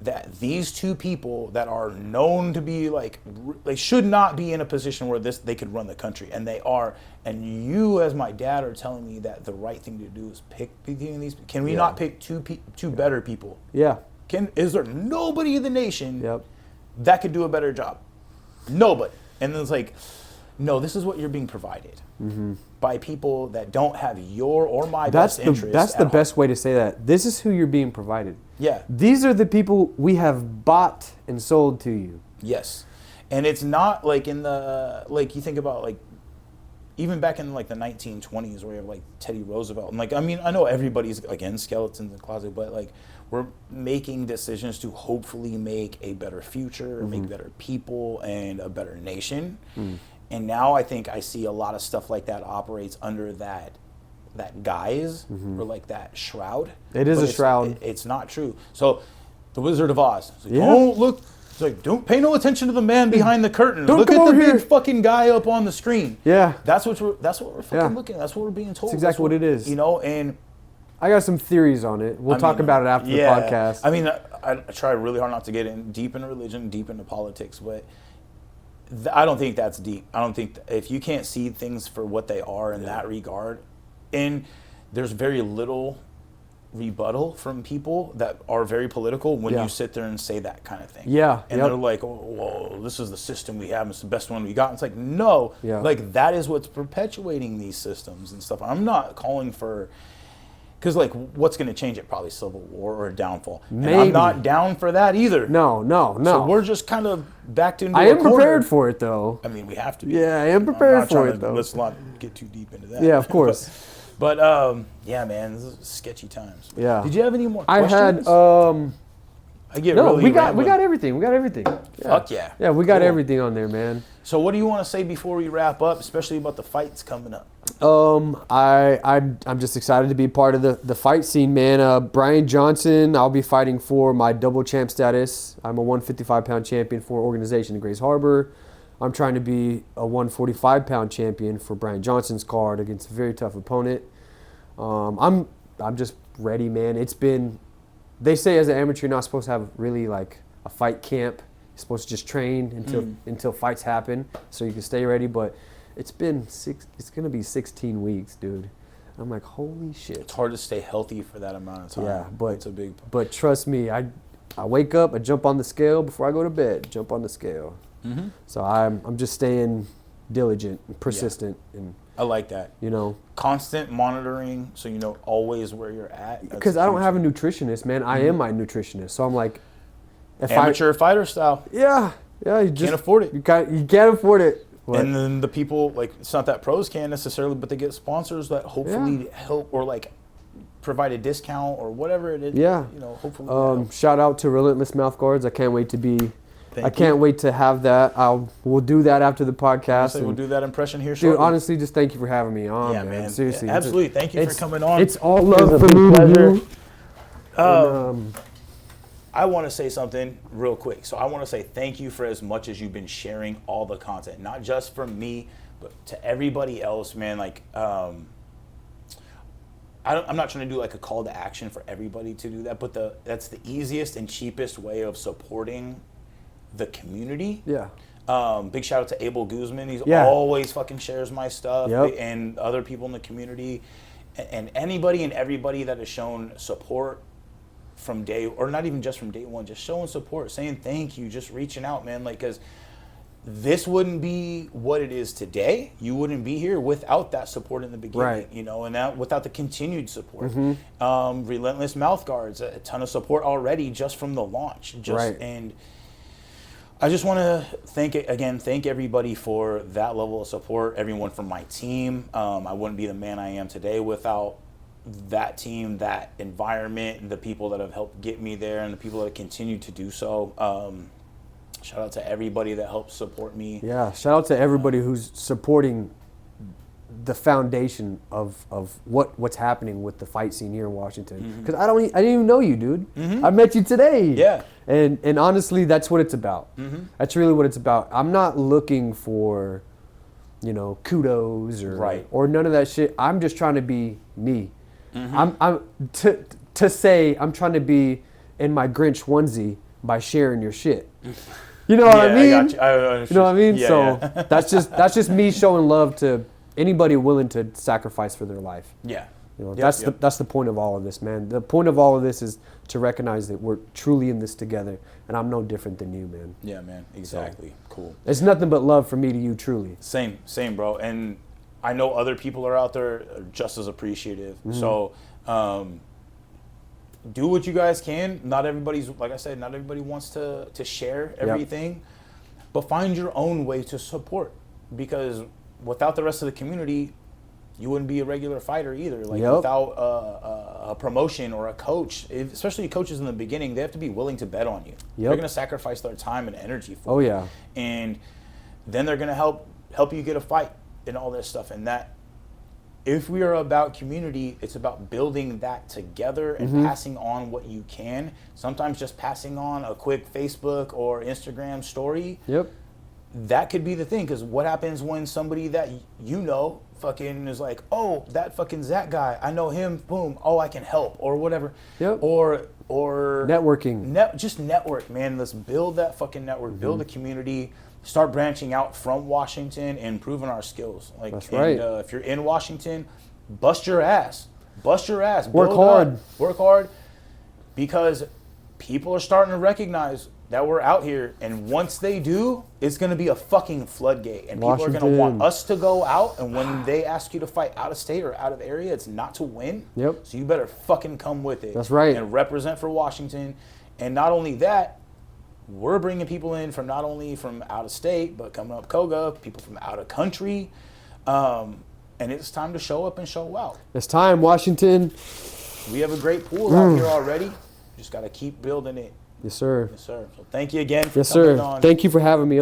that these two people that are known to be like, they should not be in a position where they could run the country, and they are, and you as my dad are telling me that the right thing to do is pick between these. Can we not pick two better people? Yeah. Is there nobody in the nation that could do a better job? Nobody. And then it's like, no, this is what you're being provided by people that don't have your or my best interest. That's the best way to say that. This is who you're being provided. Yeah. These are the people we have bought and sold to you. Yes. And it's not like in the, like you think about like, even back in like the 1920s where you have like Teddy Roosevelt. And like, I mean, I know everybody's, again, skeletons in the closet, but like we're making decisions to hopefully make a better future, make better people and a better nation. And now I think I see a lot of stuff like that operates under that guise or like that shroud. It is a shroud. It's not true. So the Wizard of Oz. Like, don't look. It's like, don't pay no attention to the man behind the curtain. Don't look come at the over big here. fucking guy up on the screen. Yeah. That's what we're fucking looking at. That's what we're being told. That's exactly what it is. You know, and I got some theories on it. We'll talk about it after the podcast. I mean, I try really hard not to get deep into religion, deep into politics, but I don't think that's deep. I don't think if you can't see things for what they are in that regard, and there's very little rebuttal from people that are very political when you sit there and say that kind of thing. Yeah. And they're like, oh, well, this is the system we have. It's the best one we got. It's like, no. Yeah. Like, that is what's perpetuating these systems and stuff. I'm not calling for... Because, like, what's going to change it? Probably civil war or a downfall. Maybe. And I'm not down for that either. No. So we're just kind of backed into I a am corner. prepared for it, though. I mean, we have to be. Yeah, I am prepared for it, though. Let's not get too deep into that. Yeah, of course. But yeah, man, this is sketchy times. Yeah. Did you have any more questions? I I get no, really we got everything. We got everything. Yeah. Fuck yeah. Yeah, we got everything on there, man. So what do you want to say before we wrap up, especially about the fights coming up? I'm just excited to be part of the fight scene, man. Brian Johnson, I'll be fighting for my double champ status. I'm a 155-pound champion for organization in Grays Harbor. I'm trying to be a 145-pound champion for Brian Johnson's card against a very tough opponent. I'm just ready, man. It's been, they say as an amateur, you're not supposed to have really like a fight camp. You're supposed to just train until fights happen so you can stay ready. But it's been it's going to be 16 weeks, dude. I'm like, holy shit. It's hard to stay healthy for that amount of time. Yeah, but it's a big. But trust me, I wake up, I jump on the scale before I go to bed. Jump on the scale. Mm-hmm. So I'm just staying diligent and persistent, and I like that. You know, constant monitoring, so you know always where you're at. Because I don't have a nutritionist, man. I am my nutritionist, so I'm like, amateur fighter style. Yeah, you just can't afford it. You can't afford it. What? And then the people, like, it's not that pros can necessarily, but they get sponsors that hopefully help or like provide a discount or whatever it is. Yeah, you know, hopefully. Shout out to Relentless Mouth Guards. I can't wait to be. Can't wait to have that. We'll do that after the podcast. We'll do that impression here shortly. Dude, honestly, just thank you for having me on, man. Seriously. Yeah, absolutely. Thank you for coming on. It's all love for me. Pleasure. I want to say something real quick. So I want to say thank you for as much as you've been sharing all the content, not just from me, but to everybody else, man. Like, I'm not trying to do like a call to action for everybody to do that, but that's the easiest and cheapest way of supporting the community. Yeah. Big shout out to Abel Guzman. He's always fucking shares my stuff. Yep. And other people in the community, and anybody and everybody that has shown support from day, or not even just from day one, just showing support, saying thank you, just reaching out, man. Like, because this wouldn't be what it is today. You wouldn't be here without that support in the beginning, right. You know, and that without the continued support. Mm-hmm. Relentless Mouth Guards, a ton of support already just from the launch. Right. And I just want to thank everybody for that level of support, everyone from my team. I wouldn't be the man I am today without that team, that environment, and the people that have helped get me there and the people that continue to do so. Shout out to everybody that helps support me. Yeah, shout out to everybody who's supporting the foundation of what's happening with the fight scene here in Washington. Because I didn't even know you, dude. I met you today. Yeah. And honestly, that's what it's about. That's really what it's about. I'm not looking for, you know, kudos or none of that shit. I'm just trying to be me. I'm to say I'm trying to be in my Grinch onesie by sharing your shit. You know what I mean? I got you. You know what I mean? Yeah, so yeah. that's just me showing love to anybody willing to sacrifice for their life. Yeah. You know, that's the point of all of this, man. The point of all of this is to recognize that we're truly in this together, and I'm no different than you, man. Yeah, man. Exactly. So, cool. It's nothing but love from me to you, truly. Same, bro. And I know other people are out there just as appreciative. So do what you guys can. Not everybody's, like I said, not everybody wants to share everything, but find your own way to support, because without the rest of the community, you wouldn't be a regular fighter either. Like without a promotion or a coach, especially coaches in the beginning, they have to be willing to bet on you. They're going to sacrifice their time and energy for you. And then they're going to help you get a fight and all this stuff. And that, if we are about community, it's about building that together and passing on what you can. Sometimes just passing on a quick Facebook or Instagram story. That could be the thing, because what happens when somebody that you know fucking is like, oh, that fucking Zach guy, I know him, boom, oh, I can help, or whatever. Or networking. Just network, man. Let's build that fucking network, build a community, start branching out from Washington and improving our skills. Like, that's right. If you're in Washington, bust your ass. Work hard, because people are starting to recognize that we're out here, and once they do, it's going to be a fucking floodgate, and people are going to want us to go out, and when they ask you to fight out of state or out of area, it's not to win. So you better fucking come with it. That's right. And represent for Washington. And not only that, we're bringing people in from not only from out of state, but coming up Koga, people from out of country. And it's time to show up and show out. It's time, Washington. We have a great pool out here already. Just got to keep building it. Yes, sir. Yes, sir. So thank you again for Yes, coming sir. on. Thank you for having me on.